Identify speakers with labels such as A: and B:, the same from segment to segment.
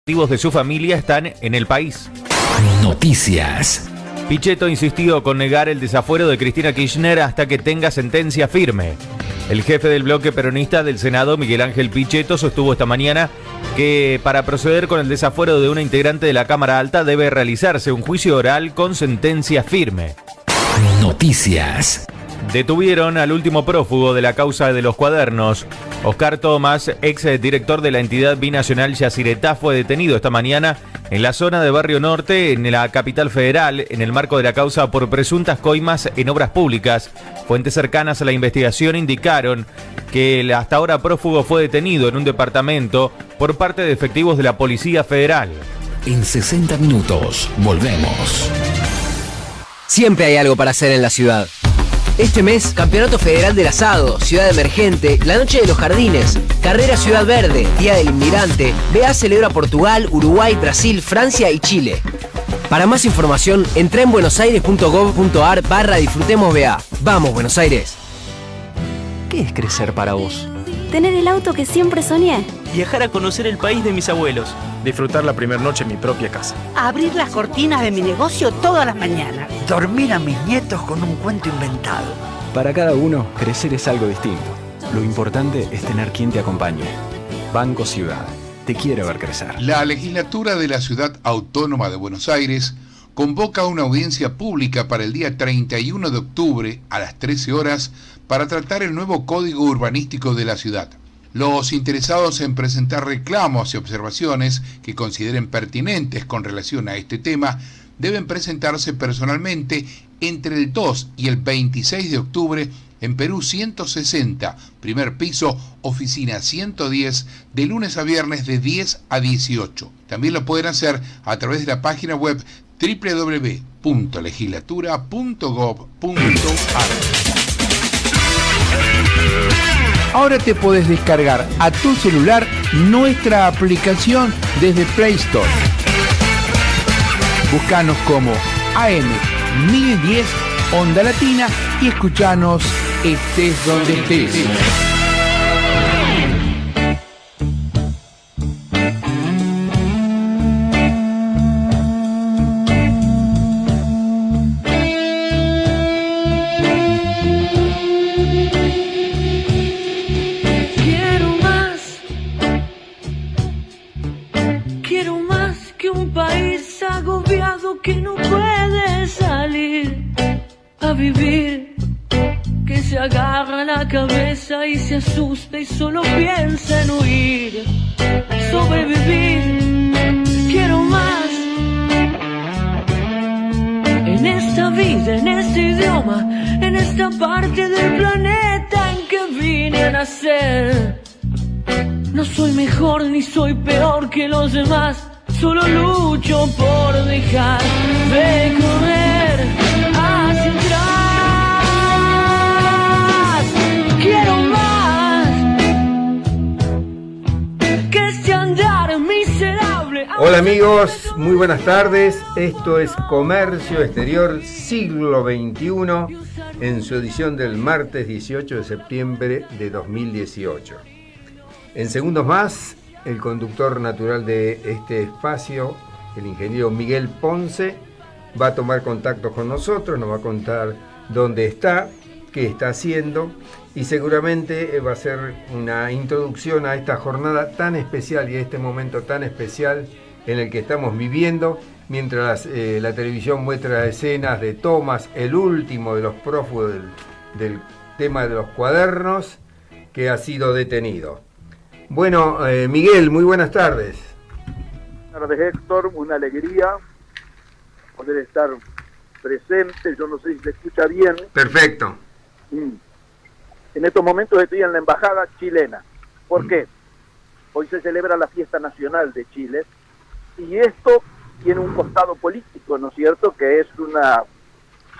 A: De su familia están en el país.
B: Noticias.
A: Pichetto insistió con negar el desafuero de Cristina Kirchner hasta que tenga sentencia firme. El jefe del bloque peronista del Senado, Miguel Ángel Pichetto, sostuvo esta mañana que para proceder con el desafuero de una integrante de la Cámara Alta debe realizarse un juicio oral con sentencia firme.
B: Noticias.
A: Detuvieron al último prófugo de la causa de los cuadernos. Oscar Tomás, ex director de la entidad binacional Yacyretá, fue detenido esta mañana en la zona de Barrio Norte, en la capital federal, en el marco de la causa por presuntas coimas en obras públicas. Fuentes cercanas a la investigación indicaron que el hasta ahora prófugo fue detenido en un departamento por parte de efectivos de la Policía Federal.
B: En 60 minutos, volvemos.
C: Siempre hay algo para hacer en la ciudad. Este mes, Campeonato Federal del Asado, Ciudad Emergente, la Noche de los Jardines, Carrera Ciudad Verde, Día del Inmigrante, BA celebra Portugal, Uruguay, Brasil, Francia y Chile. Para más información, entra en buenosaires.gov.ar/disfrutemos BA. ¡Vamos, Buenos Aires!
D: ¿Qué es crecer para vos?
E: Tener el auto que siempre soñé.
D: Viajar a conocer el país de mis abuelos.
F: Disfrutar la primera noche en mi propia casa.
G: Abrir las cortinas de mi negocio todas las mañanas.
H: Dormir a mis nietos con un cuento inventado.
I: Para cada uno, crecer es algo distinto. Lo importante es tener quien te acompañe. Banco Ciudad. Te quiere ver crecer.
J: La legislatura de la Ciudad Autónoma de Buenos Aires convoca una audiencia pública para el día 31 de octubre a las 13 horas para tratar el nuevo Código Urbanístico de la ciudad. Los interesados en presentar reclamos y observaciones que consideren pertinentes con relación a este tema deben presentarse personalmente entre el 2 y el 26 de octubre en Perú 160, primer piso, oficina 110, de lunes a viernes de 10 a 18. También lo pueden hacer a través de la página web www.legislatura.gov.ar.
K: Ahora te podés descargar a tu celular nuestra aplicación desde Play Store. Búscanos como AM1010 Onda Latina y escuchanos estés donde estés.
L: Que no puede salir a vivir, que se agarra la cabeza y se asusta y solo piensa en huir, sobrevivir. Quiero más en esta vida, en este idioma, en esta parte del planeta en que vine a nacer. No soy mejor ni soy peor que los demás, solo lucho por dejar de correr hacia atrás. Quiero más que este andar miserable.
M: Hola amigos, muy buenas tardes. Esto es Comercio Exterior Siglo XXI en su edición del martes 18 de septiembre de 2018. En segundos más, el conductor natural de este espacio, el ingeniero Miguel Ponce, va a tomar contacto con nosotros, nos va a contar dónde está, qué está haciendo y seguramente va a ser una introducción a esta jornada tan especial y a este momento tan especial en el que estamos viviendo, mientras la televisión muestra escenas de Tomás, el último de los prófugos del tema de los cuadernos, que ha sido detenido. Bueno, Miguel, muy buenas tardes.
N: Buenas tardes, Héctor, una alegría poder estar presente. Yo no sé si se escucha bien.
M: Perfecto.
N: En estos momentos estoy en la embajada chilena. ¿Por qué? Hoy se celebra la fiesta nacional de Chile y esto tiene un costado político, ¿no es cierto? Que es una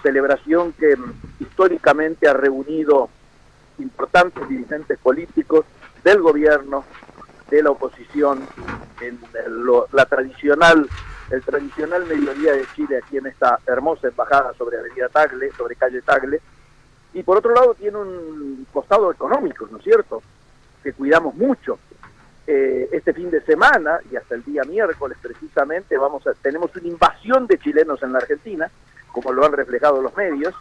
N: celebración que históricamente ha reunido importantes dirigentes políticos del gobierno, de la oposición, en el tradicional mediodía de Chile aquí en esta hermosa embajada sobre Avenida Tagle, sobre calle Tagle, y por otro lado tiene un costado económico, ¿no es cierto?, que cuidamos mucho. este fin de semana y hasta el día miércoles precisamente tenemos una invasión de chilenos en la Argentina, como lo han reflejado los medios,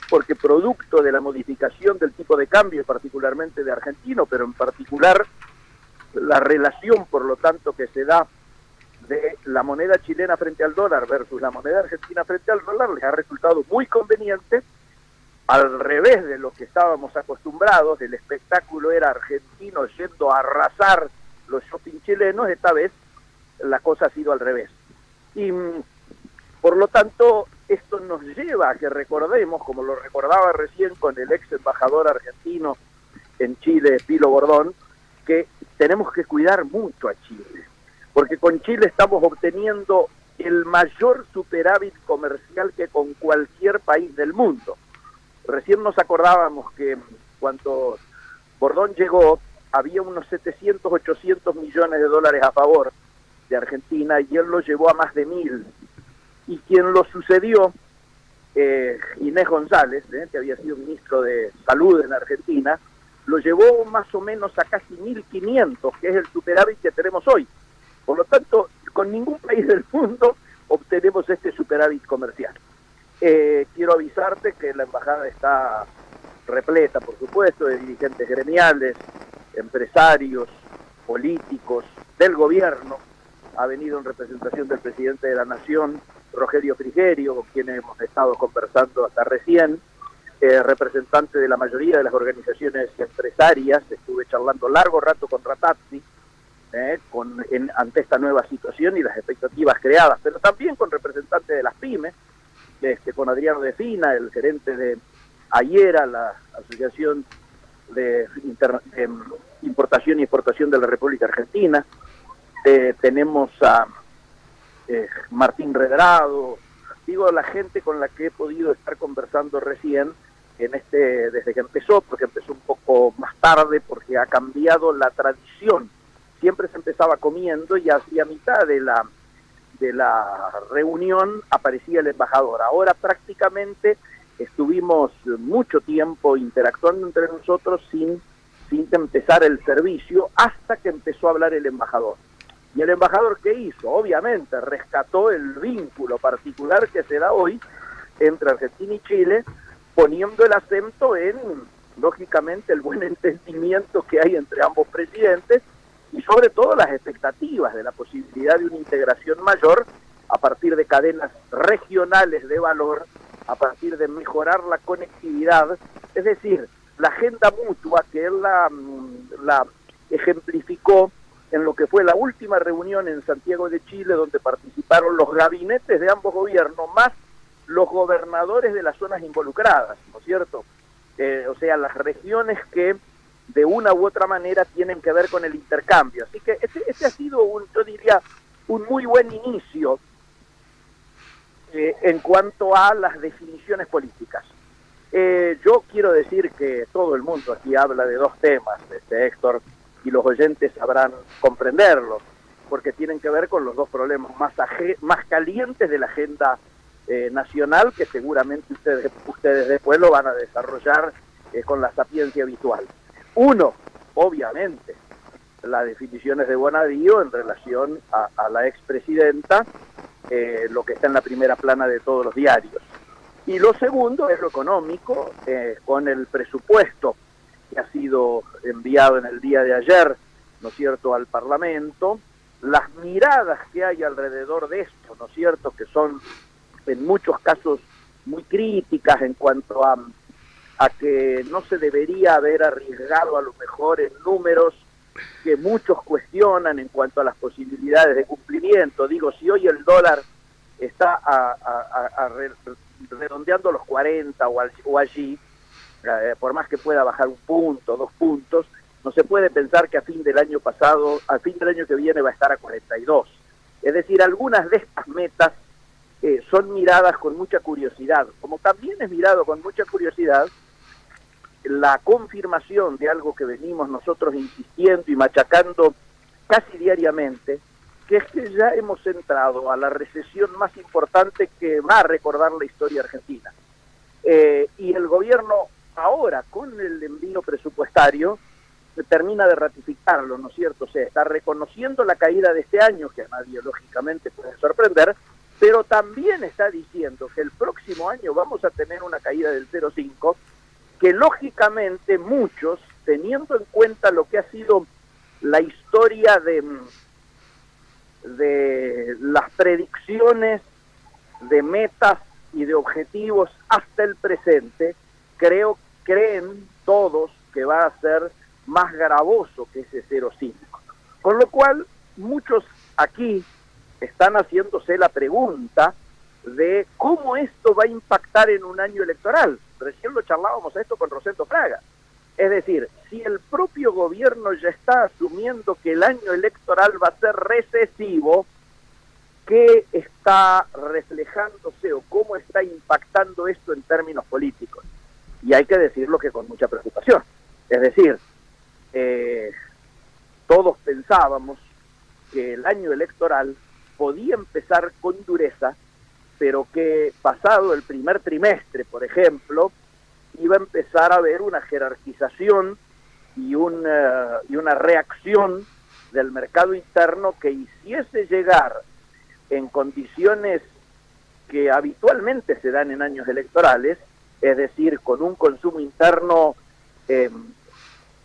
N: porque producto de la modificación del tipo de cambio, particularmente de argentino, pero en particular la relación, por lo tanto, que se da de la moneda chilena frente al dólar versus la moneda argentina frente al dólar, les ha resultado muy conveniente, al revés de lo que estábamos acostumbrados. El espectáculo era argentino yendo a arrasar los shopping chilenos. Esta vez la cosa ha sido al revés. Y por lo tanto, esto nos lleva a que recordemos, como lo recordaba recién con el ex embajador argentino en Chile, Pilo Bordón, que tenemos que cuidar mucho a Chile, porque con Chile estamos obteniendo el mayor superávit comercial que con cualquier país del mundo. Recién nos acordábamos que cuando Bordón llegó, había unos 700, 800 millones de dólares a favor de Argentina, y él lo llevó a más de 1.000. Y quien lo sucedió, Inés González, que había sido ministro de Salud en Argentina, lo llevó más o menos a casi 1.500, que es el superávit que tenemos hoy. Por lo tanto, con ningún país del mundo obtenemos este superávit comercial. Quiero avisarte que la embajada está repleta, por supuesto, de dirigentes gremiales, empresarios, políticos, del gobierno. Ha venido en representación del presidente de la Nación, Rogelio Frigerio, con quien hemos estado conversando hasta recién, representante de la mayoría de las organizaciones empresarias. Estuve charlando largo rato con Ratazzi ante esta nueva situación y las expectativas creadas, pero también con representantes de las pymes, con Adriano de Fina, el gerente de AIERA, la Asociación de Importación y Exportación de la República Argentina. Tenemos a Martín Redrado, digo, la gente con la que he podido estar conversando recién desde que empezó, porque empezó un poco más tarde, porque ha cambiado la tradición. Siempre se empezaba comiendo y hacia mitad de la reunión aparecía el embajador. Ahora prácticamente estuvimos mucho tiempo interactuando entre nosotros sin empezar el servicio, hasta que empezó a hablar el embajador. ¿Y el embajador qué hizo? Obviamente rescató el vínculo particular que se da hoy entre Argentina y Chile, poniendo el acento en, lógicamente, el buen entendimiento que hay entre ambos presidentes, y sobre todo las expectativas de la posibilidad de una integración mayor a partir de cadenas regionales de valor, a partir de mejorar la conectividad, es decir, la agenda mutua que él la ejemplificó en lo que fue la última reunión en Santiago de Chile, donde participaron los gabinetes de ambos gobiernos, más los gobernadores de las zonas involucradas, ¿no es cierto? O sea, las regiones que de una u otra manera tienen que ver con el intercambio. Así que este ha sido, yo diría, un muy buen inicio en cuanto a las definiciones políticas. Yo quiero decir que todo el mundo aquí habla de dos temas, Héctor, y los oyentes sabrán comprenderlos, porque tienen que ver con los dos problemas más calientes de la agenda nacional, que seguramente ustedes después lo van a desarrollar con la sapiencia habitual. Uno, obviamente, las definiciones de Bonadío en relación a la expresidenta, lo que está en la primera plana de todos los diarios. Y lo segundo es lo económico, con el presupuesto que ha sido enviado en el día de ayer, ¿no es cierto?, al Parlamento, las miradas que hay alrededor de esto, ¿no es cierto?, que son en muchos casos muy críticas en cuanto a que no se debería haber arriesgado a lo mejor en números que muchos cuestionan en cuanto a las posibilidades de cumplimiento. Digo, si hoy el dólar está redondeando los 40 o allí, por más que pueda bajar un punto, 2 puntos, no se puede pensar que a fin del año que viene va a estar a 42. Es decir, algunas de estas metas son miradas con mucha curiosidad, como también es mirado con mucha curiosidad la confirmación de algo que venimos nosotros insistiendo y machacando casi diariamente, que es que ya hemos entrado a la recesión más importante que va a recordar la historia argentina. Y el gobierno ahora, con el envío presupuestario, termina de ratificarlo, ¿no es cierto? O sea, está reconociendo la caída de este año, que a nadie lógicamente puede sorprender, pero también está diciendo que el próximo año vamos a tener una caída del 0,5, que lógicamente muchos, teniendo en cuenta lo que ha sido la historia de las predicciones de metas y de objetivos hasta el presente, creen todos que va a ser más gravoso que ese 0,5. Con lo cual, muchos aquí están haciéndose la pregunta de cómo esto va a impactar en un año electoral. Recién lo charlábamos esto con Rosendo Fraga. Es decir, si el propio gobierno ya está asumiendo que el año electoral va a ser recesivo, ¿qué está reflejándose o cómo está impactando esto en términos políticos? Y hay que decirlo que con mucha preocupación. Es decir, todos pensábamos que el año electoral podía empezar con dureza, pero que pasado el primer trimestre, por ejemplo, iba a empezar a haber una jerarquización y una reacción del mercado interno que hiciese llegar en condiciones que habitualmente se dan en años electorales, es decir, con un consumo interno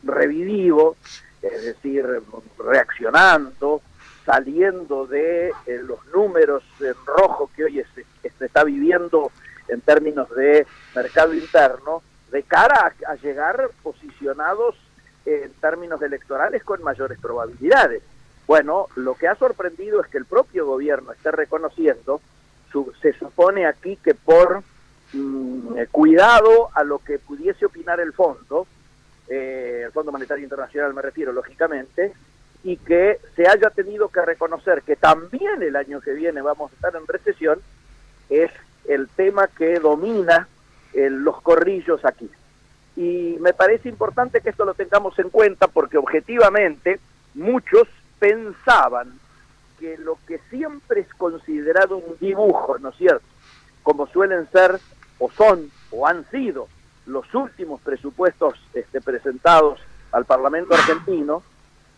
N: revivido, es decir, reaccionando, saliendo de los números en rojo que hoy se está viviendo en términos de mercado interno, de cara a llegar posicionados en términos electorales con mayores probabilidades. Bueno, lo que ha sorprendido es que el propio gobierno esté reconociendo, se supone aquí que por cuidado a lo que pudiese opinar el Fondo Monetario Internacional me refiero, lógicamente, y que se haya tenido que reconocer que también el año que viene vamos a estar en recesión, es el tema que domina los corrillos aquí. Y me parece importante que esto lo tengamos en cuenta porque objetivamente muchos pensaban que lo que siempre es considerado un dibujo, ¿no es cierto?, como suelen ser o son o han sido los últimos presupuestos presentados al Parlamento argentino,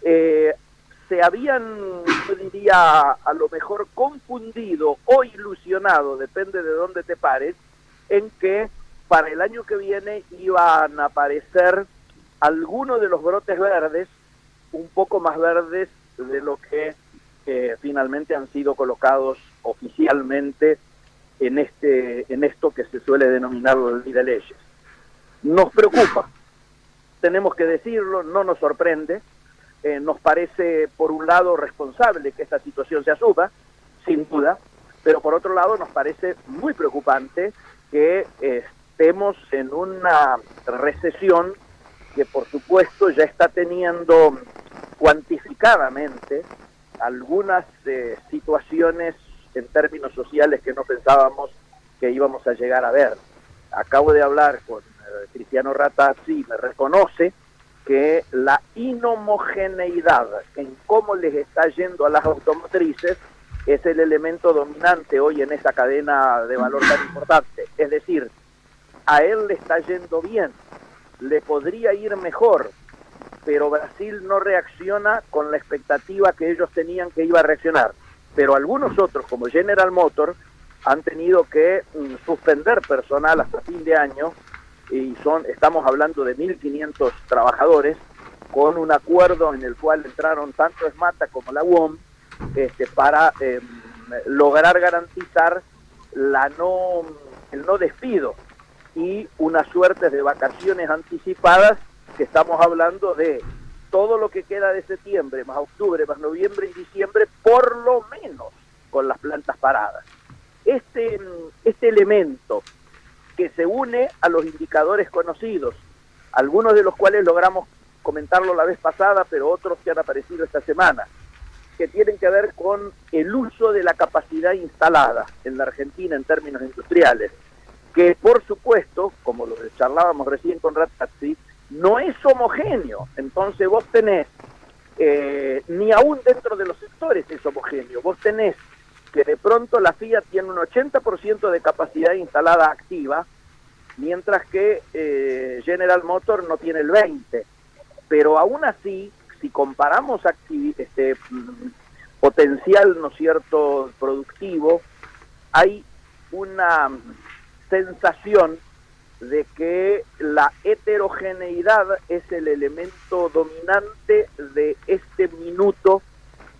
N: se habían, yo diría, a lo mejor confundido o ilusionado, depende de dónde te pares, en que para el año que viene iban a aparecer algunos de los brotes verdes, un poco más verdes de lo que finalmente han sido colocados oficialmente en esto que se suele denominar la ley de leyes. Nos preocupa, tenemos que decirlo, no nos sorprende, nos parece por un lado responsable que esta situación se asuma, sin duda, pero por otro lado nos parece muy preocupante que estemos en una recesión que por supuesto ya está teniendo cuantificadamente algunas situaciones en términos sociales que no pensábamos que íbamos a llegar a ver. Acabo de hablar con Cristiano Ratazzi, me reconoce que la inhomogeneidad en cómo les está yendo a las automotrices es el elemento dominante hoy en esa cadena de valor tan importante. Es decir, a él le está yendo bien, le podría ir mejor, pero Brasil no reacciona con la expectativa que ellos tenían que iba a reaccionar. Pero algunos otros, como General Motors, han tenido que suspender personal hasta fin de año, y estamos hablando de 1.500 trabajadores, con un acuerdo en el cual entraron tanto ESMATA como la UOM, para lograr garantizar el no despido y una suerte de vacaciones anticipadas, que estamos hablando de todo lo que queda de septiembre, más octubre, más noviembre y diciembre, por lo menos con las plantas paradas. Este elemento que se une a los indicadores conocidos, algunos de los cuales logramos comentarlo la vez pasada, pero otros que han aparecido esta semana, que tienen que ver con el uso de la capacidad instalada en la Argentina en términos industriales, que por supuesto, como lo charlábamos recién con Ratazzi, no es homogéneo. Entonces vos tenés, ni aún dentro de los sectores es homogéneo, vos tenés que de pronto la Fiat tiene un 80% de capacidad instalada activa, mientras que General Motors no tiene el 20%. pero aún así, si comparamos potencial, ¿no es cierto?, productivo, hay una sensación de que la heterogeneidad es el elemento dominante de este minuto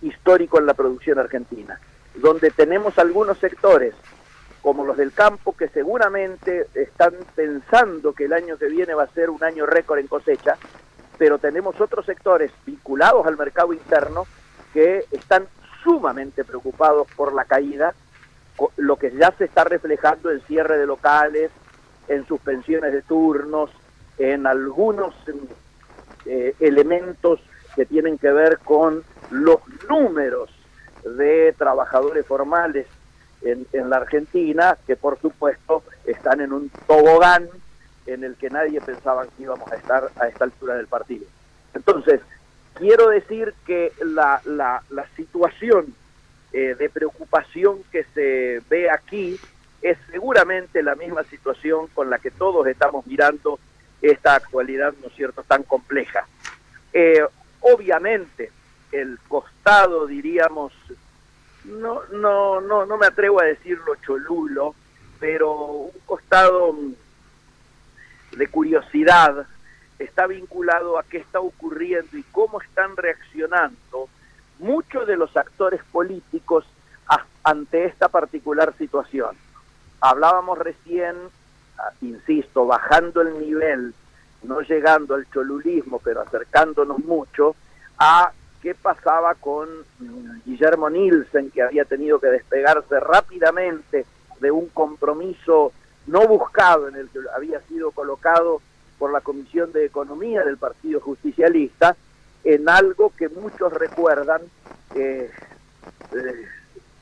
N: histórico en la producción argentina, donde tenemos algunos sectores, como los del campo, que seguramente están pensando que el año que viene va a ser un año récord en cosecha, pero tenemos otros sectores vinculados al mercado interno que están sumamente preocupados por la caída, lo que ya se está reflejando en cierre de locales, en suspensiones de turnos, en algunos elementos que tienen que ver con los números de trabajadores formales en la Argentina, que por supuesto están en un tobogán en el que nadie pensaba que íbamos a estar a esta altura del partido. Entonces, quiero decir que la situación de preocupación que se ve aquí es seguramente la misma situación con la que todos estamos mirando esta actualidad, ¿no es cierto?, tan compleja. Obviamente, el costado, diríamos, no me atrevo a decirlo cholulo, pero un costado de curiosidad está vinculado a qué está ocurriendo y cómo están reaccionando muchos de los actores políticos ante esta particular situación. Hablábamos recién, insisto, bajando el nivel, no llegando al cholulismo, pero acercándonos mucho a qué pasaba con Guillermo Nielsen, que había tenido que despegarse rápidamente de un compromiso no buscado en el que había sido colocado por la Comisión de Economía del Partido Justicialista, en algo que muchos recuerdan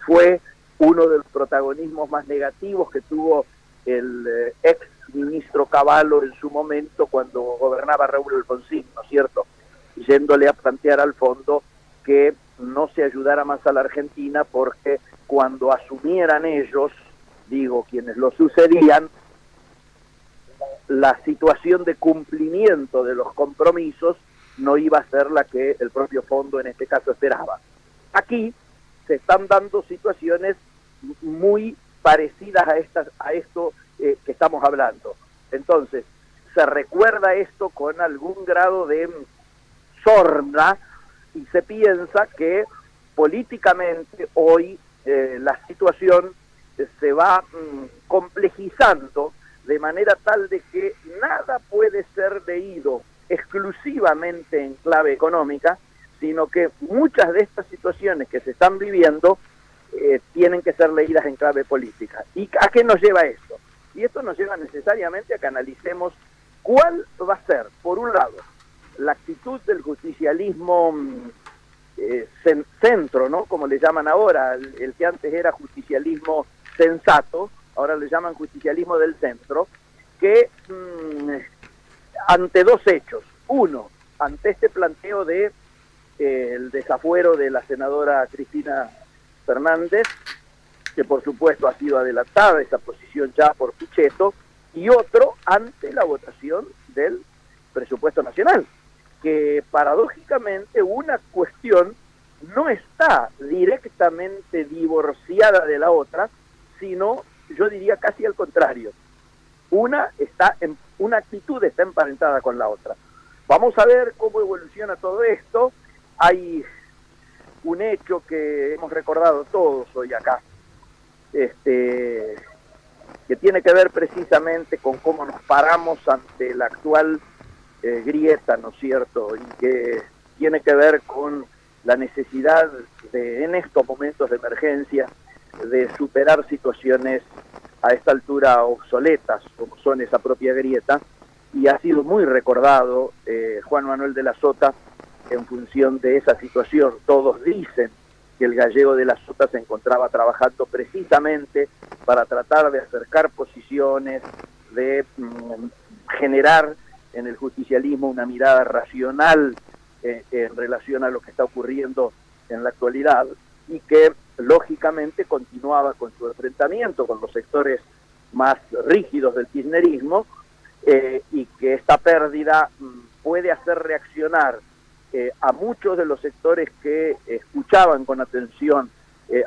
N: fue uno de los protagonismos más negativos que tuvo el ex ministro Cavallo en su momento cuando gobernaba Raúl Alfonsín, ¿no es cierto?, yéndole a plantear al fondo que no se ayudara más a la Argentina porque cuando asumieran ellos, digo, quienes lo sucedían, la situación de cumplimiento de los compromisos no iba a ser la que el propio fondo en este caso esperaba. Aquí se están dando situaciones muy parecidas a esto que estamos hablando. Entonces, se recuerda esto con algún grado de sorna y se piensa que políticamente hoy la situación se va complejizando de manera tal de que nada puede ser leído exclusivamente en clave económica, sino que muchas de estas situaciones que se están viviendo tienen que ser leídas en clave política. ¿Y a qué nos lleva esto? Y esto nos lleva necesariamente a que analicemos cuál va a ser, por un lado, la actitud del justicialismo centro, ¿no?, como le llaman ahora, el que antes era justicialismo sensato, ahora le llaman justicialismo del centro, que ante dos hechos. Uno, ante este planteo de el desafuero de la senadora Cristina Fernández, que por supuesto ha sido adelantada esa posición ya por Pichetto, y otro, ante la votación del presupuesto nacional, que paradójicamente una cuestión no está directamente divorciada de la otra, sino, yo diría casi al contrario. Una actitud está emparentada con la otra. Vamos a ver cómo evoluciona todo esto. Hay un hecho que hemos recordado todos hoy acá, que tiene que ver precisamente con cómo nos paramos ante la actual grieta, ¿no es cierto?, y que tiene que ver con la necesidad de, en estos momentos de emergencia, de superar situaciones a esta altura obsoletas, como son esa propia grieta, y ha sido muy recordado Juan Manuel de la Sota en función de esa situación. Todos dicen que el gallego de la Sota se encontraba trabajando precisamente para tratar de acercar posiciones, de generar en el justicialismo una mirada racional en relación a lo que está ocurriendo en la actualidad, y que lógicamente continuaba con su enfrentamiento con los sectores más rígidos del kirchnerismo, y que esta pérdida puede hacer reaccionar a muchos de los sectores que escuchaban con atención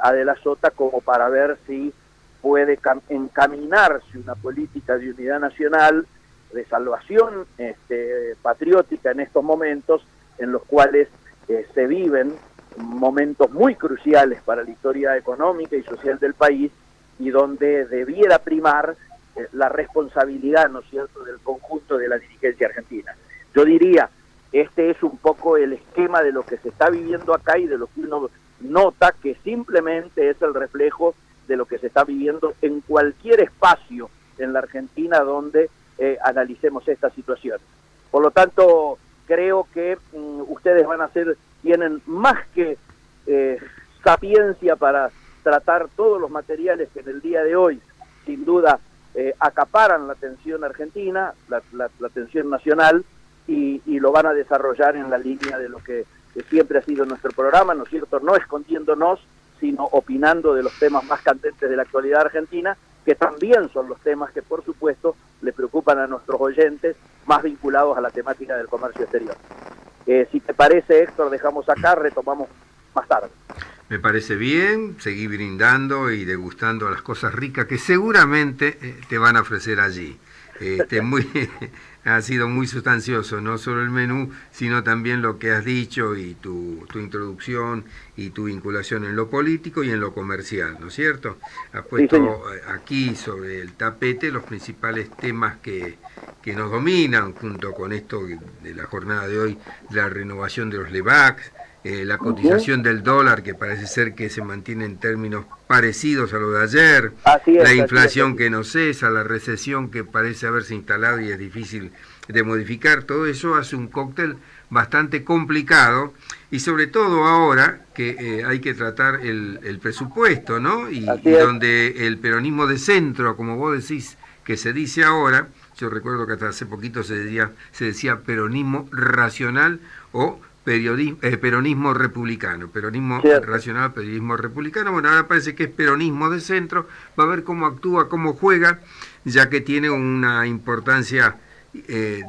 N: a De la Sota, como para ver si puede encaminarse una política de unidad nacional, de salvación patriótica en estos momentos en los cuales se viven momentos muy cruciales para la historia económica y social del país, y donde debiera primar la responsabilidad, ¿no es cierto?, del conjunto de la dirigencia argentina. Yo diría, este es un poco el esquema de lo que se está viviendo acá y de lo que uno nota que simplemente es el reflejo de lo que se está viviendo en cualquier espacio en la Argentina donde analicemos esta situación. Por lo tanto, creo que ustedes tienen más que sapiencia para tratar todos los materiales que en el día de hoy, sin duda, acaparan la atención argentina, la atención nacional, y lo van a desarrollar en la línea de lo que siempre ha sido nuestro programa, ¿no es cierto?, no escondiéndonos, sino opinando de los temas más candentes de la actualidad argentina, que también son los temas que, por supuesto, le preocupan a nuestros oyentes, más vinculados a la temática del comercio exterior. Si te parece, Héctor, dejamos acá, retomamos más tarde.
M: Me parece bien, seguí brindando y degustando las cosas ricas que seguramente te van a ofrecer allí. Ha sido muy sustancioso, no solo el menú, sino también lo que has dicho y tu introducción y tu vinculación en lo político y en lo comercial, ¿no es cierto? Has puesto aquí sobre el tapete los principales temas que nos dominan, junto con esto de la jornada de hoy, la renovación de los LEVACs, la cotización del dólar, que parece ser que se mantiene en términos parecidos a lo de ayer, la inflación que no cesa, la recesión que parece haberse instalado y es difícil de modificar. Todo eso hace un cóctel bastante complicado, y sobre todo ahora que hay que tratar el presupuesto, ¿no? Y donde el peronismo de centro, como vos decís, que se dice ahora, yo recuerdo que hasta hace poquito se decía peronismo racional o peronismo republicano, peronismo racional, peronismo republicano. Bueno, ahora parece que es peronismo de centro. Va a ver cómo actúa, cómo juega, ya que tiene una importancia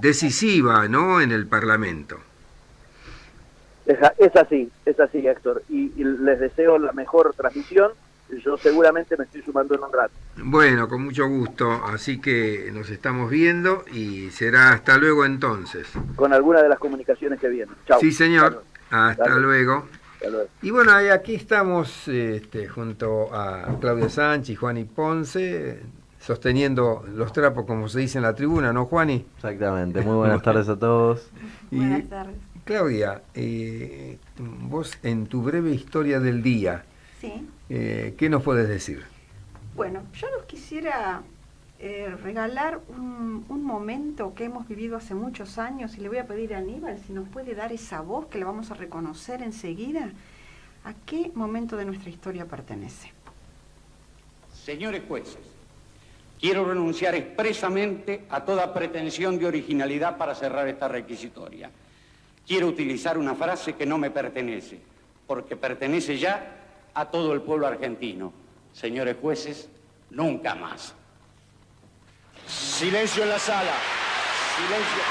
M: decisiva, ¿no?, en el Parlamento.
N: Es así, Héctor, y les deseo la mejor transmisión. Yo seguramente me estoy sumando en un rato.
M: Bueno, con mucho gusto, así que nos estamos viendo y será hasta luego entonces.
N: Con alguna de las comunicaciones que vienen. Chao.
M: Sí, señor. Hasta luego.
N: Hasta luego.
M: Y bueno, aquí estamos junto a Claudia Sánchez y Juani Ponce, sosteniendo los trapos, como se dice en la tribuna, ¿no, Juani?
O: Exactamente. Muy buenas tardes a todos.
E: Buenas tardes.
M: Claudia, vos en tu breve historia del día,
P: sí.
M: ¿Qué nos puedes decir?
P: Bueno, yo nos quisiera regalar un momento que hemos vivido hace muchos años, y le voy a pedir a Aníbal si nos puede dar esa voz que la vamos a reconocer enseguida. ¿A qué momento de nuestra historia pertenece?
Q: Señores jueces, quiero renunciar expresamente a toda pretensión de originalidad para cerrar esta requisitoria. Quiero utilizar una frase que no me pertenece, porque pertenece ya a todo el pueblo argentino. Señores jueces, nunca más.
F: Silencio en la sala. Silencio.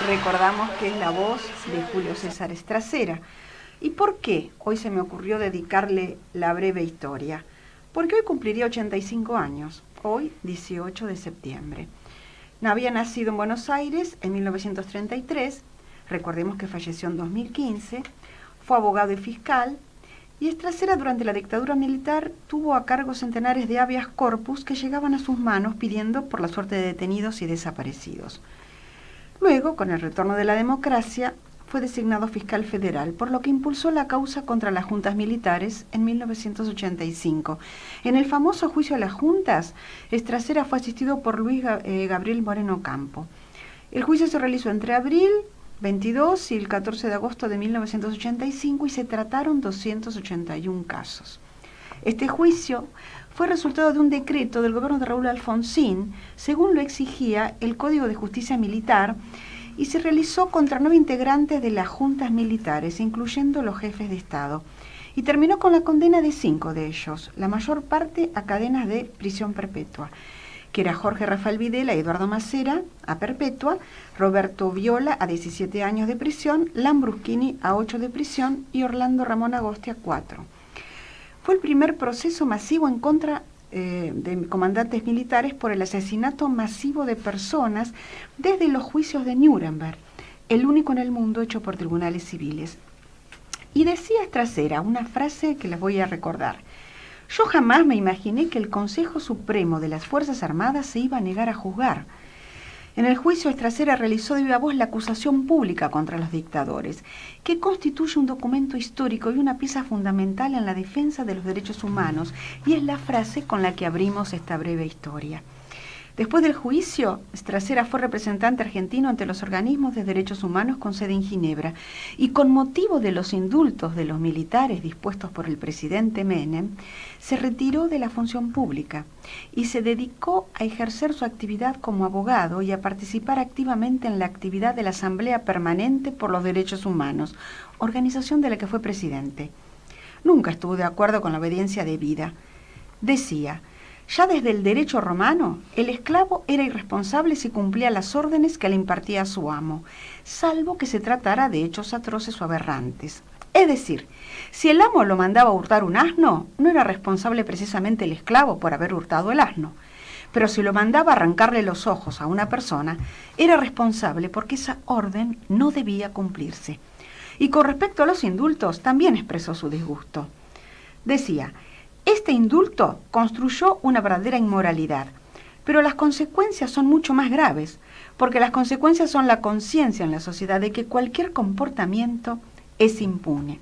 P: Recordamos que es la voz de Julio César Estracera. ¿Y por qué hoy se me ocurrió dedicarle la breve historia? Porque hoy cumpliría 85 años, hoy 18 de septiembre. Había nacido en Buenos Aires en 1933, recordemos que falleció en 2015, fue abogado y fiscal, y Estracera durante la dictadura militar tuvo a cargo centenares de habeas corpus que llegaban a sus manos pidiendo por la suerte de detenidos y desaparecidos. Luego, con el retorno de la democracia, fue designado fiscal federal, por lo que impulsó la causa contra las juntas militares en 1985. En el famoso juicio a las juntas, Estracera fue asistido por Luis Gabriel Moreno Campo. El juicio se realizó entre abril 22 y el 14 de agosto de 1985 y se trataron 281 casos. Este juicio fue resultado de un decreto del gobierno de Raúl Alfonsín, según lo exigía el Código de Justicia Militar, y se realizó contra 9 integrantes de las juntas militares, incluyendo los jefes de Estado, y terminó con la condena de 5 de ellos, la mayor parte a cadenas de prisión perpetua. que era Jorge Rafael Videla y Eduardo Macera a perpetua, Roberto Viola a 17 años de prisión, Lambruschini a 8 de prisión y Orlando Ramón Agosti a 4. Fue el primer proceso masivo en contra de comandantes militares por el asesinato masivo de personas desde los juicios de Nuremberg, el único en el mundo hecho por tribunales civiles. Y decía Estrasera una frase que les voy a recordar: yo jamás me imaginé que el Consejo Supremo de las Fuerzas Armadas se iba a negar a juzgar. En el juicio, Estrasera realizó de viva voz la acusación pública contra los dictadores, que constituye un documento histórico y una pieza fundamental en la defensa de los derechos humanos, y es la frase con la que abrimos esta breve historia. Después del juicio, Estrasera fue representante argentino ante los organismos de derechos humanos con sede en Ginebra, y con motivo de los indultos de los militares dispuestos por el presidente Menem, se retiró de la función pública y se dedicó a ejercer su actividad como abogado y a participar activamente en la actividad de la Asamblea Permanente por los Derechos Humanos, organización de la que fue presidente. Nunca estuvo de acuerdo con la obediencia debida. Decía: ya desde el derecho romano, el esclavo era irresponsable si cumplía las órdenes que le impartía su amo, salvo que se tratara de hechos atroces o aberrantes. Es decir, si el amo lo mandaba a hurtar un asno, no era responsable precisamente el esclavo por haber hurtado el asno. Pero si lo mandaba a arrancarle los ojos a una persona, era responsable porque esa orden no debía cumplirse. Y con respecto a los indultos, también expresó su disgusto. Decía: este indulto construyó una verdadera inmoralidad, pero las consecuencias son mucho más graves, porque las consecuencias son la conciencia en la sociedad de que cualquier comportamiento es impune.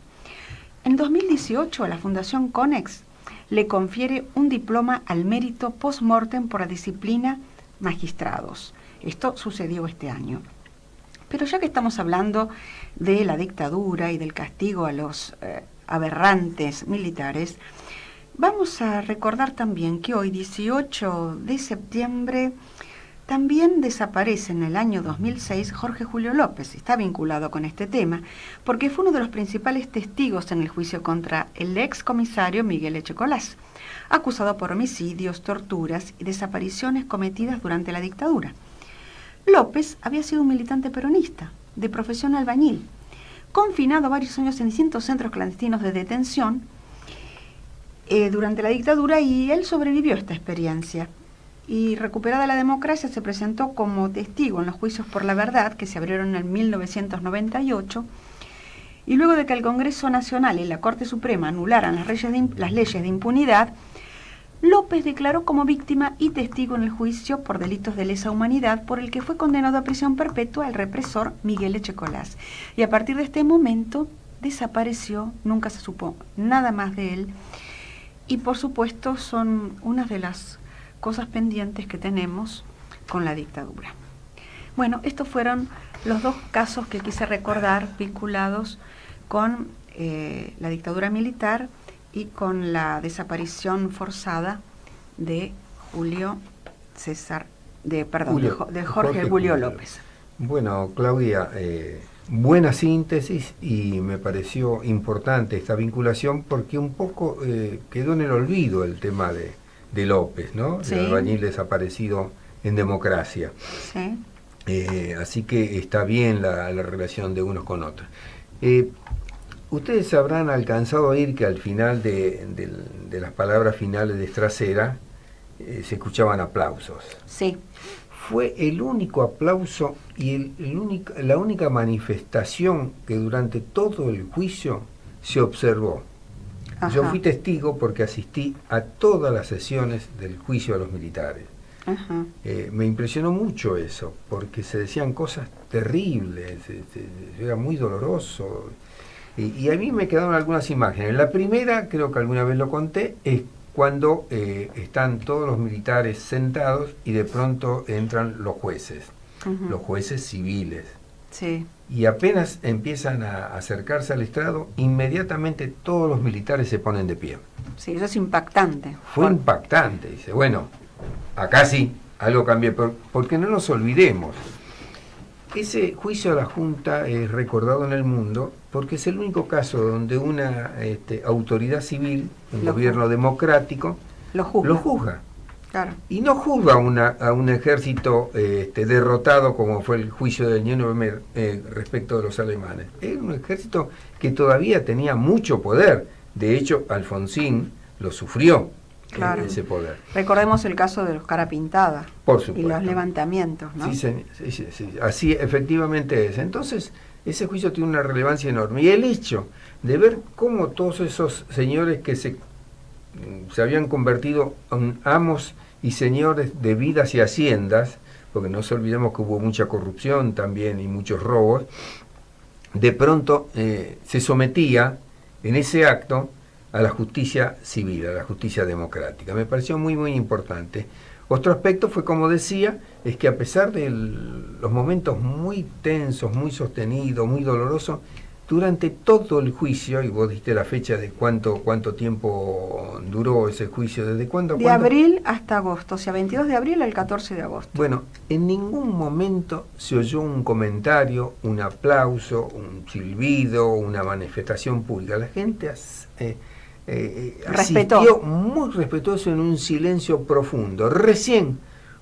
P: En 2018, la Fundación Conex le confiere un diploma al mérito post-mortem por la disciplina magistrados. Esto sucedió este año. Pero ya que estamos hablando de la dictadura y del castigo a los aberrantes militares, vamos a recordar también que hoy, 18 de septiembre, también desaparece en el año 2006 Jorge Julio López. Está vinculado con este tema porque fue uno de los principales testigos en el juicio contra el ex comisario Miguel Echecolás, acusado por homicidios, torturas y desapariciones cometidas durante la dictadura. López había sido un militante peronista, de profesión albañil, confinado varios años en distintos centros clandestinos de detención durante la dictadura, y él sobrevivió a esta experiencia. Y recuperada la democracia, se presentó como testigo en los juicios por la verdad que se abrieron en 1998, y luego de que el Congreso Nacional y la Corte Suprema anularan las leyes de impunidad, López declaró como víctima y testigo en el juicio por delitos de lesa humanidad por el que fue condenado a prisión perpetua el represor Miguel Echecolás. Y a partir de este momento desapareció, nunca se supo nada más de él, y por supuesto son una de las cosas pendientes que tenemos con la dictadura. Bueno, estos fueron los dos casos que quise recordar vinculados con la dictadura militar y con la desaparición forzada de Jorge Julio López.
M: Bueno, Claudia, buena síntesis, y me pareció importante esta vinculación porque un poco quedó en el olvido el tema de López, ¿no? Sí. El albañil desaparecido en democracia.
P: Sí.
M: Así que está bien la relación de unos con otros. Ustedes habrán alcanzado a oír que al final de las palabras finales de Estrasera se escuchaban aplausos.
P: Sí.
M: Fue el único aplauso y la única manifestación que durante todo el juicio se observó. Ajá. Yo fui testigo porque asistí a todas las sesiones del juicio a los militares.
P: Ajá.
M: Me impresionó mucho eso, porque se decían cosas terribles, era muy doloroso. Y a mí me quedaron algunas imágenes. La primera, creo que alguna vez lo conté, es cuando están todos los militares sentados y de pronto entran los jueces, los jueces civiles.
P: Sí.
M: Y apenas empiezan a acercarse al estrado, inmediatamente todos los militares se ponen de pie.
P: Sí, eso es impactante.
M: Fue impactante. Dice, bueno, acá sí, algo cambió, porque no nos olvidemos. Ese juicio a la Junta es recordado en el mundo porque es el único caso donde una autoridad civil, un gobierno democrático, lo juzga.
P: Claro.
M: Y no juzga a un ejército derrotado como fue el juicio del Nuremberg respecto de los alemanes. Era un ejército que todavía tenía mucho poder. De hecho, Alfonsín lo sufrió,
P: claro,
M: ese poder.
P: Recordemos el caso de los Cara Pintada.
M: Por supuesto.
P: Y los levantamientos, ¿no?
M: Sí, así efectivamente es. Entonces, ese juicio tiene una relevancia enorme. Y el hecho de ver cómo todos esos señores que se habían convertido en amos y señores de vidas y haciendas, porque no nos olvidemos que hubo mucha corrupción también y muchos robos, de pronto se sometía en ese acto a la justicia civil, a la justicia democrática. Me pareció muy, muy importante. Otro aspecto fue, como decía, es que a pesar de los momentos muy tensos, muy sostenidos, muy dolorosos, durante todo el juicio, y vos diste la fecha de cuánto tiempo duró ese juicio, ¿desde cuándo?
P: De abril hasta agosto, o sea, 22 de abril al 14 de agosto.
M: Bueno, en ningún momento se oyó un comentario, un aplauso, un silbido, una manifestación pública. La gente asistió muy respetuoso en un silencio profundo. Recién,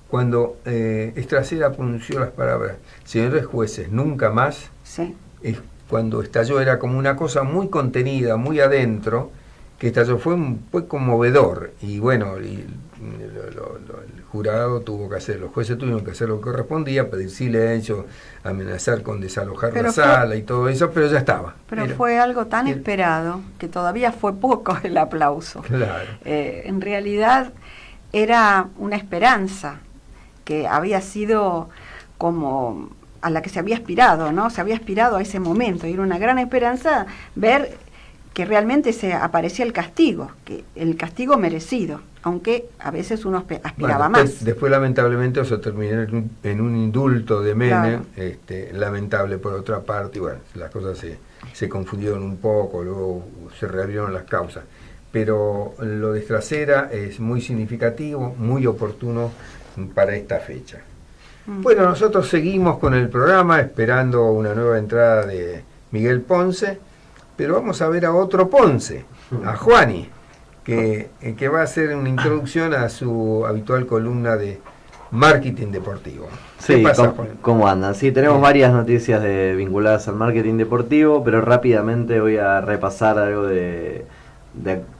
M: cuando Estracera pronunció las palabras, señores jueces, nunca más,
P: sí,
M: cuando estalló, era como una cosa muy contenida, muy adentro, que estalló, fue conmovedor. Y bueno, el jurado tuvo que hacer, los jueces tuvieron que hacer lo que correspondía, pedir silencio, amenazar con desalojar la sala y todo eso, pero ya estaba.
P: Pero fue algo tan esperado que todavía fue poco el aplauso.
M: Claro.
P: En realidad era una esperanza que había sido como a la que se había aspirado, ¿no? Se había aspirado a ese momento, y era una gran esperanza ver que realmente se aparecía el castigo merecido, aunque a veces uno aspiraba más.
M: Después lamentablemente eso terminó en un indulto de Menem,
P: claro,
M: lamentable por otra parte, y bueno, las cosas se confundieron un poco, luego se reabrieron las causas. Pero lo de Estracera es muy significativo, muy oportuno para esta fecha. Bueno, nosotros seguimos con el programa esperando una nueva entrada de Miguel Ponce, pero vamos a ver a otro Ponce, a Juani, que va a hacer una introducción a su habitual columna de marketing deportivo.
O: Sí, ¿cómo andan? Sí, tenemos varias noticias vinculadas al marketing deportivo, pero rápidamente voy a repasar algo de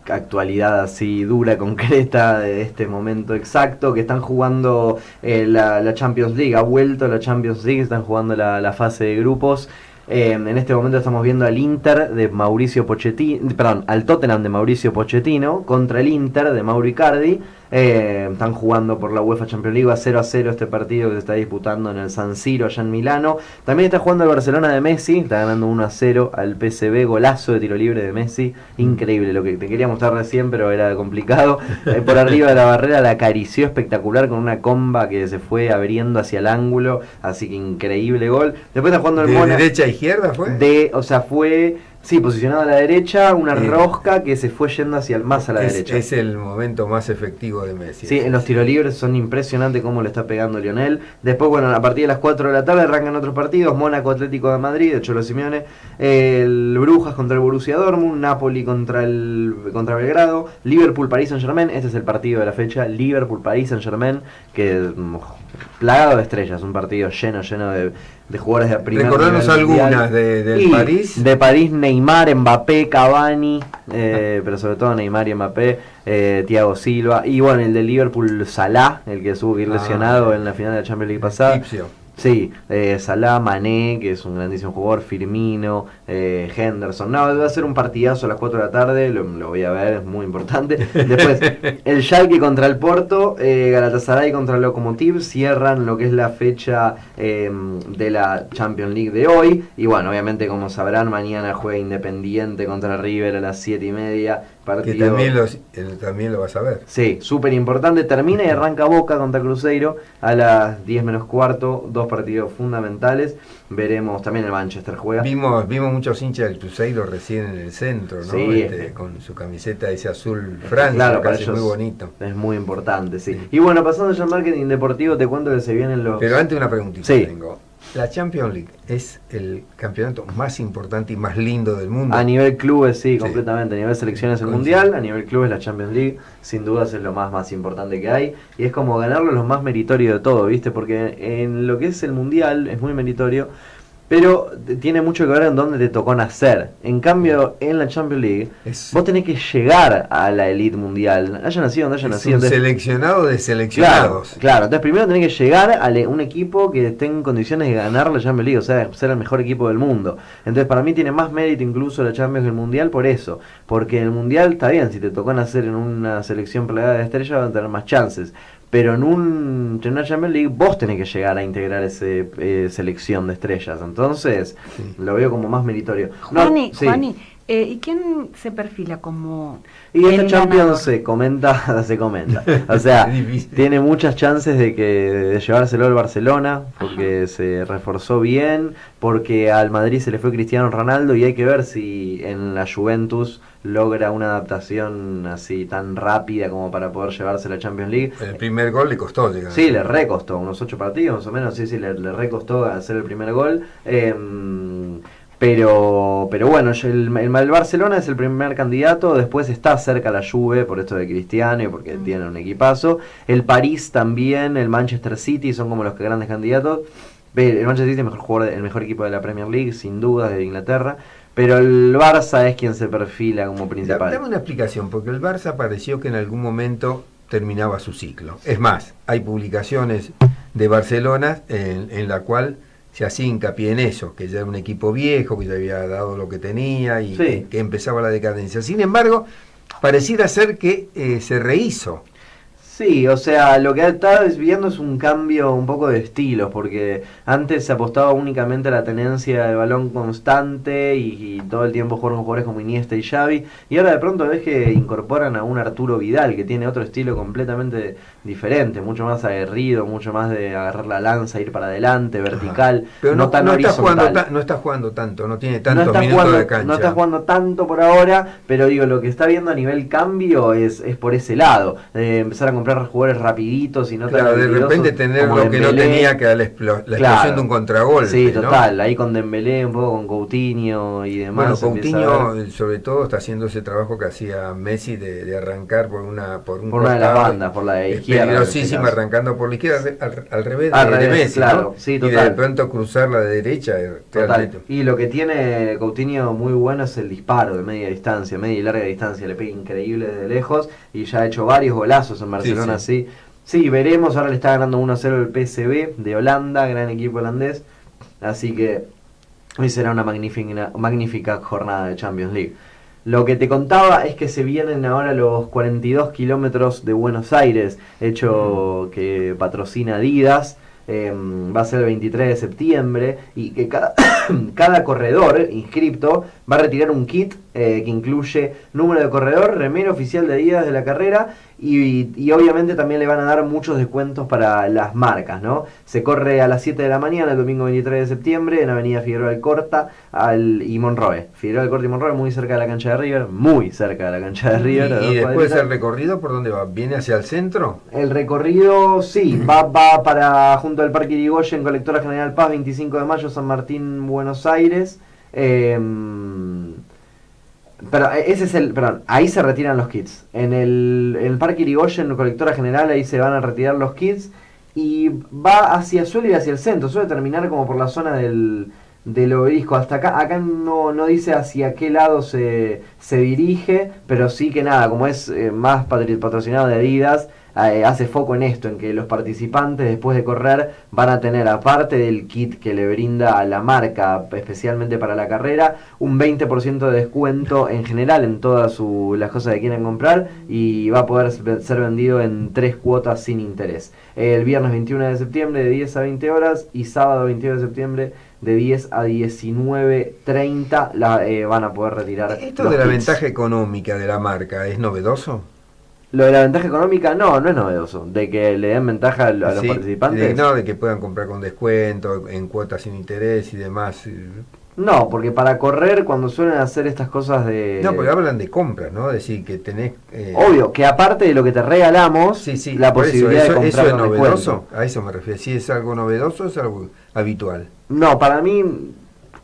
O: actualidad así dura, concreta, de este momento exacto, que están jugando la Champions League. Ha vuelto la Champions League, están jugando la fase de grupos. En este momento estamos viendo al Inter de Mauricio Pochettino, al Tottenham de Mauricio Pochettino contra el Inter de Mauro Icardi. Están jugando por la UEFA Champions League, va 0-0 este partido que se está disputando en el San Siro allá en Milano. También está jugando el Barcelona de Messi, está ganando 1-0 al PSV, golazo de tiro libre de Messi, increíble, lo que te quería mostrar recién pero era complicado. Por arriba de la barrera la acarició espectacular con una comba que se fue abriendo hacia el ángulo, así que increíble gol. Después está jugando el
M: Mónaco. ¿De derecha a izquierda fue?
O: Fue... Sí, posicionado a la derecha, una rosca que se fue yendo más a la derecha.
M: Es el momento más efectivo de Messi.
O: Sí, en los tiros libres son impresionantes cómo le está pegando Lionel. Después, bueno, a partir de las 4 de la tarde arrancan otros partidos. Mónaco Atlético de Madrid, de Cholo Simeone. El Brujas contra el Borussia Dortmund. Napoli contra Belgrado. Liverpool Paris Saint-Germain. Este es el partido de la fecha. Liverpool Paris Saint-Germain, que plagado de estrellas. Un partido lleno de jugadores de primera.
M: Recordarnos algunas del París.
O: De París, Neymar, Mbappé, Cavani, pero sobre todo Neymar y Mbappé, Thiago Silva, y bueno, el de Liverpool, Salah, el que tuvo que ir lesionado en la final de la Champions League pasada.
M: Egipcio.
O: Sí, Salah, Mané, que es un grandísimo jugador, Firmino, Henderson. No, va a ser un partidazo a las 4 de la tarde, lo voy a ver, es muy importante. Después, el Schalke contra el Porto, Galatasaray contra el Lokomotiv, cierran lo que es la fecha de la Champions League de hoy. Y bueno, obviamente, como sabrán, mañana juega Independiente contra River a las 7:30.
M: Partido. Que también lo vas a ver.
O: Sí, súper importante. Termina y arranca Boca contra Cruzeiro a las 10 menos cuarto. Dos partidos fundamentales. Veremos también el Manchester juega.
M: Vimos muchos hinchas del Cruzeiro recién en el centro, ¿no?
O: Sí,
M: con su camiseta ese azul Francia,
O: claro,
M: que es muy bonito.
O: Es muy importante, sí. Y bueno, pasando ya al marketing deportivo, te cuento que se vienen los...
M: Pero antes una preguntita tengo. La Champions League es el campeonato más importante y más lindo del mundo.
O: A nivel clubes, sí, completamente. A nivel selecciones el Mundial, a nivel clubes la Champions League, sin dudas es lo más importante que hay. Y es como ganarlo lo más meritorio de todo, ¿viste? Porque en lo que es el Mundial es muy meritorio, pero tiene mucho que ver en dónde te tocó nacer. En cambio, en la Champions League, vos tenés que llegar a la elite mundial. Haya nacido donde haya nacido.
M: Un seleccionado de seleccionados.
O: Claro, entonces primero tenés que llegar a un equipo que esté en condiciones de ganar la Champions League, o sea, ser el mejor equipo del mundo. Entonces para mí tiene más mérito incluso la Champions que el Mundial por eso. Porque en el Mundial está bien, si te tocó nacer en una selección plagada de estrellas van a tener más chances. Pero en una Champions League vos tenés que llegar a integrar esa selección de estrellas. Entonces, lo veo como más meritorio.
P: Juani, ¿y quién se perfila como
O: y esta Champions se comenta. O sea, tiene muchas chances de llevárselo al Barcelona, porque se reforzó bien, porque al Madrid se le fue Cristiano Ronaldo, y hay que ver si en la Juventus logra una adaptación así tan rápida como para poder llevarse la Champions League.
M: El primer gol le costó llegar.
O: Sí, le recostó, unos 8 partidos más o menos, sí, le recostó hacer el primer gol. Pero bueno, el Barcelona es el primer candidato, después está cerca la Juve por esto de Cristiano y porque tiene un equipazo. El París también, el Manchester City son como los grandes candidatos. El Manchester City es el mejor equipo de la Premier League, sin duda, de Inglaterra. Pero el Barça es quien se perfila como principal.
M: Dame una explicación, porque el Barça pareció que en algún momento terminaba su ciclo. Es más, hay publicaciones de Barcelona en la cual se hacía hincapié en eso, que ya era un equipo viejo, que ya había dado lo que tenía y que empezaba la decadencia. Sin embargo, pareciera ser que se rehizo.
O: Sí, o sea, lo que está viendo es un cambio un poco de estilos, porque antes se apostaba únicamente a la tenencia de balón constante y todo el tiempo jugaron jugadores como Iniesta y Xavi, y ahora de pronto ves que incorporan a un Arturo Vidal, que tiene otro estilo completamente diferente, mucho más aguerrido, mucho más de agarrar la lanza, ir para adelante, vertical,
M: pero
O: no tan horizontal.
M: No está jugando tanto, no tiene tantos minutos de cancha.
O: No está jugando tanto por ahora, pero digo, lo que está viendo a nivel cambio es por ese lado, de empezar a comprar jugadores rapiditos y no
M: tan de repente tener lo que no tenía, que era la explosión de un contragolpe.
O: Sí, total, ¿no? Ahí con Dembélé, un poco con Coutinho y demás.
M: Bueno, Coutinho sobre todo está haciendo ese trabajo que hacía Messi de arrancar por una de
O: las bandas, por la de izquierda.
M: Peligrosísima, arrancando por la izquierda, al revés de Messi,
O: claro,
M: ¿no?
O: Sí, total.
M: Y de pronto cruzar la de derecha.
O: Total. Y lo que tiene Coutinho muy bueno es el disparo de media distancia, media y larga distancia, le pega increíble desde lejos y ya ha hecho varios golazos en Barcelona, Sí, veremos, ahora le está ganando 1-0 el PSV de Holanda, gran equipo holandés, así que hoy será una magnífica jornada de Champions League. Lo que te contaba es que se vienen ahora los 42 kilómetros de Buenos Aires, hecho que patrocina Adidas. Va a ser el 23 de septiembre y que cada corredor inscripto va a retirar un kit que incluye número de corredor, remera oficial de Adidas de la carrera y obviamente también le van a dar muchos descuentos para las marcas, ¿no? Se corre a las 7 de la mañana el domingo 23 de septiembre en Avenida Figueroa Alcorta y Monroe. Figueroa Alcorta y Monroe, muy cerca de la cancha de River,
M: ¿Y después el recorrido por dónde va? ¿Viene hacia el centro?
O: El recorrido, sí, va para junto al Parque Irigoyen, Colectora General Paz, 25 de mayo, San Martín, Buenos Aires. Pero ahí se retiran los kits. En el Parque Irigoyen, Colectora General, ahí se van a retirar los kits. Y va suele ir hacia el centro, suele terminar como por la zona del obelisco. Hasta acá no dice hacia qué lado se dirige, pero sí que nada, como es más patrocinado de Adidas, hace foco en esto, en que los participantes después de correr van a tener, aparte del kit que le brinda a la marca especialmente para la carrera, un 20% de descuento en general en todas las cosas que quieran comprar y va a poder ser vendido en 3 cuotas sin interés. El viernes 21 de septiembre de 10 a 20 horas y sábado 22 de septiembre de 10 a 19:30 van a poder retirar.
M: ¿Esto de la ventaja económica de la marca es novedoso?
O: Lo de la ventaja económica no es novedoso, de que le den ventaja a los participantes.
M: De que puedan comprar con descuento, en cuotas sin interés y demás.
O: No, porque para correr, cuando suelen hacer estas cosas de...
M: No, porque hablan de compras, ¿no? Es decir, que tenés...
O: Obvio, que aparte de lo que te regalamos, la posibilidad de comprar
M: ¿Eso es
O: con
M: novedoso?
O: descuento.
M: A eso me refiero. ¿Si es algo novedoso o es algo habitual?
O: No, para mí,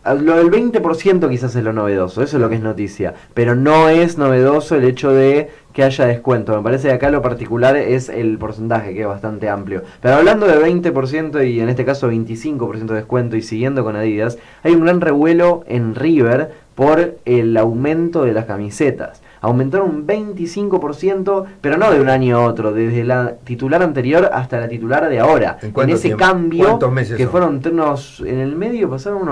O: lo del 20% quizás es lo novedoso, eso es lo que es noticia. Pero no es novedoso el hecho de que haya descuento. Me parece que acá lo particular es el porcentaje, que es bastante amplio. Pero hablando de 20% y en este caso 25% de descuento y siguiendo con Adidas, hay un gran revuelo en River por el aumento de las camisetas. Aumentaron un 25%, pero no de un año a otro, desde la titular anterior hasta la titular de ahora. En ese
M: tiempo?
O: cambio,
M: ¿Cuántos meses
O: que
M: son?
O: fueron en el medio pasaron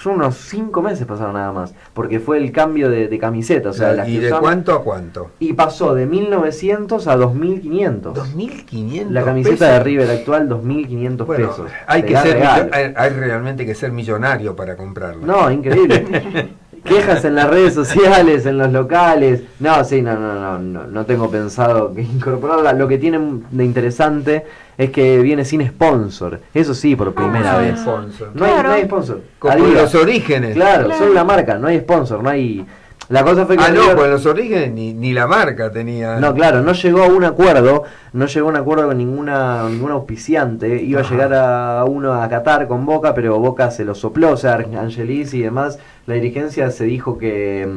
O: unos 5 meses pasaron nada más, porque fue el cambio de camiseta. O sea,
M: ¿Y de cuánto a cuánto?
O: Y pasó de 1.900 a 2.500.
M: ¿2.500
O: La camiseta
M: pesos?
O: de River actual, 2.500
M: Bueno,
O: pesos.
M: hay
O: Te
M: realmente que ser millonario para comprarla.
O: No, increíble. Quejas en las redes sociales, en los locales. No, sí, no tengo pensado que incorporarla. Lo que tiene de interesante es que viene sin sponsor. Eso sí, por primera vez.
M: Sponsor.
O: No hay sponsor.
M: Como en los orígenes.
O: Claro, solo la marca, no hay sponsor, no hay... La cosa fue que
M: no,
O: River...
M: pues en los orígenes ni la marca tenía.
O: No, claro, no llegó a un acuerdo con ningún auspiciante. Iba a llegar a uno a Qatar con Boca, pero Boca se lo sopló, o sea, Angelis y demás. La dirigencia se dijo que,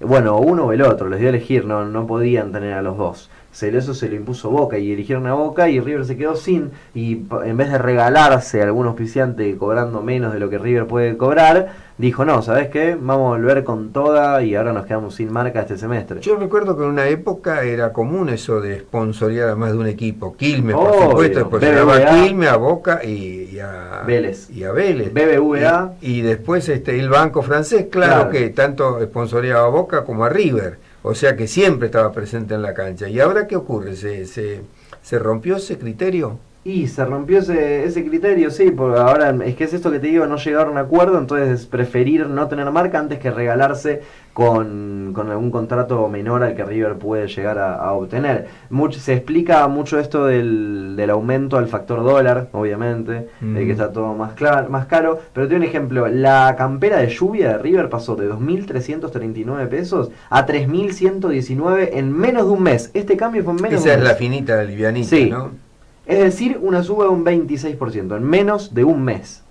O: bueno, uno o el otro, les dio a elegir, no podían tener a los dos. Eso se lo impuso Boca y eligieron a Boca y River se quedó sin, y en vez de regalarse a algún auspiciante cobrando menos de lo que River puede cobrar, dijo, no, ¿sabes qué? Vamos a volver con toda y ahora nos quedamos sin marca este semestre.
M: Yo recuerdo que en una época era común eso de sponsorear a más de un equipo. Quilmes, por supuesto, después llegaba a Quilmes, a Boca y a
O: Vélez.
M: Y a Vélez.
O: BBVA.
M: Y después el Banco Francés, claro que tanto sponsoreaba a Boca como a River. O sea que siempre estaba presente en la cancha. ¿Y ahora qué ocurre? ¿Se rompió ese criterio?
O: Y se rompió ese criterio, sí, porque ahora es que es esto que te digo, no llegaron a un acuerdo, entonces preferir no tener marca antes que regalarse con algún contrato menor al que River puede llegar a obtener. Se explica mucho esto del aumento al factor dólar, obviamente, de que está todo más caro, pero te doy un ejemplo, la campera de lluvia de River pasó de 2.339 pesos a 3.119 en menos de un mes. Este cambio fue en menos de un mes.
M: Esa es la finita, la livianita, sí. ¿No?
O: Es decir, una suba de un 26% en menos de un mes.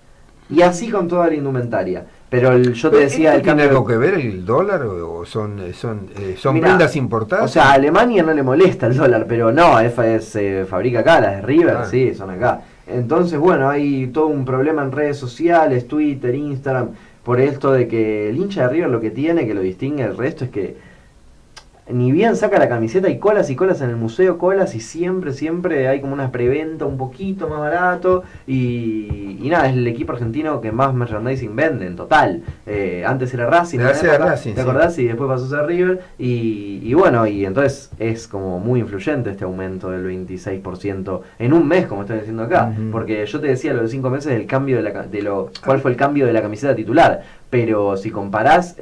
O: Y así con toda la indumentaria. Pero yo te decía...
M: ¿Tiene algo que ver el dólar o son Mirá, prendas importadas?
O: O sea, a Alemania no le molesta el dólar, pero no, se fabrica acá, las de River, sí, son acá. Entonces, bueno, hay todo un problema en redes sociales, Twitter, Instagram, por esto de que el hincha de River lo que tiene, que lo distingue del resto, es que ni bien saca la camiseta y colas en el museo, y siempre hay como una preventa un poquito más barato y nada, es el equipo argentino que más merchandising vende en total. Antes era Racing, ¿te acordás? Y después pasó a ser River y bueno, y entonces es como muy influyente este aumento del 26% en un mes, como estoy diciendo acá, porque yo te decía lo de 5 meses del cambio cuál fue el cambio de la camiseta titular, pero si comparás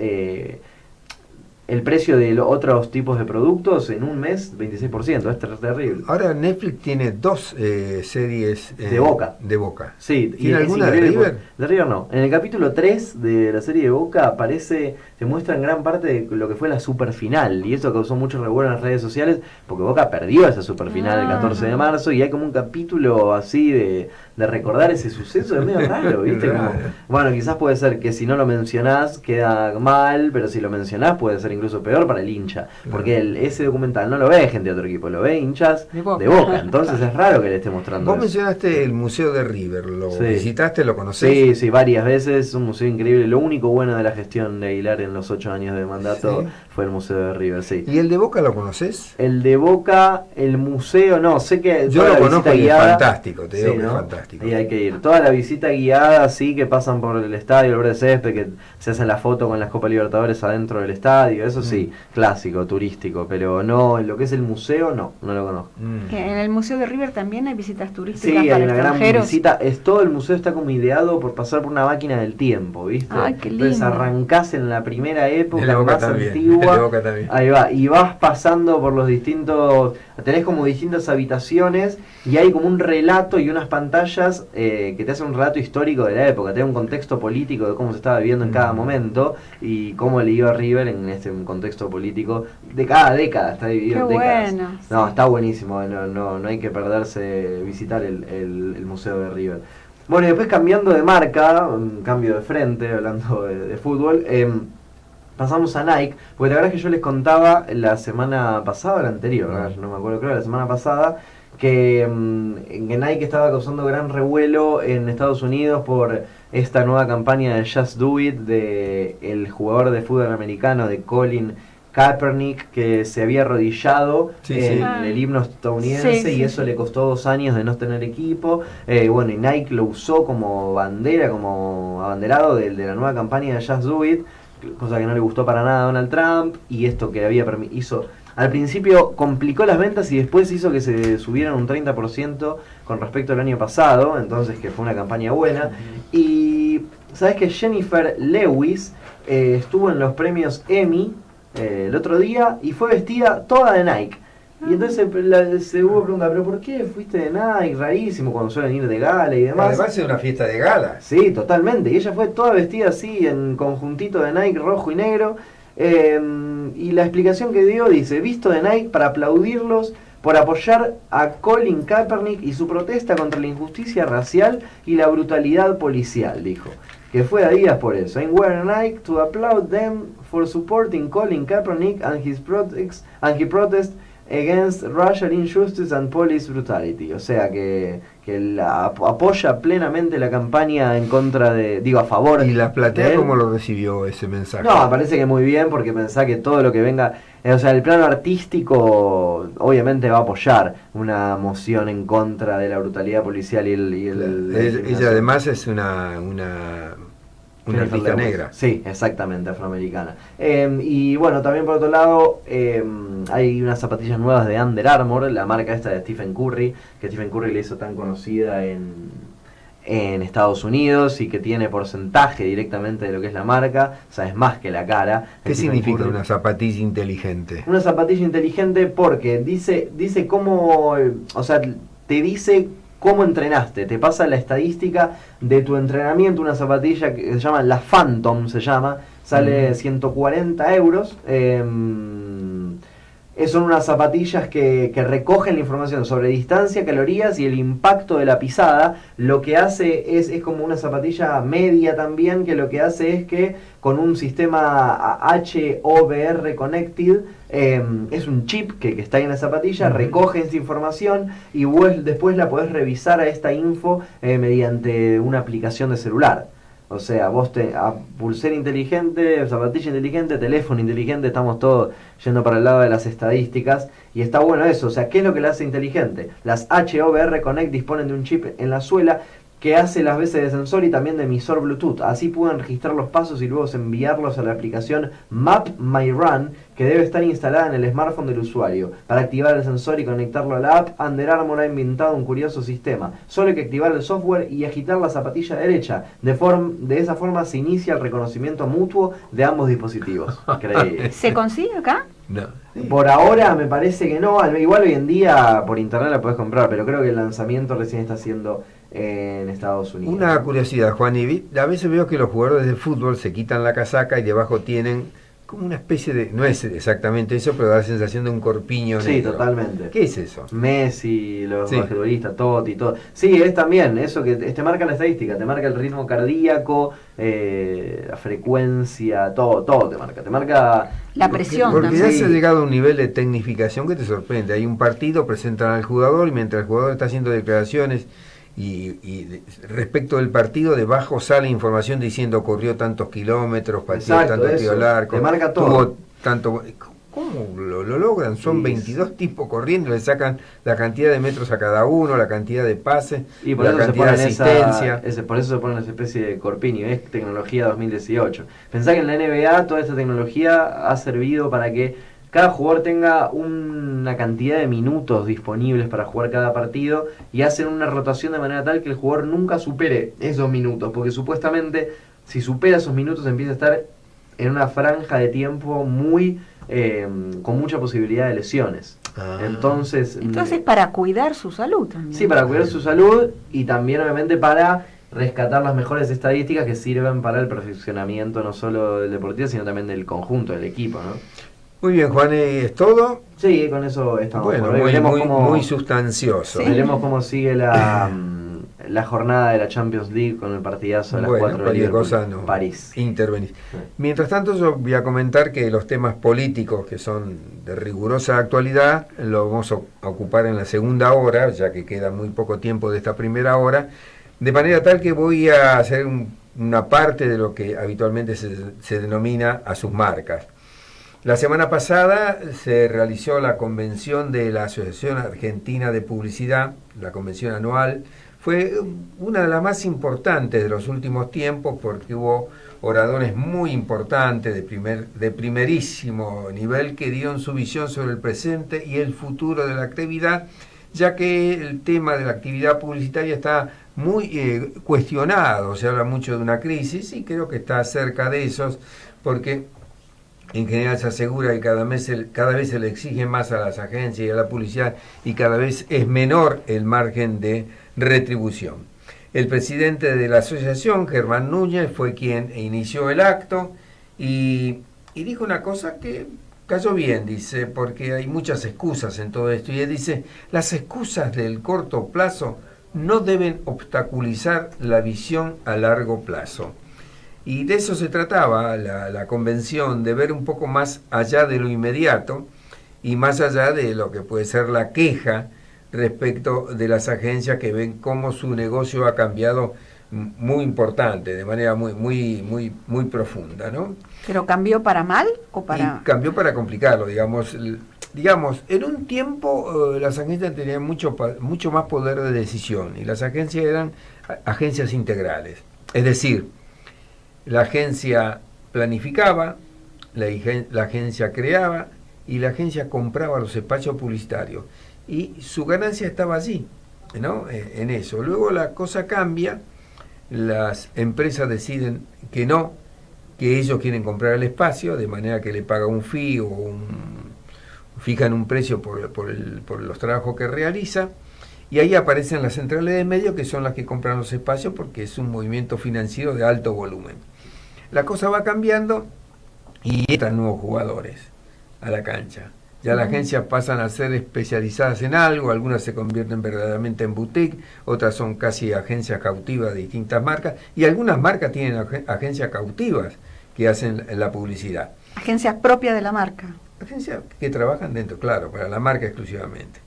O: el precio de otros tipos de productos en un mes, 26%, es terrible.
M: Ahora Netflix tiene 2 series
O: de Boca. Sí,
M: ¿Tiene alguna de River?
O: De River no. En el capítulo 3 de la serie de Boca te muestran gran parte de lo que fue la superfinal, y eso causó mucho revuelo en las redes sociales, porque Boca perdió esa superfinal el 14 de marzo, y hay como un capítulo así de recordar ese suceso, es medio raro, ¿viste? Como, bueno, quizás puede ser que si no lo mencionás queda mal, pero si lo mencionás puede ser incluso peor para el hincha, porque ese documental no lo ve gente de otro equipo, lo ve hinchas de Boca, entonces es raro que le esté mostrando.
M: Vos mencionaste el Museo de River, ¿lo visitaste, lo conocés?
O: Sí, varias veces, es un museo increíble, lo único bueno de la gestión de Aguilar en los 8 años de mandato fue el Museo de River, sí.
M: ¿Y el de Boca lo conocés?
O: El de Boca, el museo, no, sé que...
M: Yo lo conozco y es fantástico, te digo que es fantástico.
O: Y hay que ir. Toda la visita guiada, sí, que pasan por el estadio, el verde césped, que se hacen la foto con las Copa Libertadores adentro del estadio, eso sí, clásico, turístico, pero no, en lo que es el museo, no lo conozco.
P: En el Museo de River también hay visitas turísticas
O: Sí,
P: para
O: hay una gran
P: extranjeros.
O: visita, todo el museo está como ideado por pasar por una máquina del tiempo, ¿viste?
P: Ay, qué lindo.
O: Entonces arrancás en la primera época,
M: En la Boca
O: más
M: también,
O: antigua,
M: en la Boca también.
O: ahí va, y vas pasando por los distintos, tenés como distintas habitaciones y hay como un relato y unas pantallas que te hacen un relato histórico de la época, te da un contexto político de cómo se estaba viviendo en cada momento y cómo le iba a River en este contexto político de cada década, está dividido
P: Qué
O: en décadas.
P: bueno,
O: No,
P: sí.
O: está buenísimo, no hay que perderse visitar el Museo de River. Bueno, y después cambiando de marca, un cambio de frente, hablando de fútbol, pasamos a Nike, porque la verdad es que yo les contaba la semana pasada o la anterior, ¿verdad? No me acuerdo, creo la semana pasada, que Nike estaba causando gran revuelo en Estados Unidos por esta nueva campaña de Just Do It de el jugador de fútbol americano de Colin Kaepernick, que se había arrodillado en el himno estadounidense y eso le costó 2 años de no tener equipo. Bueno, y Nike lo usó como bandera, como abanderado de la nueva campaña de Just Do It, cosa que no le gustó para nada a Donald Trump, y esto que hizo al principio complicó las ventas y después hizo que se subieran un 30% con respecto al año pasado, entonces que fue una campaña buena. Y sabes que Jennifer Lewis estuvo en los premios Emmy el otro día y fue vestida toda de Nike. Y entonces se hubo pregunta, ¿pero por qué fuiste de Nike? Rarísimo, cuando suelen ir de gala y demás.
M: Además es una fiesta de gala.
O: Sí, totalmente. Y ella fue toda vestida así, en conjuntito de Nike rojo y negro. Y la explicación que dio dice, visto de Nike para aplaudirlos por apoyar a Colin Kaepernick y su protesta contra la injusticia racial y la brutalidad policial, dijo. Que fue a días por eso. I'm wearing Nike to applaud them for supporting Colin Kaepernick and his protest against racial injustice and police brutality. O sea que apoya plenamente la campaña en contra a favor.
M: ¿Y la platea
O: de él?
M: cómo lo recibió ese mensaje?
O: No, parece que muy bien, porque pensá que todo lo que venga, o sea, el plano artístico obviamente va a apoyar una moción en contra de la brutalidad policial y
M: Ella además es una artista negra.
O: Sí, exactamente, afroamericana. Y bueno, también por otro lado, hay unas zapatillas nuevas de Under Armour, la marca esta de Stephen Curry, que Stephen Curry le hizo tan conocida en Estados Unidos y que tiene porcentaje directamente de lo que es la marca, o sea, es más que la cara.
M: ¿Qué significa una zapatilla inteligente?
O: Una zapatilla inteligente porque dice cómo, o sea, te dice cómo entrenaste, te pasa la estadística de tu entrenamiento, una zapatilla que se llama la Phantom, sale 140 euros. Son unas zapatillas que recogen la información sobre distancia, calorías y el impacto de la pisada. Lo que hace es como una zapatilla media también, que lo que hace es que con un sistema HOVR Connected, es un chip que está ahí en la zapatilla, recoge esa información y vos después la podés revisar a esta info mediante una aplicación de celular. O sea, vos pulsera inteligente, zapatilla inteligente, teléfono inteligente, estamos todos yendo para el lado de las estadísticas. Y está bueno eso, o sea, ¿qué es lo que la hace inteligente? Las HOVR Connect disponen de un chip en la suela que hace las veces de sensor y también de emisor Bluetooth. Así pueden registrar los pasos y luego enviarlos a la aplicación Map My Run, que debe estar instalada en el smartphone del usuario. Para activar el sensor y conectarlo a la app, Under Armour ha inventado un curioso sistema. Solo hay que activar el software y agitar la zapatilla derecha. De esa forma se inicia el reconocimiento mutuo de ambos dispositivos. Increíble.
P: ¿Se consigue acá?
M: No.
O: Por ahora me parece que no. Igual hoy en día por internet la podés comprar, pero creo que el lanzamiento recién está haciendo en Estados Unidos.
M: Una curiosidad, Juan, y a veces veo que los jugadores de fútbol se quitan la casaca y debajo tienen como una especie de, no es exactamente eso, pero da la sensación de un corpiño negro.
O: Sí, totalmente.
M: ¿Qué es eso?
O: Messi, los basquetbolistas, Totti, todo. Sí, es también eso que te marca la estadística, te marca el ritmo cardíaco, la frecuencia, todo te marca. Te marca
P: la presión.
M: Porque
P: también.
M: ya se ha llegado a un nivel de tecnificación que te sorprende. Hay un partido, presentan al jugador y mientras el jugador está haciendo declaraciones y respecto del partido, debajo sale información diciendo corrió tantos kilómetros, pateó tanto tiro al arco,
O: te marca todo.
M: tuvo tanto. ¿Cómo lo logran? Son 22 tipos corriendo, le sacan la cantidad de metros a cada uno, la cantidad de pases,
O: y por
M: la
O: eso
M: cantidad de asistencia.
O: Por eso se pone esa especie de corpiño, es tecnología 2018. Pensá que en la NBA toda esta tecnología ha servido para que cada jugador tenga una cantidad de minutos disponibles para jugar cada partido y hacen una rotación de manera tal que el jugador nunca supere esos minutos, porque supuestamente si supera esos minutos empieza a estar en una franja de tiempo muy con mucha posibilidad de lesiones. Entonces
P: para cuidar su salud también.
O: Sí, para cuidar su salud y también obviamente para rescatar las mejores estadísticas que sirven para el perfeccionamiento no solo del deportivo, sino también del conjunto del equipo, ¿no?
M: Muy bien, Juan, ¿es todo?
O: Sí, con eso estamos.
M: Bueno, muy sustancioso.
O: Sí. Veremos cómo sigue la jornada de la Champions League con el partidazo de las 4 de Liverpool, París.
M: Intervenir. Sí. Mientras tanto, yo voy a comentar que los temas políticos que son de rigurosa actualidad lo vamos a ocupar en la segunda hora, ya que queda muy poco tiempo de esta primera hora, de manera tal que voy a hacer una parte de lo que habitualmente se denomina a sus marcas. La semana pasada se realizó la convención de la Asociación Argentina de Publicidad, la convención anual. Fue una de las más importantes de los últimos tiempos porque hubo oradores muy importantes de primerísimo nivel que dieron su visión sobre el presente y el futuro de la actividad, ya que el tema de la actividad publicitaria está muy cuestionado. Se habla mucho de una crisis y creo que está cerca de esos porque en general se asegura que cada vez se le exige más a las agencias y a la publicidad y cada vez es menor el margen de retribución. El presidente de la asociación, Germán Núñez, fue quien inició el acto y dijo una cosa que cayó bien, dice, porque hay muchas excusas en todo esto. Y él dice, las excusas del corto plazo no deben obstaculizar la visión a largo plazo. Y de eso se trataba la convención, de ver un poco más allá de lo inmediato y más allá de lo que puede ser la queja respecto de las agencias que ven cómo su negocio ha cambiado muy importante, de manera muy profunda, ¿no?
P: ¿Pero cambió para mal o para...?
M: Y cambió para complicarlo, digamos, en un tiempo las agencias tenían mucho más poder de decisión y las agencias eran agencias integrales, es decir, la agencia planificaba, la agencia creaba y la agencia compraba los espacios publicitarios. Y su ganancia estaba allí, ¿no? En eso. Luego la cosa cambia, las empresas deciden que no, que ellos quieren comprar el espacio, de manera que le pagan un fee o fijan un precio por los trabajos que realiza. Y ahí aparecen las centrales de medios que son las que compran los espacios porque es un movimiento financiero de alto volumen. La cosa va cambiando y entran nuevos jugadores a la cancha. Ya las agencias pasan a ser especializadas en algo, algunas se convierten verdaderamente en boutique, otras son casi agencias cautivas de distintas marcas y algunas marcas tienen agencias cautivas que hacen la publicidad.
P: Agencias propias de la marca.
M: Agencias que trabajan dentro, claro, para la marca exclusivamente.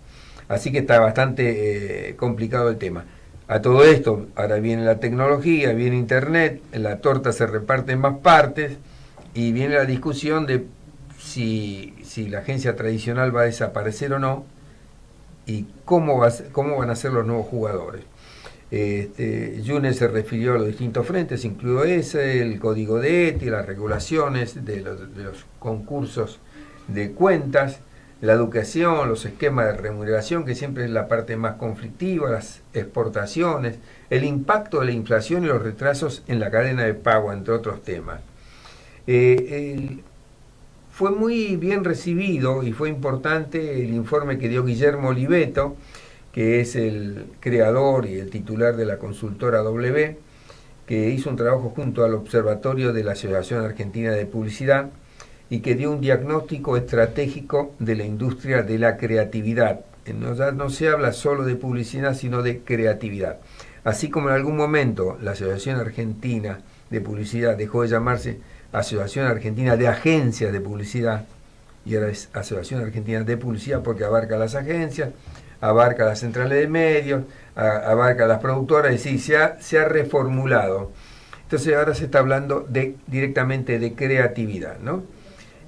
M: Así que está bastante complicado el tema. A todo esto, ahora viene la tecnología, viene Internet, la torta se reparte en más partes y viene la discusión de si la agencia tradicional va a desaparecer o no y cómo van a ser los nuevos jugadores. Yunes se refirió a los distintos frentes, incluido ese, el código de ética, las regulaciones de los concursos de cuentas, la educación, los esquemas de remuneración, que siempre es la parte más conflictiva, las exportaciones, el impacto de la inflación y los retrasos en la cadena de pago, entre otros temas. Fue muy bien recibido y fue importante el informe que dio Guillermo Oliveto, que es el creador y el titular de la consultora W, que hizo un trabajo junto al Observatorio de la Asociación Argentina de Publicidad, y que dio un diagnóstico estratégico de la industria de la creatividad. No se habla solo de publicidad, sino de creatividad. Así como en algún momento la Asociación Argentina de Publicidad dejó de llamarse Asociación Argentina de Agencias de Publicidad, y ahora es Asociación Argentina de Publicidad porque abarca las agencias, abarca las centrales de medios, abarca las productoras, es decir, se ha reformulado. Entonces ahora se está hablando directamente de creatividad, ¿no?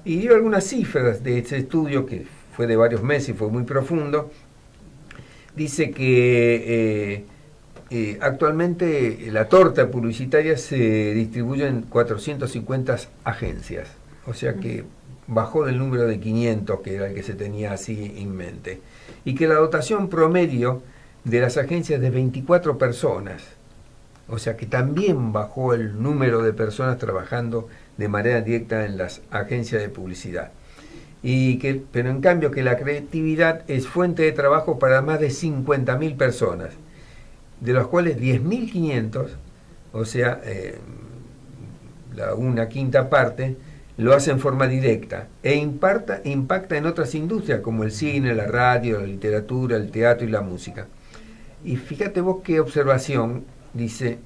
M: y dio algunas cifras de este estudio que fue de varios meses y fue muy profundo. Dice que actualmente la torta publicitaria se distribuye en 450 agencias, o sea que bajó del número de 500 que era el que se tenía así en mente, y que la dotación promedio de las agencias es de 24 personas, o sea que también bajó el número de personas trabajando de manera directa en las agencias de publicidad. Pero en cambio que la creatividad es fuente de trabajo para más de 50.000 personas, de los cuales 10.500, o sea, una quinta parte, lo hace en forma directa e impacta en otras industrias como el cine, la radio, la literatura, el teatro y la música. Y fíjate vos qué observación, dice,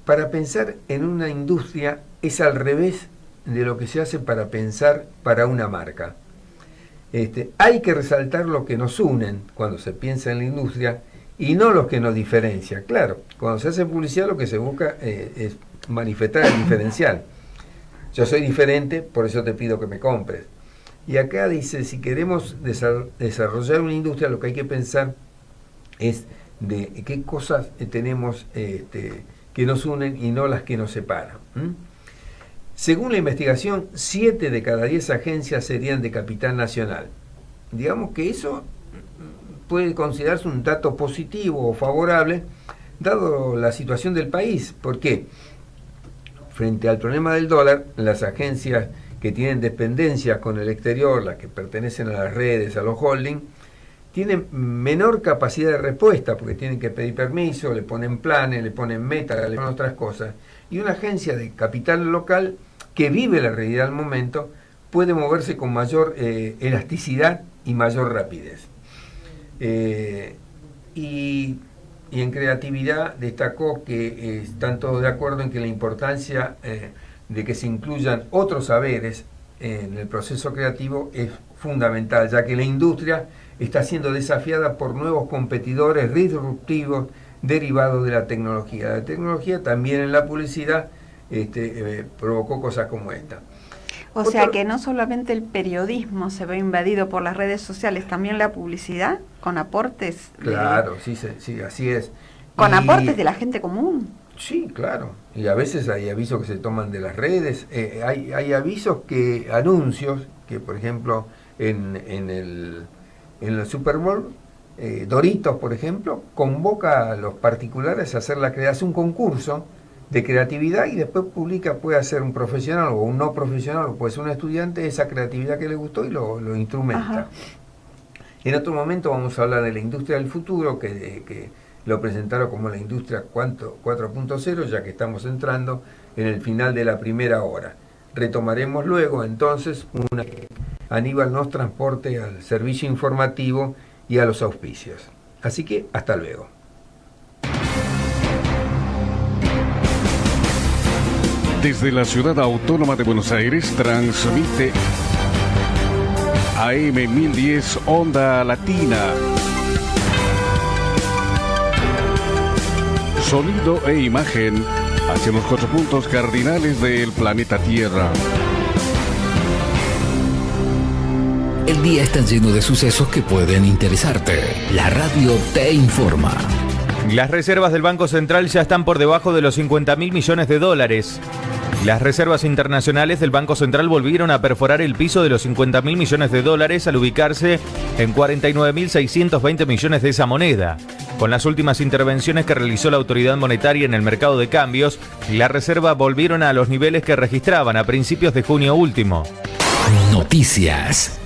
M: para pensar en una industria es al revés de lo que se hace para pensar para una marca. Hay que resaltar lo que nos unen cuando se piensa en la industria y no los que nos diferencian. Claro, cuando se hace publicidad lo que se busca es manifestar el diferencial. Yo soy diferente, por eso te pido que me compres. Y acá dice, si queremos desarrollar una industria, lo que hay que pensar es de qué cosas tenemos que nos unen y no las que nos separan. Según la investigación, 7 de cada 10 agencias serían de capital nacional. Digamos que eso puede considerarse un dato positivo o favorable, dado la situación del país. ¿Por qué? Frente al problema del dólar, las agencias que tienen dependencias con el exterior, las que pertenecen a las redes, a los holding, tienen menor capacidad de respuesta porque tienen que pedir permiso, le ponen planes, le ponen metas, le ponen otras cosas. Y una agencia de capital local que vive la realidad del momento puede moverse con mayor elasticidad y mayor rapidez. Y en creatividad destacó que están todos de acuerdo en que la importancia de que se incluyan otros saberes en el proceso creativo es fundamental, ya que la industria está siendo desafiada por nuevos competidores disruptivos derivados de la tecnología. La tecnología también en la publicidad provocó cosas como esta.
P: O sea que no solamente el periodismo se ve invadido por las redes sociales, también la publicidad, con aportes.
M: Claro, sí, así es.
P: Con aportes de la gente común.
M: Sí, claro. Y a veces hay avisos que se toman de las redes. Hay avisos anuncios que, por ejemplo, en el Super Bowl, Doritos, por ejemplo, convoca a los particulares a hacer hace un concurso de creatividad y después puede hacer un profesional o un no profesional, o puede ser un estudiante, esa creatividad que le gustó y lo instrumenta. Ajá. En otro momento vamos a hablar de la industria del futuro, que lo presentaron como la industria 4.0, ya que estamos entrando en el final de la primera hora. Retomaremos luego entonces Aníbal nos transporte al servicio informativo y a los auspicios. Así que hasta luego.
R: Desde la Ciudad Autónoma de Buenos Aires transmite AM 1010 Onda Latina. Sonido e imagen hacia los 4 puntos cardinales del planeta Tierra.
B: El día está lleno de sucesos que pueden interesarte. La radio te informa.
A: Las reservas del Banco Central ya están por debajo de los 50.000 millones de dólares. Las reservas internacionales del Banco Central volvieron a perforar el piso de los 50.000 millones de dólares al ubicarse en 49.620 millones de esa moneda. Con las últimas intervenciones que realizó la autoridad monetaria en el mercado de cambios, las reservas volvieron a los niveles que registraban a principios de junio último.
B: Noticias.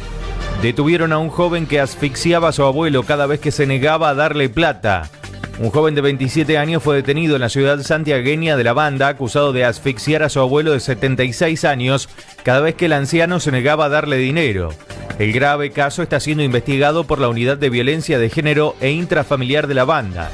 A: Detuvieron a un joven que asfixiaba a su abuelo cada vez que se negaba a darle plata. Un joven de 27 años fue detenido en la ciudad santiagueña de La Banda, acusado de asfixiar a su abuelo de 76 años cada vez que el anciano se negaba a darle dinero. El grave caso está siendo investigado por la Unidad de Violencia de Género e Intrafamiliar de La Banda.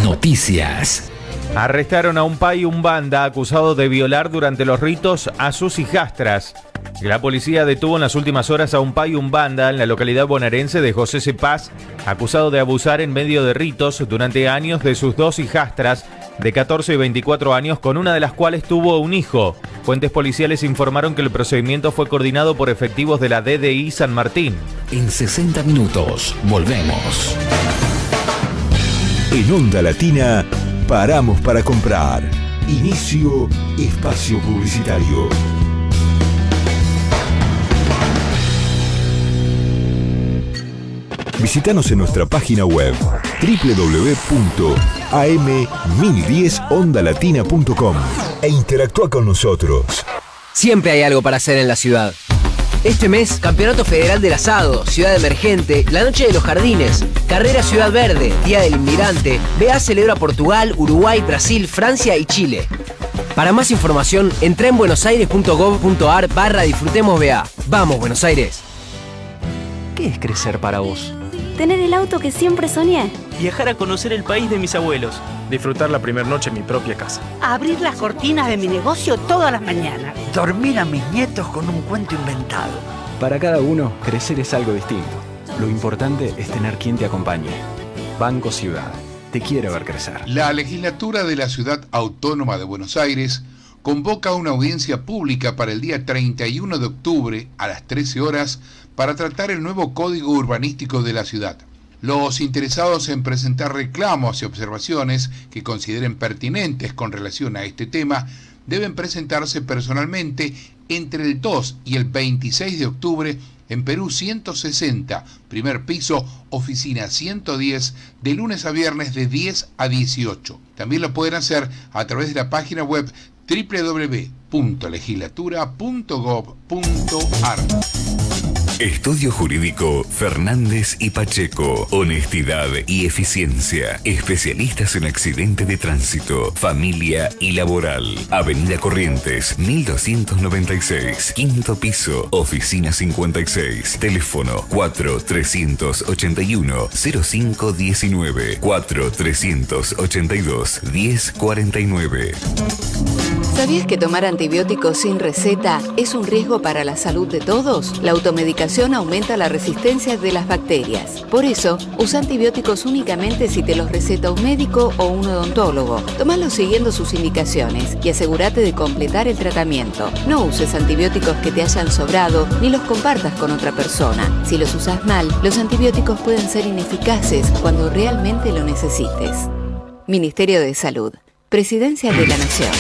B: Noticias.
A: Arrestaron a un pai umbanda acusado de violar durante los ritos a sus hijastras. La policía detuvo en las últimas horas a un pai umbanda en la localidad bonaerense de José C. Paz, acusado de abusar en medio de ritos durante años de sus 2 hijastras, de 14 y 24 años, con una de las cuales tuvo un hijo. Fuentes policiales informaron que el procedimiento fue coordinado por efectivos de la DDI San Martín.
B: En 60 minutos, volvemos.
S: En Onda Latina, paramos para comprar. Inicio espacio publicitario. Visítanos en nuestra página web www.am1010ondalatina.com e interactúa con nosotros.
C: Siempre hay algo para hacer en la ciudad. Este mes, Campeonato Federal del Asado, Ciudad Emergente, la Noche de los Jardines, Carrera Ciudad Verde, Día del Inmigrante, BA celebra Portugal, Uruguay, Brasil, Francia y Chile. Para más información, entra en buenosaires.gov.ar/disfrutemos BA. ¡Vamos, Buenos Aires!
D: ¿Qué es crecer para vos?
E: Tener el auto que siempre soñé.
D: Viajar a conocer el país de mis abuelos.
I: Disfrutar la primera noche en mi propia casa.
G: Abrir las cortinas de mi negocio todas las mañanas.
H: Dormir a mis nietos con un cuento inventado.
I: Para cada uno, crecer es algo distinto. Lo importante es tener quien te acompañe. Banco Ciudad. Te quiere ver crecer.
J: La legislatura de la Ciudad Autónoma de Buenos Aires convoca una audiencia pública para el día 31 de octubre a las 13 horas para tratar el nuevo Código Urbanístico de la ciudad. Los interesados en presentar reclamos y observaciones que consideren pertinentes con relación a este tema deben presentarse personalmente entre el 2 y el 26 de octubre en Perú 160, primer piso, oficina 110, de lunes a viernes de 10 a 18. También lo pueden hacer a través de la página web www.legislatura.gov.ar.
T: Estudio Jurídico Fernández y Pacheco. Honestidad y eficiencia. Especialistas en accidente de tránsito, familia y laboral. Avenida Corrientes, 1296. Quinto piso, oficina 56. Teléfono 4381-0519. 4382-1049.
U: ¿Sabías que tomar antibióticos sin receta es un riesgo para la salud de todos? La automedicación aumenta la resistencia de las bacterias. Por eso, usa antibióticos únicamente si te los receta un médico o un odontólogo. Tómalos siguiendo sus indicaciones y asegúrate de completar el tratamiento. No uses antibióticos que te hayan sobrado ni los compartas con otra persona. Si los usas mal, los antibióticos pueden ser ineficaces cuando realmente lo necesites. Ministerio de Salud. Presidencia de la Nación.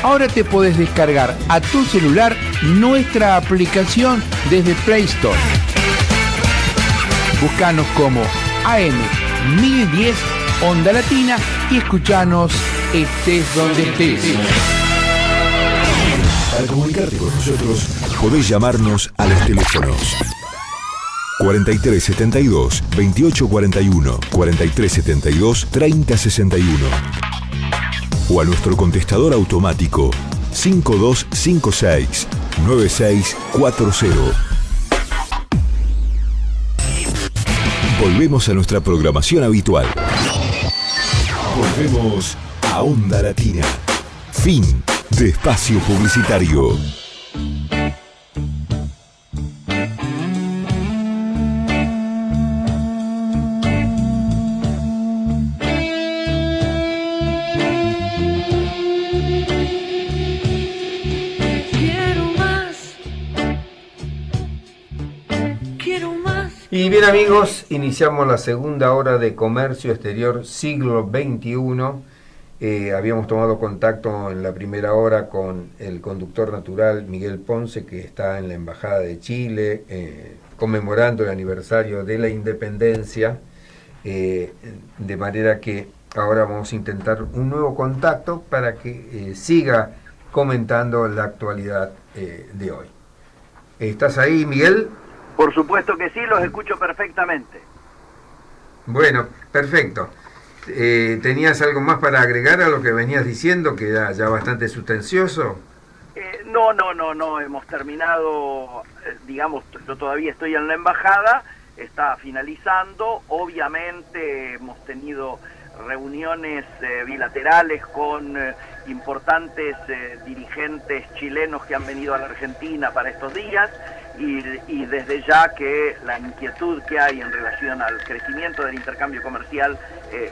K: Ahora te podés descargar a tu celular nuestra aplicación desde Play Store. Búscanos como AM1010 Onda Latina y escuchanos estés donde estés.
S: Para comunicarte con nosotros, podés llamarnos a los teléfonos 4372-2841, 4372-3061. O a nuestro contestador automático 5256-9640. Volvemos a nuestra programación habitual. Volvemos a Onda Latina. Fin de espacio publicitario.
M: Y bien amigos, iniciamos la segunda hora de Comercio Exterior Siglo XXI. Habíamos tomado contacto en la primera hora con el conductor natural Miguel Ponce, que está en la Embajada de Chile, conmemorando el aniversario de la independencia, de manera que ahora vamos a intentar un nuevo contacto para que siga comentando la actualidad de hoy. ¿Estás ahí, Miguel?
N: Por supuesto que sí, los escucho perfectamente.
M: Bueno, perfecto. ¿Tenías algo más para agregar a lo que venías diciendo, que era ya bastante sustancioso?
N: No, hemos terminado, digamos, yo todavía estoy en la embajada, está finalizando, obviamente hemos tenido reuniones bilaterales con importantes dirigentes chilenos que han venido a la Argentina para estos días, y desde ya que la inquietud que hay en relación al crecimiento del intercambio comercial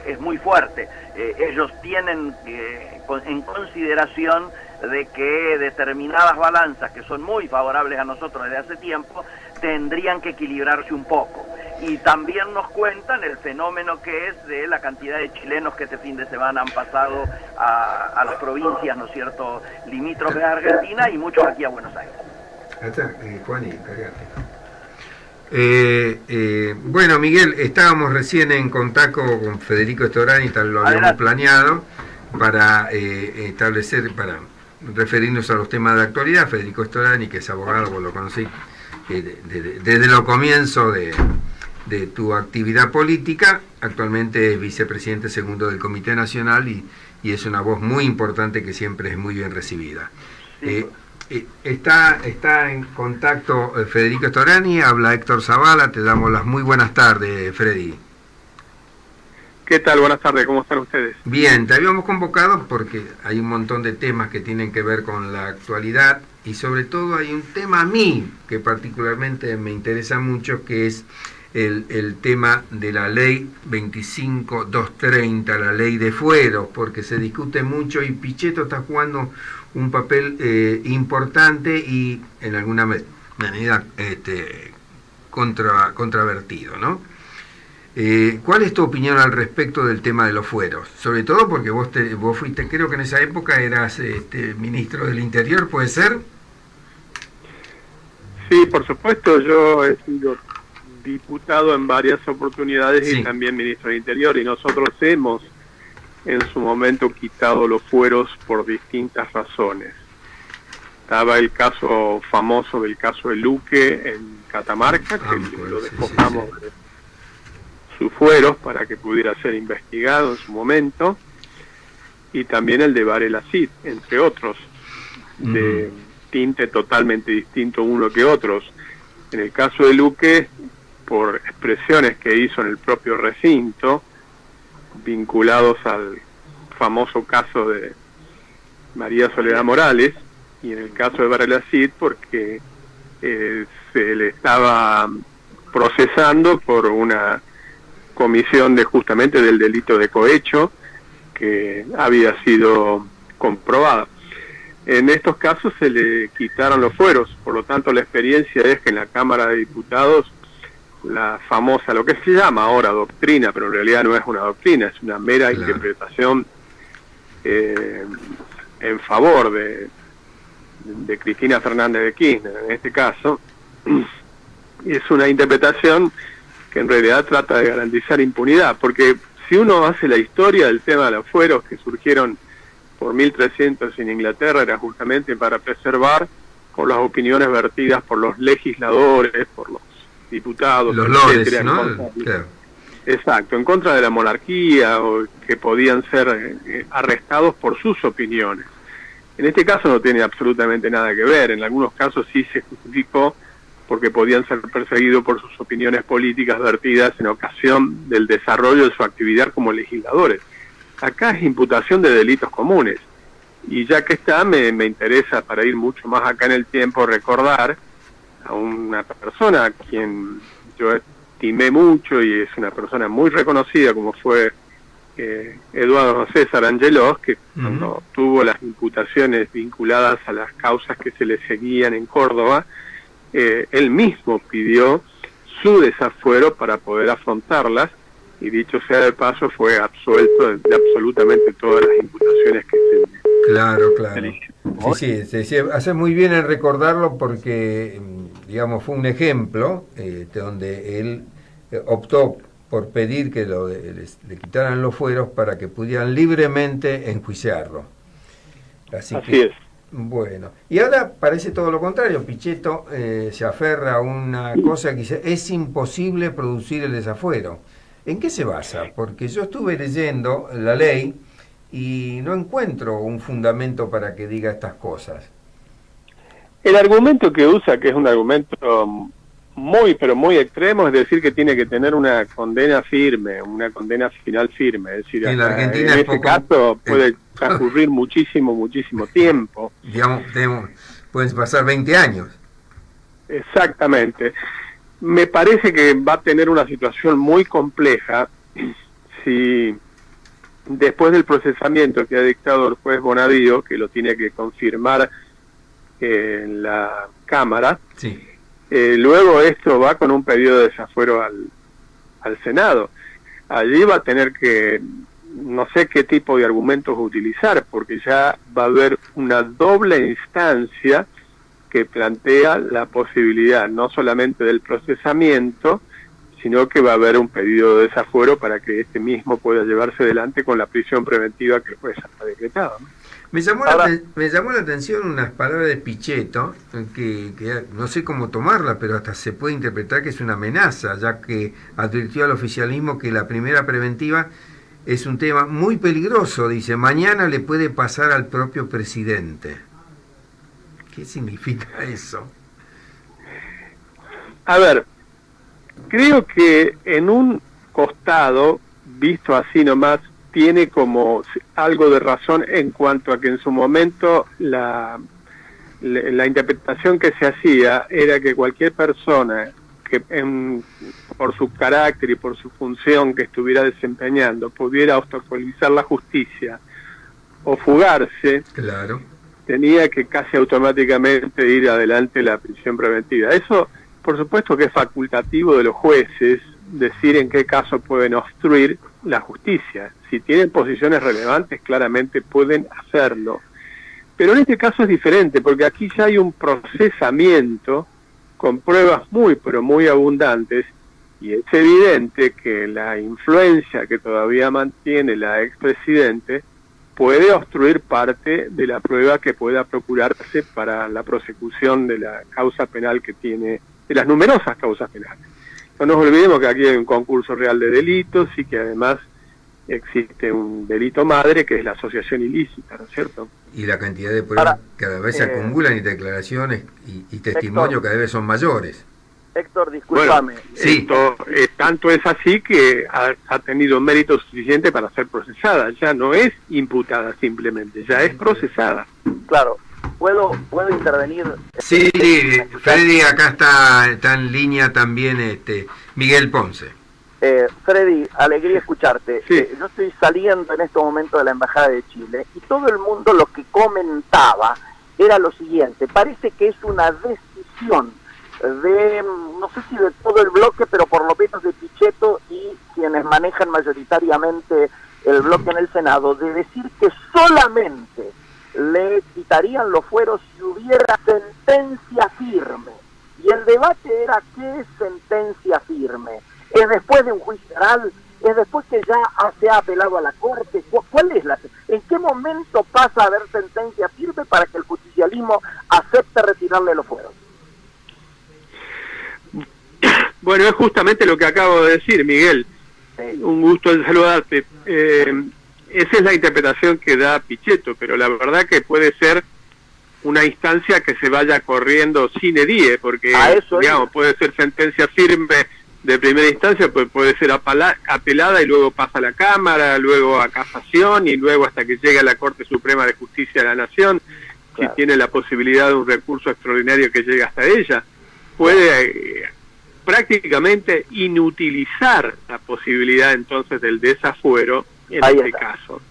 N: es muy fuerte. Ellos tienen en consideración de que determinadas balanzas que son muy favorables a nosotros desde hace tiempo tendrían que equilibrarse un poco. Y también nos cuentan el fenómeno que es de la cantidad de chilenos que este fin de semana han pasado a las provincias, ¿no es cierto?, limítrofes de Argentina, y muchos aquí a Buenos Aires.
M: Juan, bueno, Miguel, estábamos recién en contacto con Federico Storani, tal lo habíamos planeado, para para referirnos a los temas de actualidad. Federico Storani, que es abogado, vos lo conocí desde los comienzos de tu actividad política, actualmente es vicepresidente segundo del Comité Nacional y es una voz muy importante que siempre es muy bien recibida. Sí. Está en contacto Federico Storani, habla Héctor Zavala, te damos las muy buenas tardes, Freddy.
L: ¿Qué tal? Buenas tardes, ¿cómo están ustedes?
M: Bien, te habíamos convocado porque hay un montón de temas que tienen que ver con la actualidad y sobre todo hay un tema a mí que particularmente me interesa mucho, que es el tema de la ley 25.230, la ley de fueros, porque se discute mucho y Pichetto está jugando un papel importante y en alguna medida controvertido, ¿no? ¿Cuál es tu opinión al respecto del tema de los fueros? Sobre todo porque vos fuiste, creo que en esa época eras ministro del Interior, ¿puede ser?
L: Sí, por supuesto, yo he sido diputado en varias oportunidades y también ministro del Interior, y nosotros hemos en su momento quitado los fueros por distintas razones. Estaba el caso famoso del caso de Luque en Catamarca, que lo despojamos de sus fueros para que pudiera ser investigado en su momento, y también el de Varela Cid, entre otros, de tinte totalmente distinto uno que otros. En el caso de Luque, por expresiones que hizo en el propio recinto, vinculados al famoso caso de María Soledad Morales, y en el caso de Varela Cid porque se le estaba procesando por una comisión de justamente del delito de cohecho que había sido comprobada. En estos casos se le quitaron los fueros, por lo tanto la experiencia es que en la Cámara de Diputados la famosa, lo que se llama ahora doctrina, pero en realidad no es una doctrina, es una mera interpretación en favor de Cristina Fernández de Kirchner, en este caso, es una interpretación que en realidad trata de garantizar impunidad, porque si uno hace la historia del tema de los fueros que surgieron por 1300 en Inglaterra, era justamente para preservar por las opiniones vertidas por los legisladores, por los diputados,
M: los lores, ¿no?
L: Claro. Exacto, en contra de la monarquía, o que podían ser arrestados por sus opiniones. En este caso no tiene absolutamente nada que ver, en algunos casos sí se justificó porque podían ser perseguidos por sus opiniones políticas vertidas en ocasión del desarrollo de su actividad como legisladores. Acá es imputación de delitos comunes, y ya que está, me interesa, para ir mucho más acá en el tiempo, recordar a una persona a quien yo estimé mucho y es una persona muy reconocida, como fue Eduardo César Angelos, que cuando tuvo las imputaciones vinculadas a las causas que se le seguían en Córdoba, él mismo pidió su desafuero para poder afrontarlas, y dicho sea de paso, fue absuelto de absolutamente todas las imputaciones que se le...
M: Claro. Sí, hace muy bien en recordarlo porque, digamos, fue un ejemplo donde él optó por pedir que le quitaran los fueros para que pudieran libremente enjuiciarlo. Así es. Bueno, y ahora parece todo lo contrario. Pichetto se aferra a una cosa que dice, es imposible producir el desafuero. ¿En qué se basa? Porque yo estuve leyendo la ley y no encuentro un fundamento para que diga estas cosas.
L: El argumento que usa, que es un argumento pero muy extremo, es decir, que tiene que tener una condena firme, una condena final firme. Es decir,
M: en la Argentina
L: en este caso puede transcurrir muchísimo tiempo.
M: Digamos, pueden pasar 20 años.
L: Exactamente. Me parece que va a tener una situación muy compleja si después del procesamiento que ha dictado el juez Bonadío, que lo tiene que confirmar en la Cámara,
M: sí.
L: Luego esto va con un pedido de desafuero al Senado. Allí va a tener que, no sé qué tipo de argumentos utilizar, porque ya va a haber una doble instancia que plantea la posibilidad no solamente del procesamiento, sino que va a haber un pedido de desafuero para que este mismo pueda llevarse adelante con la prisión preventiva que el juez ha decretado, ¿no?
M: Me llamó la atención unas palabras de Pichetto, que no sé cómo tomarla, pero hasta se puede interpretar que es una amenaza, ya que advirtió al oficialismo que la primera preventiva es un tema muy peligroso, dice, mañana le puede pasar al propio presidente. ¿Qué significa eso?
L: A ver, creo que en un costado, visto así nomás, tiene como algo de razón en cuanto a que en su momento la interpretación que se hacía era que cualquier persona que por su carácter y por su función que estuviera desempeñando pudiera obstaculizar la justicia o fugarse,
M: claro,
L: tenía que casi automáticamente ir adelante la prisión preventiva. Eso, por supuesto que es facultativo de los jueces decir en qué caso pueden obstruir la justicia. Si tienen posiciones relevantes, claramente pueden hacerlo. Pero en este caso es diferente, porque aquí ya hay un procesamiento con pruebas muy, pero muy abundantes, y es evidente que la influencia que todavía mantiene la expresidente puede obstruir parte de la prueba que pueda procurarse para la prosecución de la causa penal que tiene, de las numerosas causas penales. No nos olvidemos que aquí hay un concurso real de delitos y que además existe un delito madre que es la asociación ilícita, ¿no es cierto?
M: Y la cantidad de pruebas cada vez se acumulan y declaraciones y testimonios cada vez son mayores.
N: Héctor, discúlpame.
L: Bueno, sí. Tanto es así que ha tenido mérito suficiente para ser procesada. Ya no es imputada simplemente, ya es procesada.
N: Claro. ¿Puedo intervenir?
M: Sí, Freddy, acá está en línea también Miguel Ponce.
N: Freddy, alegría escucharte.
L: Sí.
N: Yo estoy saliendo en este momento de la Embajada de Chile y todo el mundo lo que comentaba era lo siguiente: parece que es una decisión de, no sé si de todo el bloque, pero por lo menos de Pichetto y quienes manejan mayoritariamente el bloque en el Senado, de decir que solamente le quitarían los fueros si hubiera sentencia firme. Y el debate era: ¿qué es sentencia firme? ¿Es después de un juicio oral? ¿Es después que ya se ha apelado a la Corte? ¿Cuál es ¿En qué momento pasa a haber sentencia firme para que el justicialismo acepte retirarle los fueros?
L: Bueno, es justamente lo que acabo de decir, Miguel. Un gusto en saludarte. Esa es la interpretación que da Pichetto, pero la verdad que puede ser una instancia que se vaya corriendo sine die, porque digamos, puede ser sentencia firme de primera instancia, pues puede ser apelada y luego pasa a la Cámara, luego a casación y luego hasta que llegue a la Corte Suprema de Justicia de la Nación, claro, si tiene la posibilidad de un recurso extraordinario que llegue hasta ella. Puede prácticamente inutilizar la posibilidad entonces del desafuero en este caso.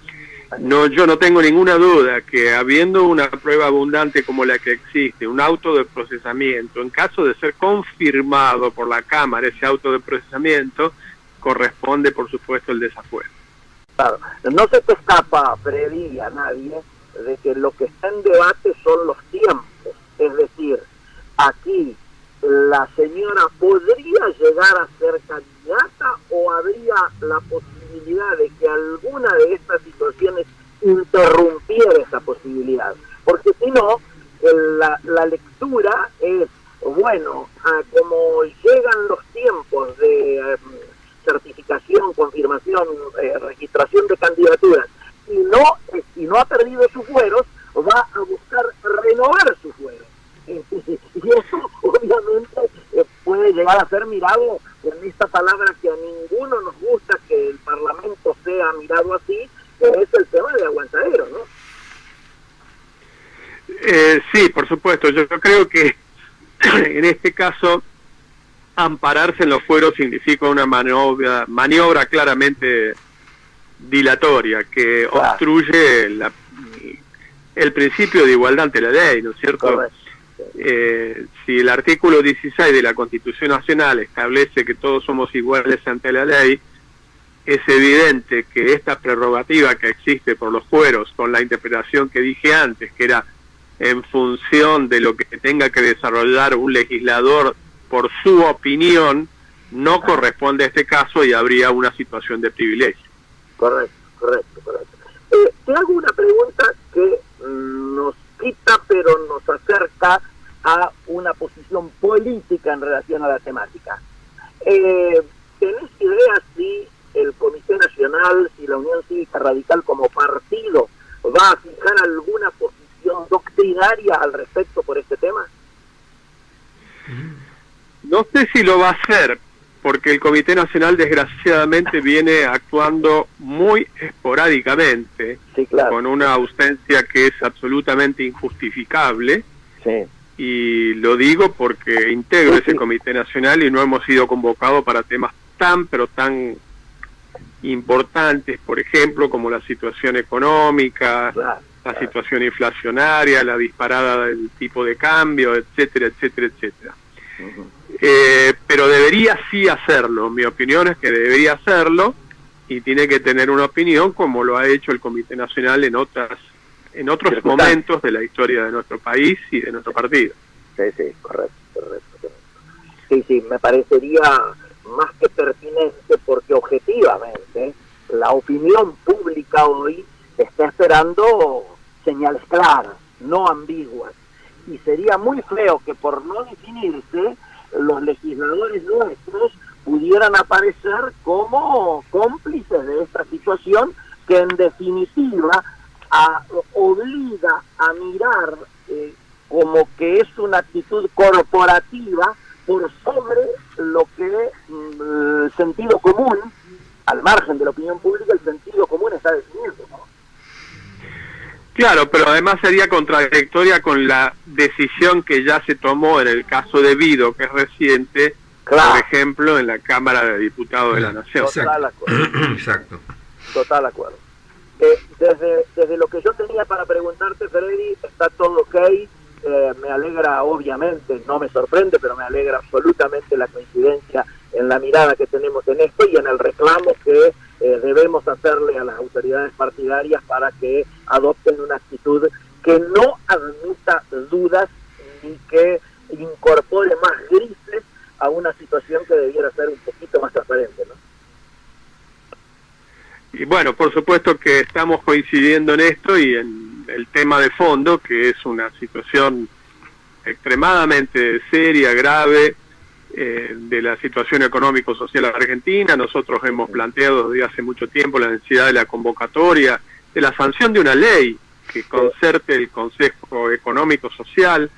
L: No, yo no tengo ninguna duda que habiendo una prueba abundante como la que existe, un auto de procesamiento, en caso de ser confirmado por la Cámara ese auto de procesamiento, corresponde por supuesto el desafuero.
N: Claro, no se te escapa, Freddy, a nadie, de que lo que está en debate son los tiempos. Es decir, aquí la señora podría llegar a ser candidata o habría la posibilidad de que alguna de estas situaciones interrumpiera esa posibilidad. Porque si no, la lectura es, bueno, como llegan los tiempos de certificación, confirmación, registración de candidaturas, y no ha perdido sus fueros, va a buscar renovar sus fueros. Y eso obviamente puede llegar a ser mirado en esta palabra que a ninguno nos gusta que el Parlamento sea mirado así, que es el tema de aguantadero, ¿no?
L: Sí, por supuesto. Yo creo que en este caso, ampararse en los fueros significa una maniobra claramente dilatoria que obstruye el principio de igualdad ante la ley, ¿no es cierto? Si el artículo 16 de la Constitución Nacional establece que todos somos iguales ante la ley, es evidente que esta prerrogativa que existe por los fueros, con la interpretación que dije antes, que era en función de lo que tenga que desarrollar un legislador por su opinión, no corresponde a este caso y habría una situación de privilegio.
N: Correcto. Te hago una pregunta que nos quita pero nos acerca a una posición política en relación a la temática. ¿Tenés idea si el Comité Nacional, si la Unión Cívica Radical como partido va a fijar alguna posición doctrinaria al respecto por este tema?
L: No sé si lo va a hacer, porque el Comité Nacional desgraciadamente viene actuando muy esporádicamente, con una ausencia que es absolutamente injustificable. Y lo digo porque integro ese Comité Nacional y no hemos sido convocados para temas tan importantes, por ejemplo, como la situación económica, la situación inflacionaria, la disparada del tipo de cambio, etcétera. Pero debería sí hacerlo. Mi opinión es que debería hacerlo y tiene que tener una opinión como lo ha hecho el Comité Nacional en otros momentos de la historia de nuestro país y de nuestro partido.
N: Sí, correcto. Sí, me parecería más que pertinente porque objetivamente la opinión pública hoy está esperando señales claras, no ambiguas. Y sería muy feo que por no definirse los legisladores nuestros pudieran aparecer como cómplices de esta situación que en definitiva obliga a mirar como que es una actitud corporativa por sobre lo que el sentido común, al margen de la opinión pública, el sentido común está definiendo, ¿no?
L: Claro, pero además sería contradictoria con la decisión que ya se tomó en el caso de Vido, que es reciente, por ejemplo, en la Cámara de Diputados de la Nación.
N: Total acuerdo. Desde lo que yo tenía para preguntarte, Freddy, está todo ok. Me alegra, obviamente, no me sorprende, pero me alegra absolutamente la coincidencia en la mirada que tenemos en esto y en el reclamo que debemos hacerle a las autoridades partidarias para que adopten una actitud que no admita dudas ni que incorpore más grises a una situación que debiera ser un poquito más transparente, ¿no?
L: Y bueno, por supuesto que estamos coincidiendo en esto y en el tema de fondo, que es una situación extremadamente seria, grave, de la situación económico-social argentina. Nosotros hemos planteado desde hace mucho tiempo la necesidad de la convocatoria, de la sanción de una ley que concerte el Consejo Económico-Social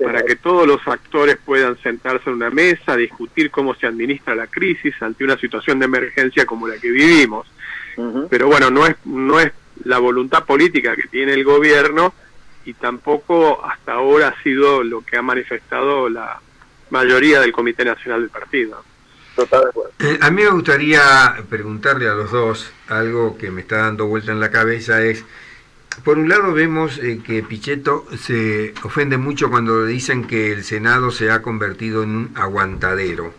L: para que todos los actores puedan sentarse en una mesa, discutir cómo se administra la crisis ante una situación de emergencia como la que vivimos. Pero bueno, no es la voluntad política que tiene el gobierno y tampoco hasta ahora ha sido lo que ha manifestado la mayoría del Comité Nacional del partido.
N: Total de acuerdo.
M: A mí me gustaría preguntarle a los dos algo que me está dando vuelta en la cabeza. Es, por un lado vemos que Pichetto se ofende mucho cuando le dicen que el Senado se ha convertido en un aguantadero.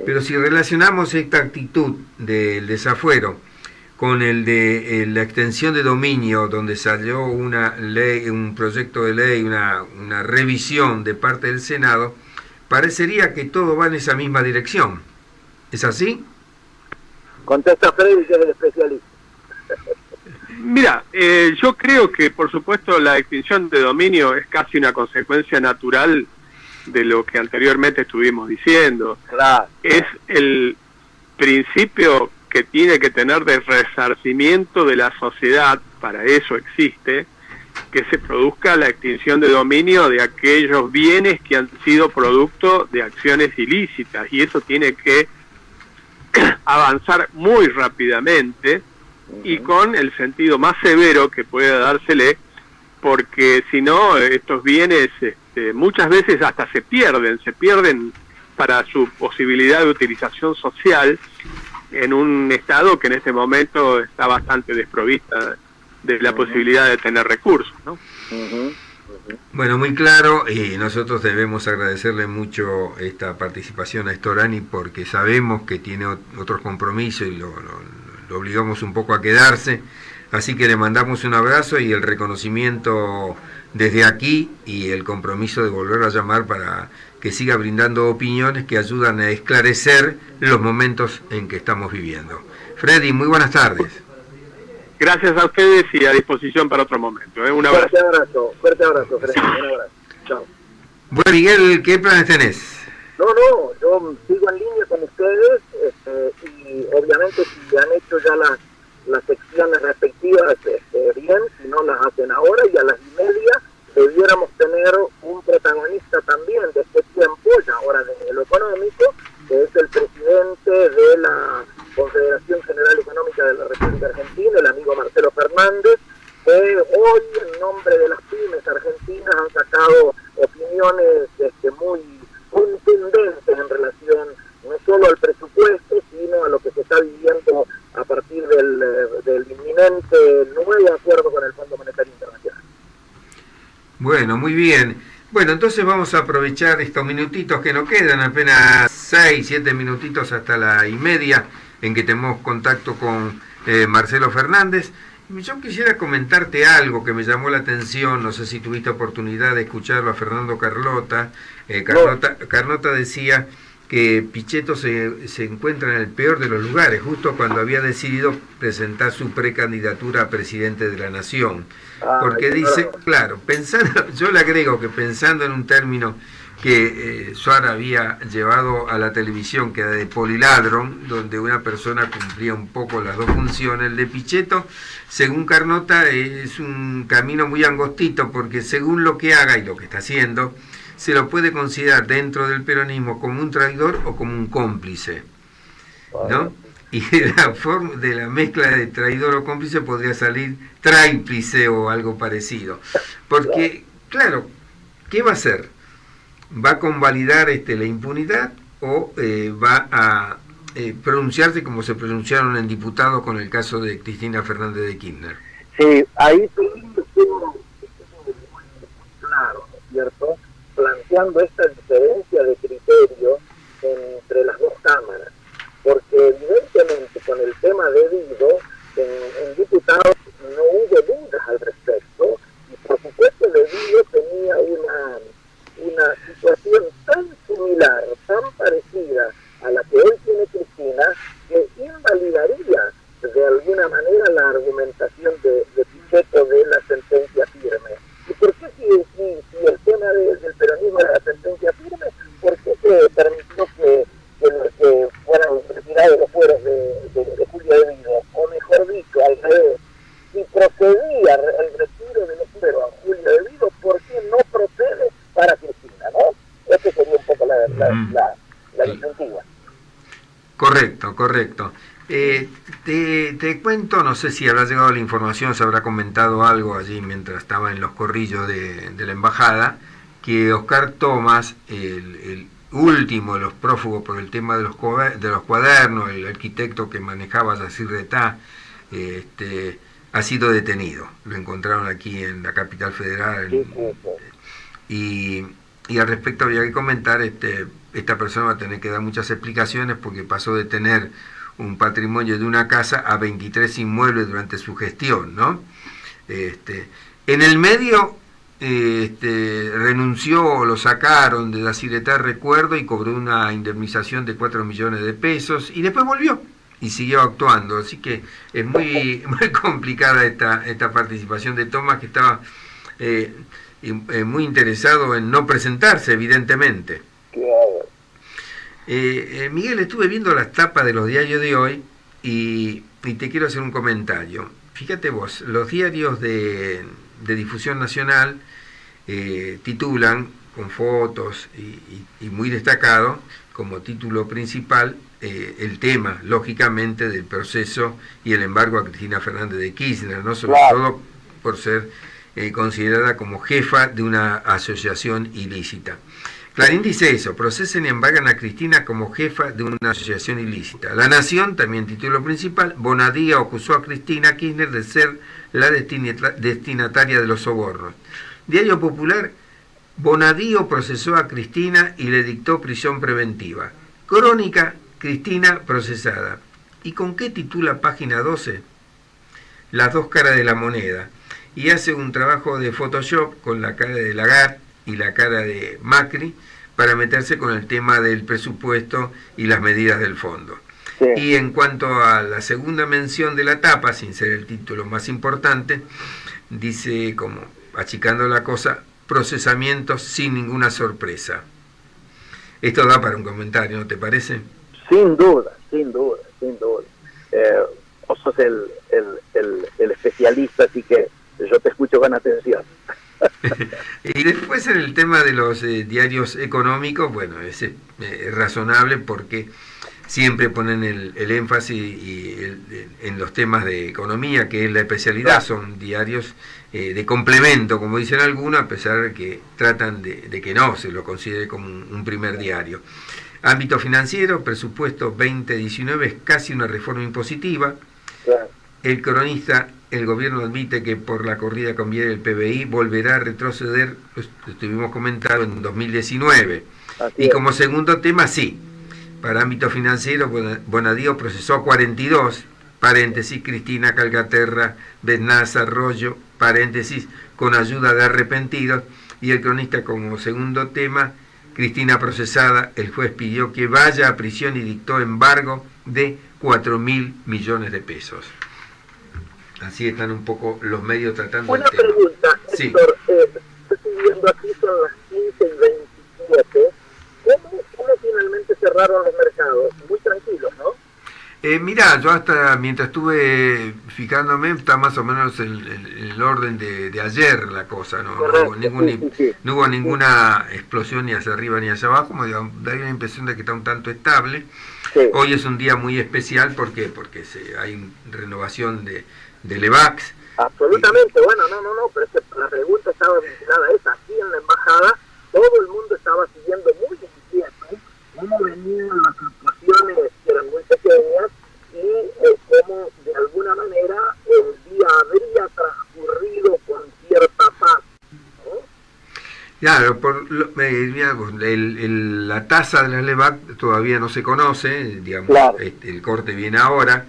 M: Pero si relacionamos esta actitud del desafuero con el de la extensión de dominio, donde salió una ley, un proyecto de ley, una revisión de parte del Senado, parecería que todo va en esa misma dirección. ¿Es así?
N: Contesta Freddy, que es el especialista.
L: Mira, yo creo que por supuesto la extinción de dominio es casi una consecuencia natural de lo que anteriormente estuvimos diciendo. Es el principio que tiene que tener de resarcimiento de la sociedad, para eso existe, que se produzca la extinción de dominio de aquellos bienes que han sido producto de acciones ilícitas, y eso tiene que avanzar muy rápidamente y con el sentido más severo que pueda dársele porque si no, estos bienes muchas veces hasta se pierden para su posibilidad de utilización social en un estado que en este momento está bastante desprovista de la posibilidad de tener recursos, ¿no?
M: Bueno, muy claro, y nosotros debemos agradecerle mucho esta participación a Storani porque sabemos que tiene otros compromisos y lo obligamos un poco a quedarse, así que le mandamos un abrazo y el reconocimiento desde aquí y el compromiso de volver a llamar para que siga brindando opiniones que ayudan a esclarecer los momentos en que estamos viviendo. Freddy, muy buenas tardes.
L: Gracias a ustedes y a disposición para otro momento. Un abrazo.
N: Fuerte abrazo, Freddy. Un abrazo. Chao.
M: Bueno, Miguel, ¿qué planes tenés?
N: No, yo sigo en línea con ustedes y obviamente si han hecho ya las secciones respectivas bien, si no las hacen ahora, y a las 1:30 debiéramos tener un protagonista también de este tiempo, ya ahora de lo económico, que es el presidente de la Confederación General Económica de la República Argentina, el amigo Marcelo Fernández, que hoy en nombre de las pymes argentinas han sacado opiniones muy contundentes en relación no solo al presupuesto, sino a lo que se está viviendo a partir del inminente nuevo acuerdo con el Fondo Monetario Internacional.
M: Bueno, muy bien. Bueno, entonces vamos a aprovechar estos minutitos que nos quedan, apenas 6, 7 minutitos hasta la 1:30, en que tenemos contacto con Marcelo Fernández. Yo quisiera comentarte algo que me llamó la atención, no sé si tuviste oportunidad de escucharlo a Fernando Carlota. Carlota decía que Pichetto se encuentra en el peor de los lugares, justo cuando había decidido presentar su precandidatura a presidente de la Nación. Porque dice, claro, yo le agrego que pensando en un término que Suárez había llevado a la televisión, que era de poliladron, donde una persona cumplía un poco las dos funciones, el de Pichetto, según Carnota, es un camino muy angostito, porque según lo que haga y lo que está haciendo, se lo puede considerar dentro del peronismo como un traidor o como un cómplice, ¿no? Y de la mezcla de traidor o cómplice podría salir trámplice o algo parecido. Porque, claro, ¿qué va a hacer? ¿Va a convalidar la impunidad o va a pronunciarse como se pronunciaron en diputados con el caso de Cristina Fernández de Kirchner?
N: Sí, ahí estuvo muy claro, ¿no es cierto?, planteando esta diferencia de criterio entre las dos cámaras, porque evidentemente con el tema debido en diputados no hubo dudas al respecto, y por supuesto debido tenía una situación tan similar, tan parecida a la que hoy tiene Cristina, que invalidaría de alguna manera la argumentación de Pichetto de la sentencia firme. ¿Y por qué si el tema del peronismo era la sentencia firme, por qué se permitió que fueran retirados los fueros de Julio Debido? O mejor dicho, al revés, si procedía el retiro de los fueros a Julio Debido, ¿por qué no procede para Cristina, no? Esa sería un poco la disyuntiva.
M: Correcto. Te cuento, no sé si habrá llegado la información, se habrá comentado algo allí mientras estaba en los corrillos de la embajada, que Oscar Tomás, el último de los prófugos por el tema de los cuadernos, el arquitecto que manejaba Yacir Retá, ha sido detenido. Lo encontraron aquí en la capital federal. Y al respecto había que comentar, esta persona va a tener que dar muchas explicaciones porque pasó de tener un patrimonio de una casa a 23 inmuebles durante su gestión, ¿no? En el medio renunció o lo sacaron de la Ciretá, recuerdo, y cobró una indemnización de 4 millones de pesos y después volvió y siguió actuando, así que es muy complicada esta participación de Tomás, que estaba muy interesado en no presentarse, evidentemente. Miguel, estuve viendo las tapas de los diarios de hoy y te quiero hacer un comentario. Fíjate vos, los diarios de difusión nacional titulan con fotos y muy destacado como título principal el tema, lógicamente, del proceso y el embargo a Cristina Fernández de Kirchner, ¿no? Sobre todo por ser considerada como jefa de una asociación ilícita. Clarín dice eso, procesan y embargan a Cristina como jefa de una asociación ilícita. La Nación, también título principal, Bonadío acusó a Cristina Kirchner de ser la destinataria de los sobornos. Diario Popular, Bonadío procesó a Cristina y le dictó prisión preventiva. Crónica, Cristina procesada. ¿Y con qué titula Página 12? Las dos caras de la moneda. Y hace un trabajo de Photoshop con la cara de Lagarde y la cara de Macri para meterse con el tema del presupuesto y las medidas del fondo. Sí. Y en cuanto a la segunda mención de la tapa, sin ser el título más importante, dice, como achicando la cosa, procesamientos sin ninguna sorpresa. Esto da para un comentario, ¿no te parece?
N: Sin duda, sin duda, sin duda. Vos sos el especialista, así que yo te escucho con atención.
M: Y después en el tema de los diarios económicos, bueno, es razonable porque siempre ponen el énfasis en los temas de economía, que es la especialidad. Son diarios de complemento, como dicen algunos, a pesar de que tratan de que no se lo considere como un primer diario. Ámbito financiero, presupuesto 2019 es casi una reforma impositiva. Claro. El cronista, el gobierno admite que por la corrida cambiaria del PBI volverá a retroceder, lo estuvimos comentando, en 2019. Así y como es. Segundo tema, sí, para ámbito financiero, Bonadío procesó 42, paréntesis, Cristina Calcaterra, Benaza, Arroyo, paréntesis, con ayuda de arrepentidos, y el cronista como segundo tema, Cristina procesada, el juez pidió que vaya a prisión y dictó embargo de 4.000 millones de pesos. Así están un poco los medios tratando
N: el tema. Una pregunta,
M: sí.
N: Héctor, estoy viendo aquí son las 15:27. ¿Cómo finalmente cerraron los mercados? Muy tranquilos, ¿no?
M: Mirá, yo hasta mientras estuve fijándome, está más o menos el orden de ayer la cosa, ¿no? Correcto, no hubo ninguna explosión ni hacia arriba ni hacia abajo, me da la impresión de que está un tanto estable. Sí. Hoy es un día muy especial, ¿por qué? Porque hay renovación de Levax.
N: Absolutamente, bueno, no, pero la pregunta estaba vinculada a esa. Aquí en la embajada todo el mundo estaba siguiendo muy inquieto cómo venían las fluctuaciones, que eran muy pequeñas, y cómo de alguna manera el día habría transcurrido con cierta paz, ¿no?
M: Claro, la tasa de la Levax todavía no se conoce, digamos, claro. El corte viene ahora.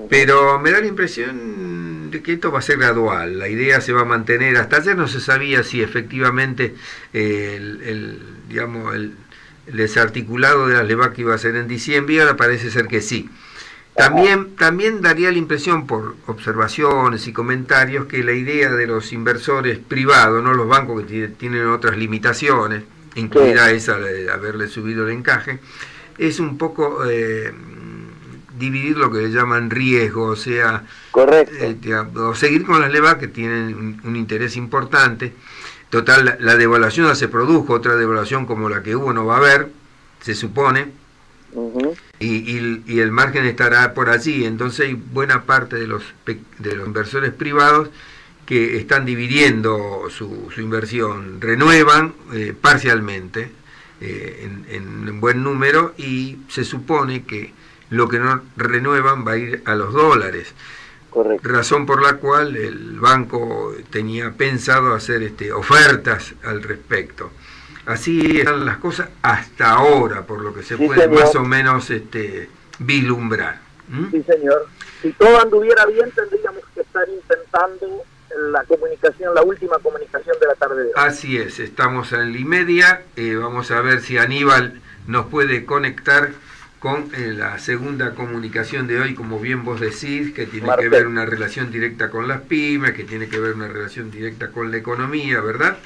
M: Pero me da la impresión de que esto va a ser gradual, la idea se va a mantener. Hasta ayer no se sabía si efectivamente el desarticulado de las Levax iba a ser en diciembre, y ahora parece ser que sí. También daría la impresión, por observaciones y comentarios, que la idea de los inversores privados, no los bancos que tienen otras limitaciones, incluida esa de haberle subido el encaje, es un poco... dividir lo que le llaman riesgo, o sea, o seguir con las Levax que tienen un interés importante. Total, la devaluación ya se produjo, otra devaluación como la que hubo no va a haber, se supone, y el margen estará por allí. Entonces hay buena parte de los inversores privados que están dividiendo su inversión, renuevan parcialmente en buen número, y se supone que lo que no renuevan va a ir a los dólares. Correcto. Razón por la cual el banco tenía pensado hacer ofertas al respecto. Así están las cosas hasta ahora, por lo que se puede más o menos vislumbrar.
N: Sí, señor. Si todo anduviera bien, tendríamos que estar intentando la última comunicación de la tarde de hoy.
M: Así es, estamos en la 1:30. Vamos a ver si Aníbal nos puede conectar con la segunda comunicación de hoy, como bien vos decís, que tiene que ver una relación directa con las pymes, que tiene que ver una relación directa con la economía, ¿verdad?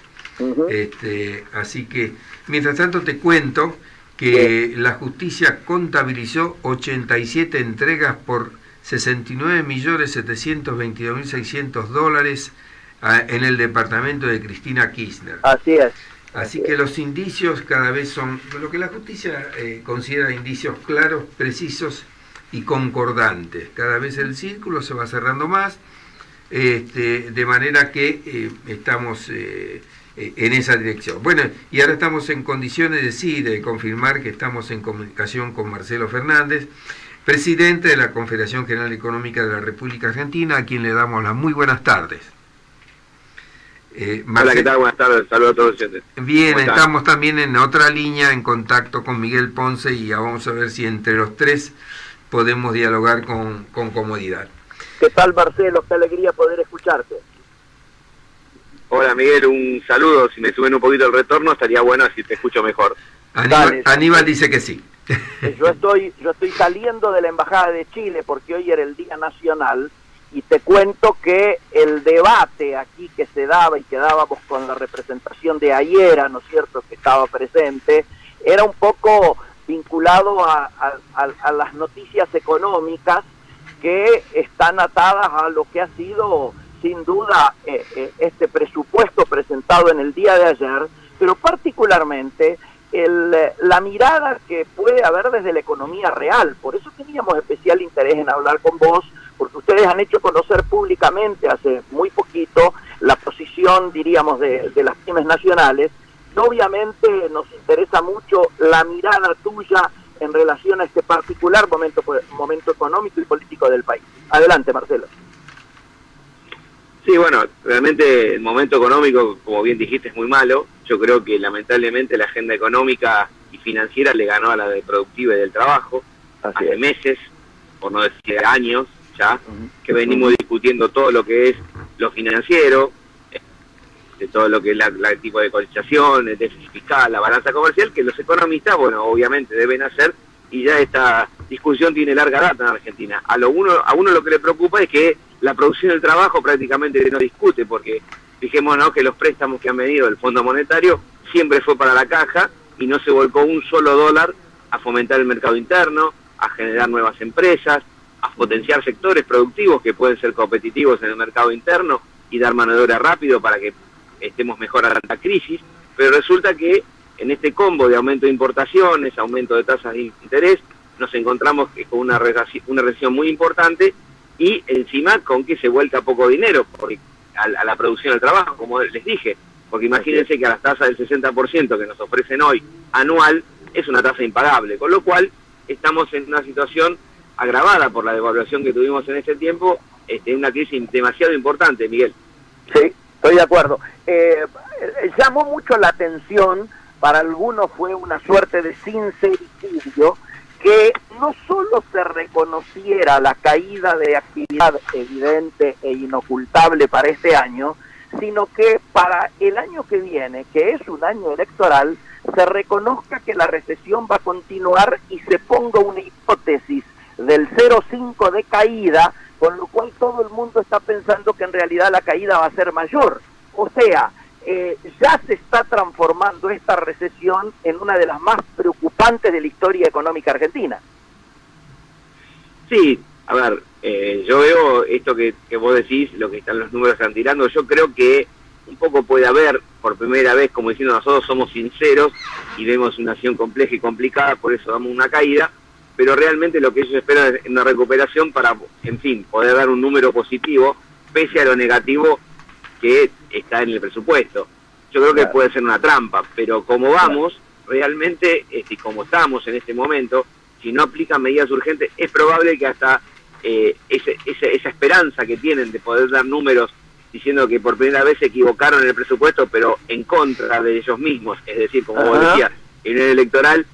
M: Así que, mientras tanto te cuento que la justicia contabilizó 87 entregas por $69.722.600 en el departamento de Cristina Kirchner.
N: Así es.
M: Así que los indicios cada vez son lo que la justicia considera indicios claros, precisos y concordantes. Cada vez el círculo se va cerrando más. De manera que estamos en esa dirección. Bueno, y ahora estamos en condiciones de confirmar que estamos en comunicación con Marcelo Fernández, presidente de la Confederación General Económica de la República Argentina, a quien le damos las muy buenas tardes.
Q: Hola, ¿qué tal? Buenas tardes, saludos a todos los oyentes.
M: Bien, estamos también en otra línea en contacto con Miguel Ponce y ya vamos a ver si entre los tres podemos dialogar con comodidad.
N: ¿Qué tal, Marcelo? Qué alegría poder escucharte.
Q: Hola, Miguel, un saludo. Si me suben un poquito el retorno estaría bueno, así te escucho mejor.
M: Aníbal dice que sí.
N: Yo estoy saliendo de la Embajada de Chile porque hoy era el Día Nacional y te cuento que el debate aquí que se daba y quedábamos con la representación de Ayera, ¿no es cierto?, que estaba presente, era un poco vinculado a las noticias económicas que están atadas a lo que ha sido sin duda este presupuesto presentado en el día de ayer, pero particularmente la mirada que puede haber desde la economía real. Por eso teníamos especial interés en hablar con vos, porque ustedes han hecho conocer públicamente hace muy poquito la posición, diríamos, de las pymes nacionales, y obviamente nos interesa mucho la mirada tuya en relación a este particular momento económico y político del país. Adelante, Marcelo.
Q: Sí, bueno, realmente el momento económico, como bien dijiste, es muy malo. Yo creo que lamentablemente la agenda económica y financiera le ganó a la de productiva y del trabajo. Hace meses, por no decir años ya, que venimos discutiendo todo lo que es lo financiero, de todo lo que es el tipo de cotización, el déficit fiscal, la balanza comercial, que los economistas, bueno, obviamente deben hacer, y ya esta discusión tiene larga data en Argentina. A uno lo que le preocupa es que la producción del trabajo prácticamente no discute, porque fijémonos que los préstamos que han venido del Fondo Monetario siempre fue para la caja y no se volcó un solo dólar a fomentar el mercado interno, a generar nuevas empresas, a potenciar sectores productivos que pueden ser competitivos en el mercado interno y dar mano de obra rápido para que estemos mejor a la crisis. Pero resulta que en este combo de aumento de importaciones, aumento de tasas de interés, nos encontramos con una recesión muy importante y encima con que se vuelca poco dinero a la producción del trabajo, como les dije, porque imagínense que a las tasas del 60% que nos ofrecen hoy anual es una tasa impagable, con lo cual estamos en una situación agravada por la devaluación que tuvimos en este tiempo, una crisis demasiado importante, Miguel.
N: Sí, estoy de acuerdo. Llamó mucho la atención, para algunos fue una suerte de sincericidio, que no solo se reconociera la caída de actividad evidente e inocultable para este año, sino que para el año que viene, que es un año electoral, se reconozca que la recesión va a continuar y se ponga una hipótesis del 0,5 de caída, con lo cual todo el mundo está pensando que en realidad la caída va a ser mayor. O sea, ya se está transformando esta recesión en una de las más preocupantes de la historia económica argentina.
Q: Sí, a ver, yo veo esto que vos decís, lo que están los números están tirando, yo creo que un poco puede haber, por primera vez, como diciendo nosotros somos sinceros y vemos una acción compleja y complicada, por eso damos una caída, pero realmente lo que ellos esperan es una recuperación para, en fin, poder dar un número positivo, pese a lo negativo que está en el presupuesto. Yo creo que puede ser una trampa, pero como vamos, realmente, como estamos en este momento, si no aplican medidas urgentes, es probable que hasta esa esperanza que tienen de poder dar números diciendo que por primera vez se equivocaron en el presupuesto, pero en contra de ellos mismos, es decir, como vos decías, en el electoral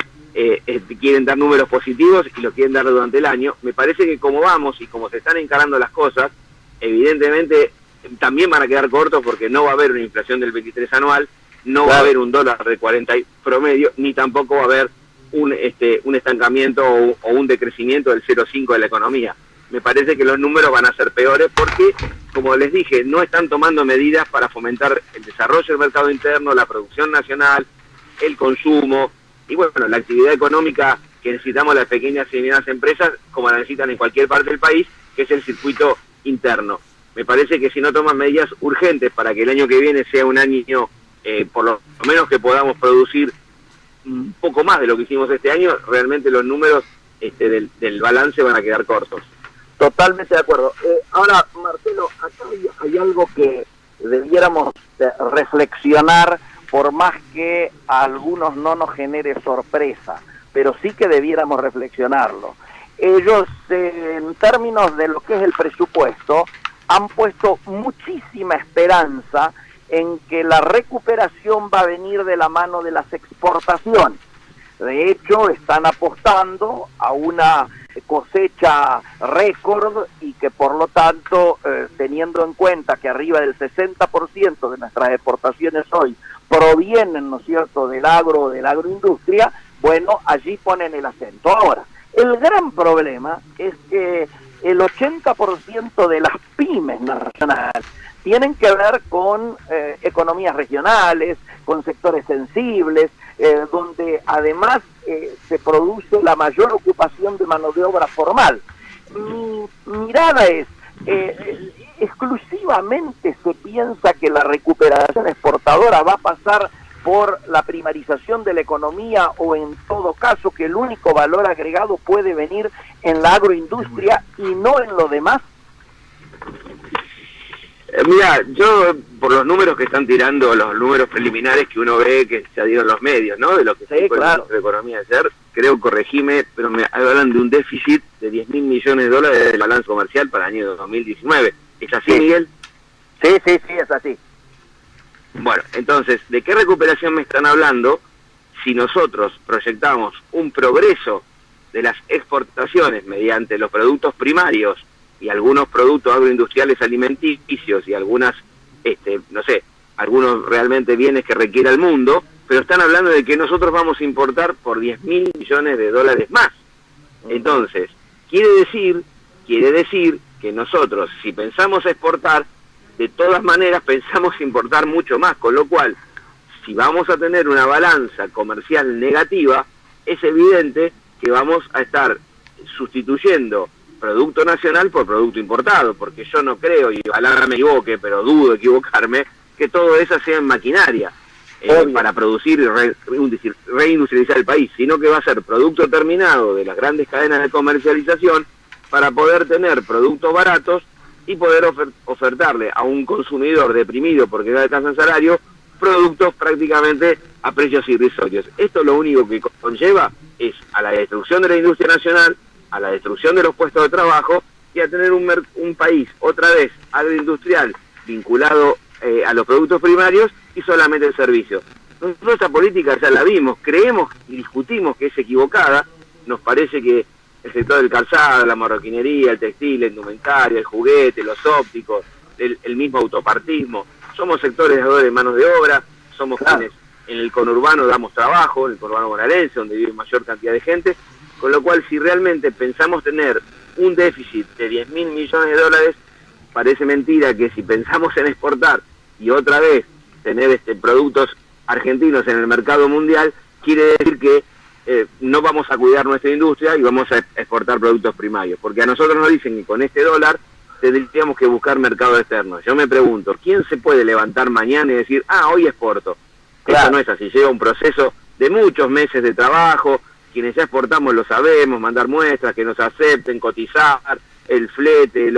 Q: quieren dar números positivos y los quieren dar durante el año. Me parece que como vamos y como se están encarando las cosas, evidentemente también van a quedar cortos porque no va a haber una inflación del 23 anual, no va a haber un dólar de 40 promedio, ni tampoco va a haber un estancamiento o un decrecimiento del 0,5 de la economía. Me parece que los números van a ser peores porque, como les dije, no están tomando medidas para fomentar el desarrollo del mercado interno, la producción nacional, el consumo y bueno, la actividad económica que necesitamos las pequeñas y medianas empresas, como la necesitan en cualquier parte del país, que es el circuito interno. Me parece que si no toman medidas urgentes para que el año que viene sea un año, por lo menos que podamos producir un poco más de lo que hicimos este año, realmente los números del balance van a quedar cortos.
N: Totalmente de acuerdo. Ahora, Marcelo, acá hay algo que debiéramos reflexionar, por más que a algunos no nos genere sorpresa, pero sí que debiéramos reflexionarlo. Ellos, en términos de lo que es el presupuesto, han puesto muchísima esperanza en que la recuperación va a venir de la mano de las exportaciones. De hecho, están apostando a una cosecha récord y que por lo tanto, teniendo en cuenta que arriba del 60% de nuestras exportaciones hoy provienen, ¿no es cierto?, de la agroindustria, bueno, allí ponen el acento. Ahora, el gran problema es que el 80% de las pymes nacionales tienen que ver con economías regionales, con sectores sensibles, donde además se produce la mayor ocupación de mano de obra formal. Mi mirada es, exclusivamente se piensa que la recuperación exportadora va a pasar por la primarización de la economía, o en todo caso que el único valor agregado puede venir en la agroindustria y no en lo demás.
Q: Mira, yo por los números que están tirando, los números preliminares que uno ve que se dieron los medios, ¿no? De lo que se fue la economía ayer, creo, corregime, pero me hablan de un déficit de 10.000 millones de dólares del balance comercial para el año 2019. ¿Es así, Miguel?
N: Sí, es así.
Q: Bueno, entonces, ¿de qué recuperación me están hablando si nosotros proyectamos un progreso de las exportaciones mediante los productos primarios y algunos productos agroindustriales alimenticios y algunas, algunos realmente bienes que requiera el mundo, pero están hablando de que nosotros vamos a importar por 10.000 millones de dólares más? Entonces, quiere decir que nosotros, si pensamos exportar, de todas maneras pensamos importar mucho más, con lo cual, si vamos a tener una balanza comercial negativa, es evidente que vamos a estar sustituyendo producto nacional por producto importado, porque yo no creo, y ojalá me equivoque, pero dudo equivocarme, que todo eso sea en maquinaria para producir y reindustrializar el país, sino que va a ser producto terminado de las grandes cadenas de comercialización para poder tener productos baratos y poder ofertarle a un consumidor deprimido porque no alcanza el salario productos prácticamente a precios irrisorios. Esto lo único que conlleva es a la destrucción de la industria nacional, a la destrucción de los puestos de trabajo y a tener un país otra vez agroindustrial vinculado a los productos primarios y solamente el servicio. Nosotros esta política ya la vimos, creemos y discutimos que es equivocada, nos parece que el sector del calzado, la marroquinería, el textil, la indumentaria, el juguete, los ópticos, el mismo autopartismo, somos sectores de manos de obra, somos quienes en el conurbano damos trabajo, en el conurbano bonaerense, donde vive mayor cantidad de gente, con lo cual si realmente pensamos tener un déficit de 10.000 millones de dólares, parece mentira que si pensamos en exportar y otra vez tener productos argentinos en el mercado mundial, quiere decir que no vamos a cuidar nuestra industria y vamos a exportar productos primarios, porque a nosotros nos dicen que con este dólar tendríamos que buscar mercados externos. Yo me pregunto, ¿quién se puede levantar mañana y decir, hoy exporto? Claro. Eso no es así, lleva un proceso de muchos meses de trabajo, quienes ya exportamos lo sabemos, mandar muestras, que nos acepten, cotizar, el flete,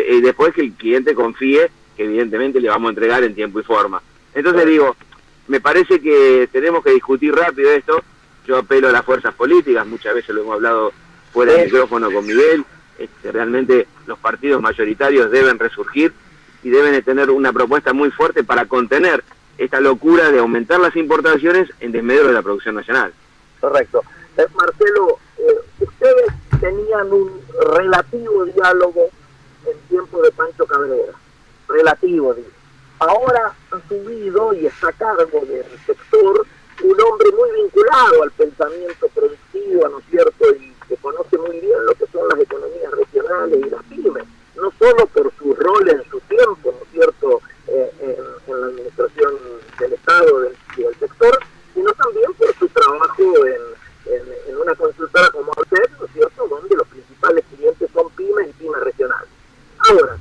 Q: y después que el cliente confíe que evidentemente le vamos a entregar en tiempo y forma. Entonces digo, me parece que tenemos que discutir rápido esto. Yo apelo a las fuerzas políticas, muchas veces lo hemos hablado fuera del micrófono con Miguel, realmente los partidos mayoritarios deben resurgir y deben tener una propuesta muy fuerte para contener esta locura de aumentar las importaciones en desmedro de la producción nacional.
N: Correcto. Marcelo, ustedes tenían un relativo diálogo en tiempo de Pancho Cabrera, relativo, digo. Ahora ha subido y está a cargo del sector un hombre muy vinculado al pensamiento productivo, ¿no es cierto?, y que conoce muy bien lo que son las economías regionales y las pymes, no solo por su rol en su tiempo, ¿no es cierto?, en la administración del Estado y del sector, sino también por su trabajo en una consultora como usted, ¿no es cierto?, donde los principales clientes son pymes y pymes regionales. Ahora,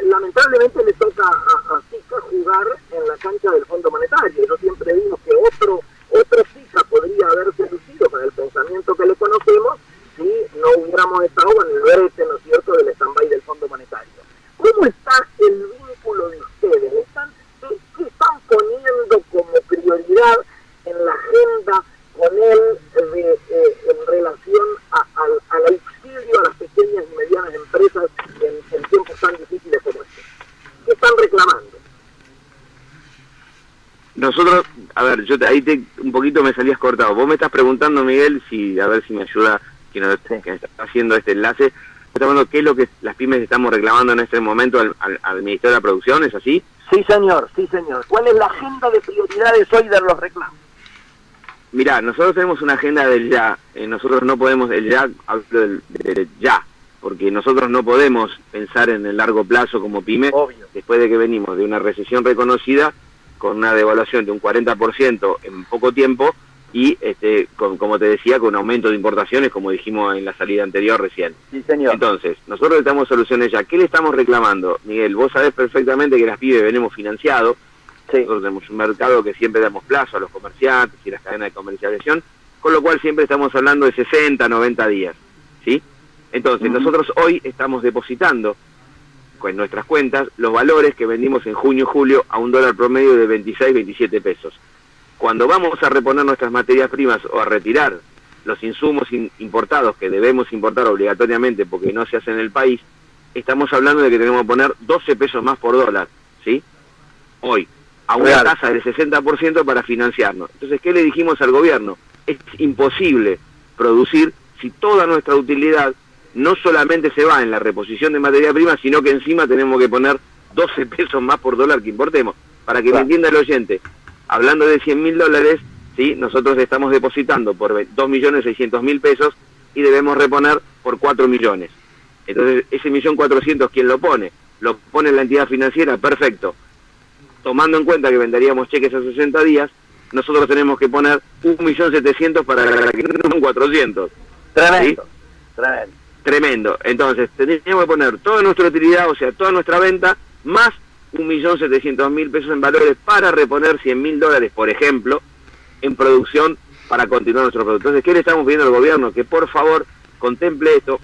N: lamentablemente le toca a SICA jugar en la cancha del Fondo Monetario. Yo siempre digo que otro SICA podría haberse lucido con el pensamiento que le conocemos si no hubiéramos estado en el brete, ¿no es cierto?, del
Q: un poquito me salías cortado. Vos me estás preguntando, Miguel, a ver si me ayuda quien está haciendo este enlace. Está hablando qué es lo que las pymes estamos reclamando en este momento al Ministerio de la Producción, ¿es así?
N: Sí, señor, sí, señor. ¿Cuál es la agenda de prioridades hoy de los reclamos?
Q: Mirá, nosotros tenemos una agenda del ya. Nosotros no podemos, el ya, hablo del ya, porque nosotros no podemos pensar en el largo plazo como pyme, obvio, después de que venimos de una recesión reconocida, con una devaluación de un 40% en poco tiempo, y como te decía, con un aumento de importaciones, como dijimos en la salida anterior recién.
N: Sí, señor.
Q: Entonces, nosotros necesitamos soluciones ya. ¿Qué le estamos reclamando, Miguel? Vos sabés perfectamente que las pymes venimos financiados. Sí. Nosotros tenemos un mercado que siempre damos plazo a los comerciantes y las cadenas de comercialización, con lo cual siempre estamos hablando de 60, 90 días, ¿sí? Entonces, nosotros hoy estamos depositando en nuestras cuentas los valores que vendimos en junio y julio a un dólar promedio de 26, 27 pesos. Cuando vamos a reponer nuestras materias primas o a retirar los insumos importados que debemos importar obligatoriamente porque no se hace en el país, estamos hablando de que tenemos que poner 12 pesos más por dólar, ¿sí? Hoy, a una tasa del 60% para financiarnos. Entonces, ¿qué le dijimos al gobierno? Es imposible producir si toda nuestra utilidad no solamente se va en la reposición de materia prima, sino que encima tenemos que poner 12 pesos más por dólar que importemos. Para que me entienda el oyente, hablando de $100.000, ¿sí? Nosotros estamos depositando por 2.600.000 pesos y debemos reponer por 4 millones. Entonces, ese 1.400.000, ¿quién lo pone? Lo pone la entidad financiera, perfecto. Tomando en cuenta que venderíamos cheques a 60 días, nosotros tenemos que poner 1.700.000 para que no son 400.
N: Tremendo, ¿sí?
Q: Tremendo. Entonces, tenemos que poner toda nuestra utilidad, o sea, toda nuestra venta, más 1.700.000 pesos en valores para reponer $100.000, por ejemplo, en producción para continuar nuestro producto. Entonces, ¿qué le estamos pidiendo al gobierno? Que por favor contemple esto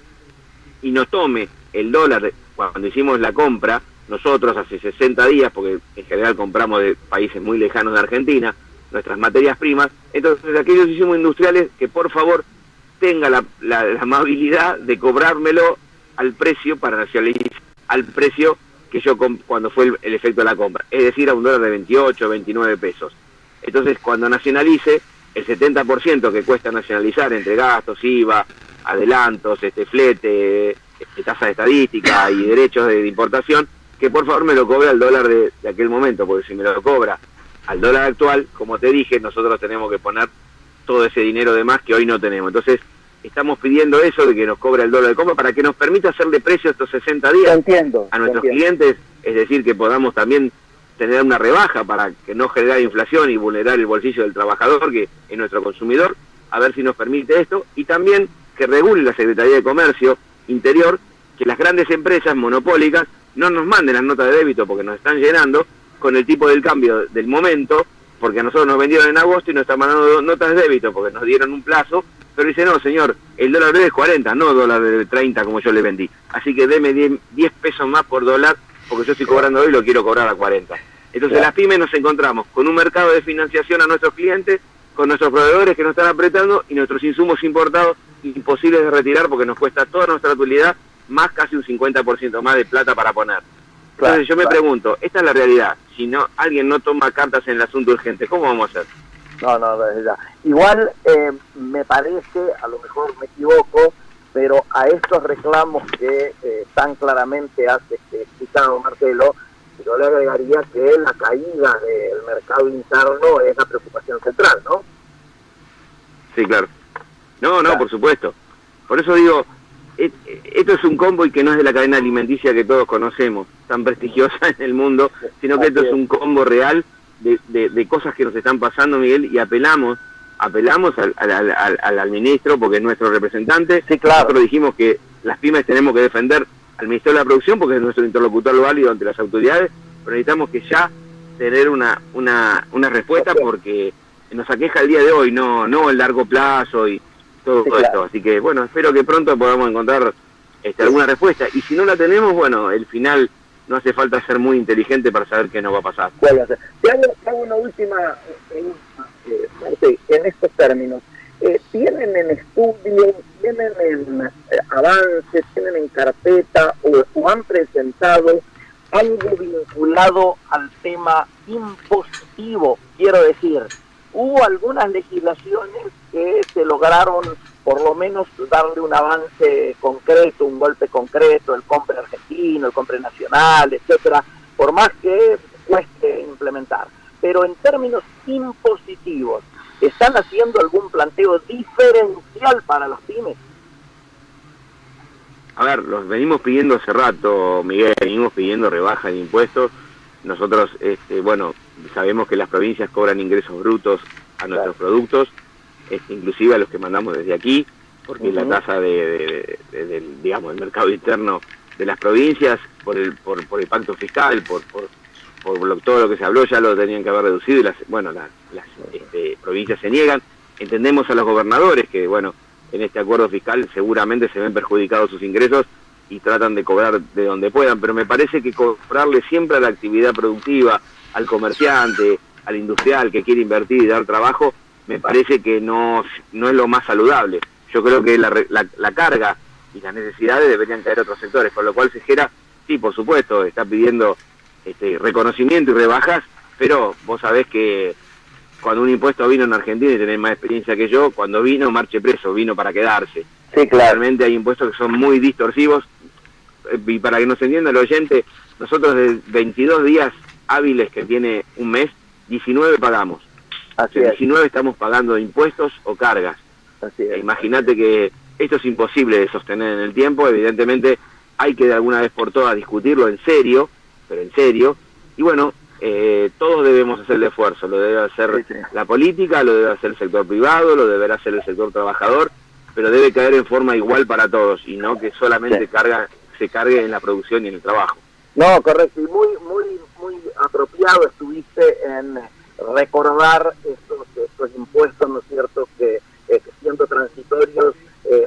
Q: y nos tome el dólar cuando hicimos la compra, nosotros hace 60 días, porque en general compramos de países muy lejanos de Argentina, nuestras materias primas. Entonces, aquellos insumos industriales, que por favor tenga la amabilidad de cobrármelo al precio para nacionalizar, al precio que yo cuando fue el efecto de la compra, es decir, a un dólar de 28, 29 pesos. Entonces, cuando nacionalice, el 70% que cuesta nacionalizar entre gastos, IVA, adelantos, flete, tasa de estadística y derechos de importación, que por favor me lo cobre al dólar de aquel momento, porque si me lo cobra al dólar actual, como te dije, nosotros tenemos que poner todo ese dinero de más que hoy no tenemos. Entonces, estamos pidiendo eso de que nos cobre el dólar de compra para que nos permita hacerle precio estos 60 días a nuestros clientes, es decir, que podamos también tener una rebaja para que no generar inflación y vulnerar el bolsillo del trabajador, que es nuestro consumidor, a ver si nos permite esto, y también que regule la Secretaría de Comercio Interior, que las grandes empresas monopólicas no nos manden las notas de débito porque nos están llenando con el tipo del cambio del momento, porque a nosotros nos vendieron en agosto y nos están mandando notas de débito porque nos dieron un plazo, pero dice, no señor, el dólar es 40, no dólar de 30 como yo le vendí, así que deme 10 pesos más por dólar porque yo estoy cobrando hoy y lo quiero cobrar a 40. Entonces las pymes nos encontramos con un mercado de financiación a nuestros clientes, con nuestros proveedores que nos están apretando y nuestros insumos importados imposibles de retirar porque nos cuesta toda nuestra utilidad más casi un 50% más de plata para poner. Entonces yo me pregunto, esta es la realidad, si no alguien no toma cartas en el asunto urgente, ¿cómo vamos a hacer?
N: No, de verdad. Igual me parece, a lo mejor me equivoco, pero a estos reclamos que tan claramente has explicado, Marcelo, yo le agregaría que la caída del mercado interno es la preocupación central, ¿no?
Q: Sí, claro. No, por supuesto. Por eso digo, esto es un combo y que no es de la cadena alimenticia que todos conocemos, tan prestigiosa en el mundo, sino que esto es un combo real de cosas que nos están pasando, Miguel, y apelamos al ministro porque es nuestro representante. Sí, claro. Nosotros dijimos que las pymes tenemos que defender al Ministerio de la Producción porque es nuestro interlocutor válido ante las autoridades, pero necesitamos que ya tener una respuesta porque nos aqueja el día de hoy, no el largo plazo y todo esto. Así que, bueno, espero que pronto podamos encontrar alguna respuesta. Y si no la tenemos, bueno, el final no hace falta ser muy inteligente para saber qué nos va a pasar.
N: Te hago una última pregunta, en estos términos. ¿Tienen en estudio, tienen en avance, tienen en carpeta o han presentado algo vinculado al tema impositivo? Quiero decir, hubo algunas legislaciones que se lograron por lo menos darle un avance concreto, un golpe concreto, el compre argentino, el compre nacional, etcétera, por más que cueste implementar. Pero en términos impositivos, ¿están haciendo algún planteo diferencial para las pymes?
Q: A ver, los venimos pidiendo hace rato, Miguel, venimos pidiendo rebaja de impuestos. Nosotros, bueno, sabemos que las provincias cobran ingresos brutos a nuestros productos, inclusive a los que mandamos desde aquí, porque la tasa del digamos, el mercado interno de las provincias, por el pacto fiscal, por todo lo que se habló, ya lo tenían que haber reducido y las provincias se niegan. Entendemos a los gobernadores que, bueno, en este acuerdo fiscal seguramente se ven perjudicados sus ingresos y tratan de cobrar de donde puedan, pero me parece que cobrarle siempre a la actividad productiva, al comerciante, al industrial que quiere invertir y dar trabajo, me parece que no es lo más saludable. Yo creo que la carga y las necesidades deberían caer a otros sectores, con lo cual Cejera, sí, por supuesto, está pidiendo reconocimiento y rebajas, pero vos sabés que cuando un impuesto vino en Argentina, y tenés más experiencia que yo, cuando vino, marche preso, vino para quedarse.
N: Sí, claro.
Q: Realmente hay impuestos que son muy distorsivos, y para que nos entienda el oyente, nosotros de 22 días hábiles que tiene un mes, 19 pagamos.
N: Así es.
Q: 19 estamos pagando impuestos o cargas.
N: Así es.
Q: Imagínate que esto es imposible de sostener en el tiempo, evidentemente hay que de alguna vez por todas discutirlo en serio, pero en serio, y bueno, todos debemos hacer el esfuerzo, lo debe hacer la política, lo debe hacer el sector privado, lo deberá hacer el sector trabajador, pero debe caer en forma igual para todos y no que solamente se cargue en la producción y en el trabajo.
N: No, correcto, y muy apropiado estuviste en recordar estos impuestos, ¿no es cierto?, que siendo transitorios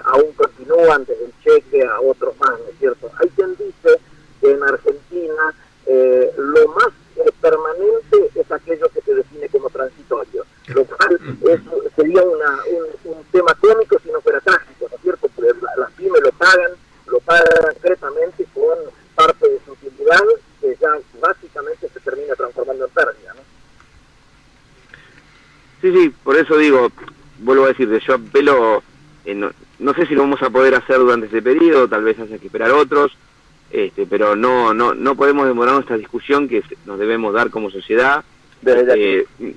N: aún continúan desde el cheque a otros más, ¿no es cierto? Hay quien dice que en Argentina lo más permanente es aquello que se define como transitorio, lo cual sería un tema cómico si no fuera trágico, ¿no es cierto? Porque las pymes lo pagan concretamente con parte de su utilidad que ya básicamente se termina transformando en pérdida, ¿no?
Q: Sí, por eso digo, vuelvo a decirte, yo apelo, no sé si lo vamos a poder hacer durante este periodo, tal vez haya que esperar otros, pero no podemos demorar nuestra discusión que nos debemos dar como sociedad,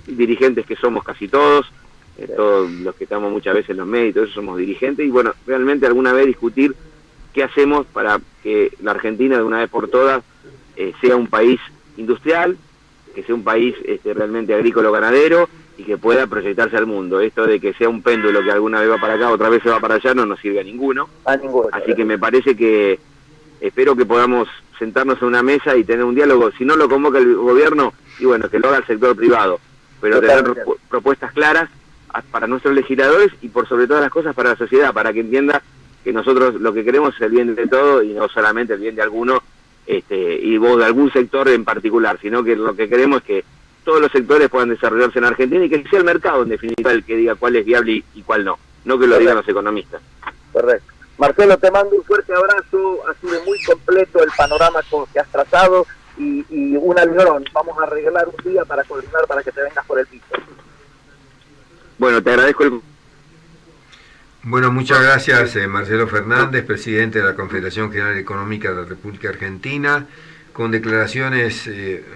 Q: dirigentes que somos casi todos, todos los que estamos muchas veces en los medios, todos somos dirigentes, y bueno, realmente alguna vez discutir qué hacemos para que la Argentina de una vez por todas sea un país industrial, que sea un país realmente agrícola-ganadero y que pueda proyectarse al mundo. Esto de que sea un péndulo que alguna vez va para acá, otra vez se va para allá, no nos sirve a ninguno. Así que me parece que espero que podamos sentarnos en una mesa y tener un diálogo. Si no lo convoca el gobierno, y bueno, que lo haga el sector privado, pero tener propuestas claras para nuestros legisladores y por sobre todas las cosas para la sociedad, para que entienda que nosotros lo que queremos es el bien de todos y no solamente el bien de alguno y vos de algún sector en particular, sino que lo que queremos es que todos los sectores puedan desarrollarse en Argentina y que sea el mercado en definitiva el que diga cuál es viable y cuál no que lo digan los economistas.
N: Correcto. Marcelo, te mando un fuerte abrazo, ha sido muy completo el panorama que has trazado y un alegrón. Vamos a arreglar un día para coordinar para que te vengas por el piso.
Q: Bueno, te agradezco
M: Bueno, muchas gracias Marcelo Fernández, presidente de la Confederación General Económica de la República Argentina, con declaraciones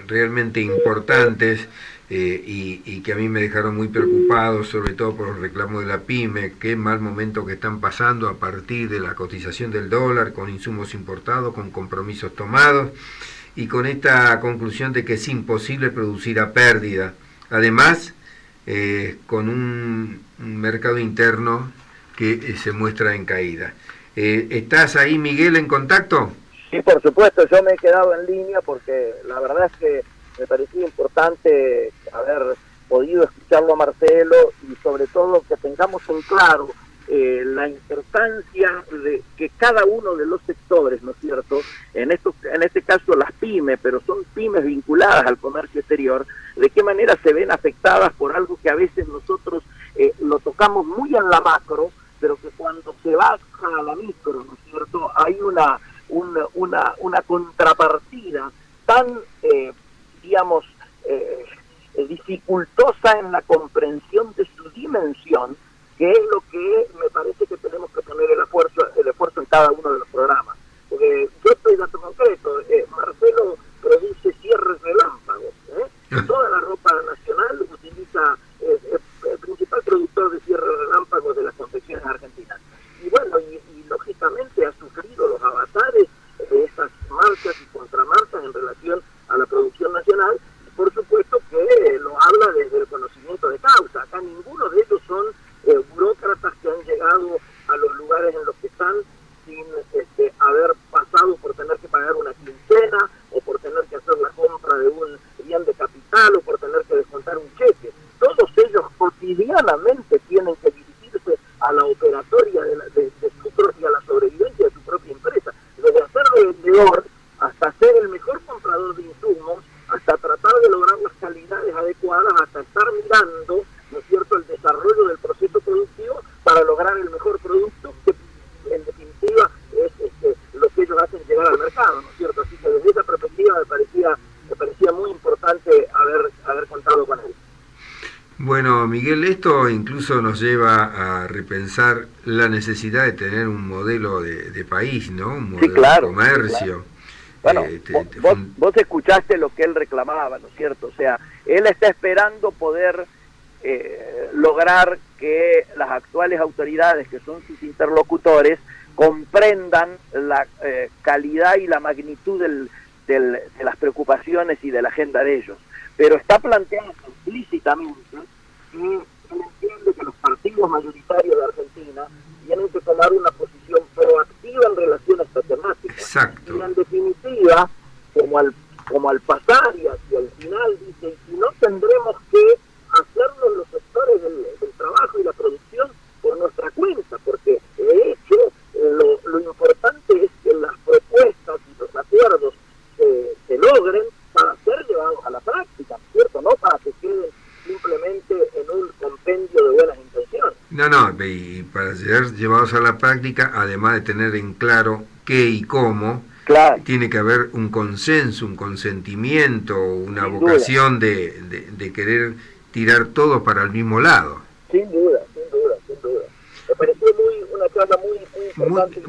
M: realmente importantes y que a mí me dejaron muy preocupado, sobre todo por los reclamos de la PYME, qué mal momento que están pasando a partir de la cotización del dólar, con insumos importados, con compromisos tomados y con esta conclusión de que es imposible producir a pérdida. Además, con un mercado interno que se muestra en caída. ¿Estás ahí, Miguel, en contacto?
N: Sí, por supuesto, yo me he quedado en línea porque la verdad es que me parecía importante haber podido escucharlo a Marcelo y sobre todo que tengamos en claro la importancia de que cada uno de los sectores, ¿no es cierto?, en este caso las pymes, pero son pymes vinculadas al comercio exterior, de qué manera se ven afectadas por algo que a veces nosotros lo tocamos muy en la macro, pero que cuando se baja a la micro, ¿no es cierto?, hay una contrapartida tan, dificultosa en la comprensión cada uno de los programas. Porque yo estoy dato concreto, Marcelo produce cierres relámpagos, toda la ropa nacional utiliza, el principal productor de cierres relámpagos de las confecciones argentinas. Y bueno, y lógicamente ha sufrido los avatares de esas marchas y contramarchas en relación a la producción nacional, y por supuesto que lo habla desde el conocimiento de causa. Acá ninguno de ellos son burócratas que han llegado a los lugares en los que están sin haber pasado por tener que pagar una quincena, o por tener que hacer la compra de un bien de capital, o por tener que descontar un cheque. Todos ellos cotidianamente tienen que dirigirse a la operatoria de su propia, a la sobrevivencia de su propia empresa, desde hacerlo vendedor hasta ser el mejor comprador de insumos, hasta tratar de lograr las calidades adecuadas, hasta estar mirando, ¿no es cierto?, el desarrollo del proceso productivo para lograr el mejor producto, que en definitiva es lo que ellos hacen llegar al mercado, ¿no es cierto? Así que desde esa perspectiva me parecía muy importante haber contado con él.
M: Bueno, Miguel, esto incluso nos lleva a repensar la necesidad de tener un modelo de país, ¿no? Un modelo de comercio.
N: Claro. Bueno, vos escuchaste lo que él reclamaba, ¿no es cierto? O sea, él está esperando poder lograr que las actuales autoridades, que son sus interlocutores, comprendan la calidad y la magnitud de las preocupaciones y de la agenda de ellos. Pero está planteando explícitamente que él entiende que los partidos mayoritarios de Argentina tienen que tomar una posición proactiva en relación a esta temática.
M: Exacto.
N: Y en definitiva, como al pasar y hacia el final, dice, y si no, tendremos que hacernos los sectores del trabajo y la producción por nuestra cuenta, porque de hecho lo importante es que las propuestas y los acuerdos se logren para ser llevados a la práctica, ¿cierto? No para que queden simplemente en un compendio de buenas intenciones.
M: No, y para ser llevados a la práctica, además de tener en claro qué y cómo, claro, tiene que haber un consenso, un consentimiento, una sin vocación de querer tirar todos para el mismo lado.
N: Sin duda. Me pareció una charla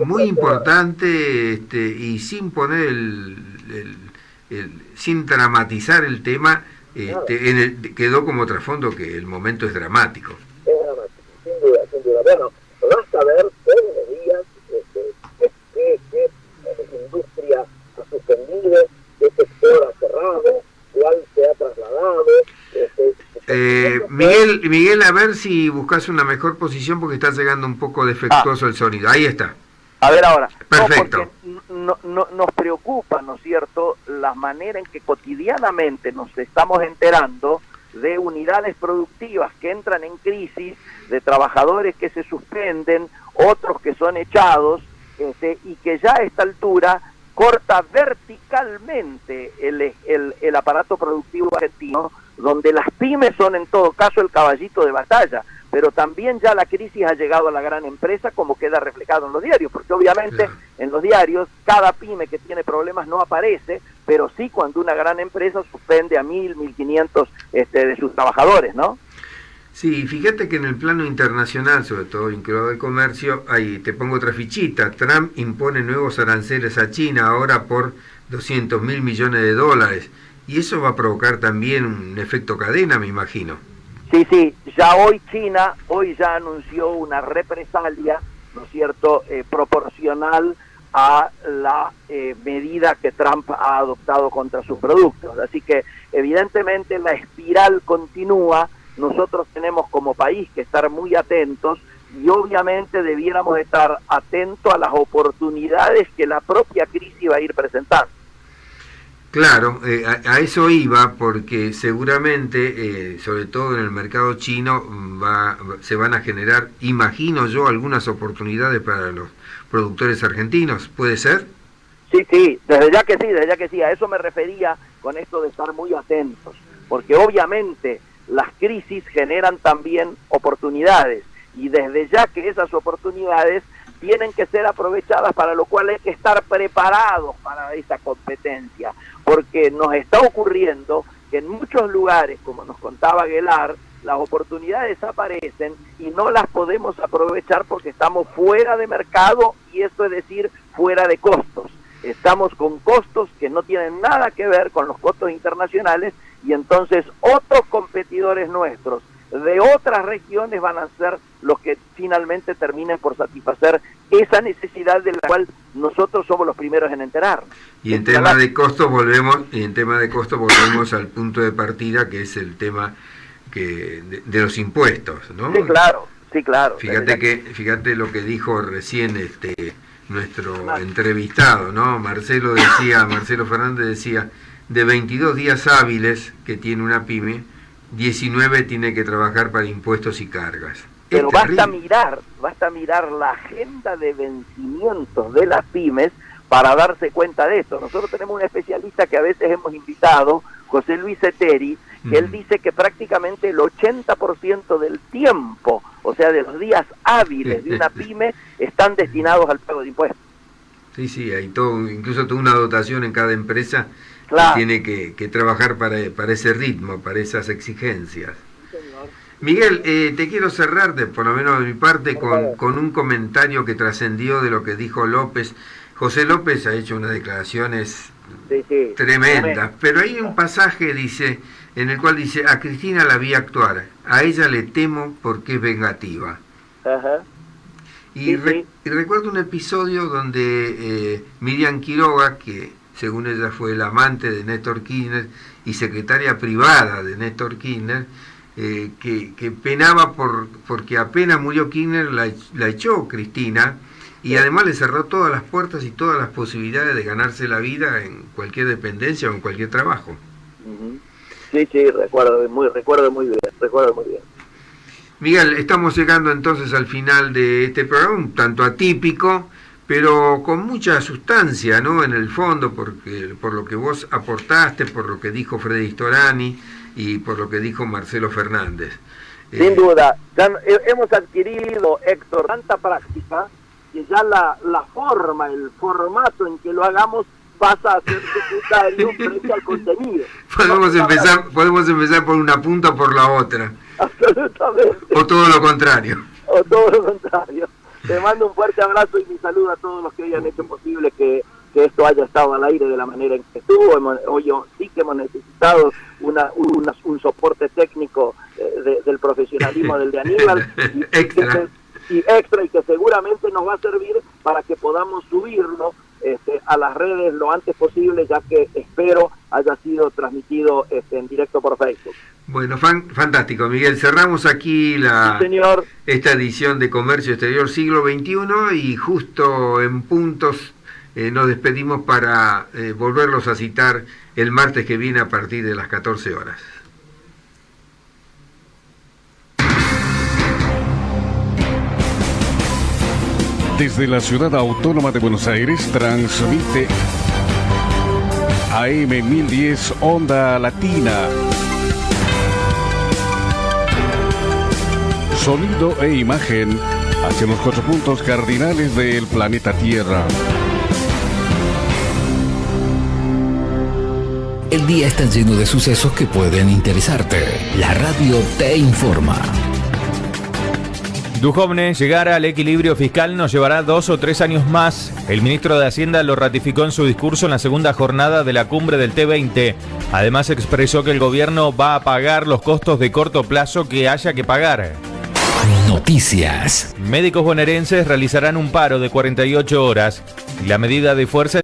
N: muy importante.
M: Y sin poner sin dramatizar el tema, quedó como trasfondo que el momento es dramático.
N: Es dramático, sin duda. Bueno, basta ver todos los días qué industria ha suspendido, qué sector ha cerrado, cuál se ha trasladado.
M: Miguel, a ver si buscas una mejor posición porque está llegando un poco defectuoso el sonido. Ahí está.
N: A ver ahora.
M: Perfecto.
N: No, nos preocupa, ¿no es cierto?, la manera en que cotidianamente nos estamos enterando de unidades productivas que entran en crisis, de trabajadores que se suspenden, otros que son echados, y que ya a esta altura corta verticalmente el aparato productivo argentino, donde las pymes son en todo caso el caballito de batalla, pero también ya la crisis ha llegado a la gran empresa, como queda reflejado en los diarios, porque obviamente en los diarios cada pyme que tiene problemas no aparece, pero sí cuando una gran empresa suspende a 1.000, 1.500 de sus trabajadores, ¿no?
M: Sí, fíjate que en el plano internacional, sobre todo vinculado al comercio, ahí te pongo otra fichita. Trump impone nuevos aranceles a China ahora por $200.000 millones, y eso va a provocar también un efecto cadena, me imagino.
N: Sí, ya hoy China ya anunció una represalia, ¿no es cierto?, proporcional a la medida que Trump ha adoptado contra sus productos. Así que evidentemente la espiral continúa. Nosotros tenemos como país que estar muy atentos y obviamente debiéramos estar atentos a las oportunidades que la propia crisis va a ir presentando.
M: Claro, a eso iba, porque seguramente, sobre todo en el mercado chino, se van a generar, imagino yo, algunas oportunidades para los productores argentinos. ¿Puede ser?
N: Sí, desde ya que sí, a eso me refería con esto de estar muy atentos, porque obviamente las crisis generan también oportunidades, y desde ya que esas oportunidades tienen que ser aprovechadas, para lo cual hay que estar preparados para esa competencia, porque nos está ocurriendo que en muchos lugares, como nos contaba Aguilar, las oportunidades aparecen y no las podemos aprovechar porque estamos fuera de mercado, y esto es decir, fuera de costos. Estamos con costos que no tienen nada que ver con los costos internacionales, y entonces otros competidores nuestros de otras regiones van a ser los que finalmente terminen por satisfacer esa necesidad de la cual nosotros somos los primeros en enterarnos.
M: Y en tema de costos volvemos al punto de partida, que es el tema de los impuestos, ¿no?
N: Sí, claro.
M: Fíjate lo que dijo recién nuestro entrevistado, ¿no? Marcelo Fernández decía, de 22 días hábiles que tiene una pyme, 19 tiene que trabajar para impuestos y cargas.
N: Pero basta mirar la agenda de vencimientos de las pymes para darse cuenta de esto. Nosotros tenemos un especialista que a veces hemos invitado, José Luis Eteri, que él dice que prácticamente el 80% del tiempo, o sea, de los días hábiles de una pyme, están destinados al pago de impuestos.
M: Sí, hay incluso toda una dotación en cada empresa que tiene que trabajar para ese ritmo, para esas exigencias. Miguel, te quiero cerrar, por lo menos de mi parte, con un comentario que trascendió de lo que dijo López. José López ha hecho unas declaraciones tremendas, pero hay un pasaje, en el cual dice, a Cristina la vi actuar, a ella le temo porque es vengativa.
N: Ajá.
M: Y recuerdo un episodio donde Miriam Quiroga, que según ella fue la amante de Néstor Kirchner y secretaria privada de Néstor Kirchner, que penaba porque apenas murió Kirchner la echó Cristina, y además le cerró todas las puertas y todas las posibilidades de ganarse la vida en cualquier dependencia o en cualquier trabajo.
N: Sí, recuerdo muy bien.
M: Miguel, estamos llegando entonces al final de este programa, un tanto atípico, pero con mucha sustancia, ¿no? En el fondo, por lo que vos aportaste, por lo que dijo Freddy Storani y por lo que dijo Marcelo Fernández.
N: Sin duda, ya hemos adquirido, Héctor, tanta práctica que ya la forma, el formato en que lo hagamos pasa a ser secundario frente al contenido.
M: Podemos empezar por una punta o por la otra.
N: Absolutamente.
M: O todo lo contrario.
N: Te mando un fuerte abrazo y mi saludo a todos los que hayan hecho posible que esto haya estado al aire de la manera en que estuvo. Hoy sí que hemos necesitado un soporte técnico del profesionalismo del de Aníbal extra y que seguramente nos va a servir para que podamos subirlo a las redes lo antes posible, ya que espero haya sido transmitido en directo por Facebook.
M: Bueno, fantástico, Miguel. Cerramos aquí esta edición de Comercio Exterior Siglo XXI y justo en puntos nos despedimos para volverlos a citar el martes que viene a partir de las 14 horas.
R: Desde la Ciudad Autónoma de Buenos Aires transmite AM 1010 Onda Latina. Sonido e imagen hacia los 4 puntos cardinales del planeta Tierra.
B: El día está lleno de sucesos que pueden interesarte. La radio te informa.
A: Duhovne, llegar al equilibrio fiscal nos llevará 2 o 3 años más. El ministro de Hacienda lo ratificó en su discurso en la segunda jornada de la cumbre del T20. Además expresó que el gobierno va a pagar los costos de corto plazo que haya que pagar.
B: Noticias.
A: Médicos bonaerenses realizarán un paro de 48 horas y la medida de fuerza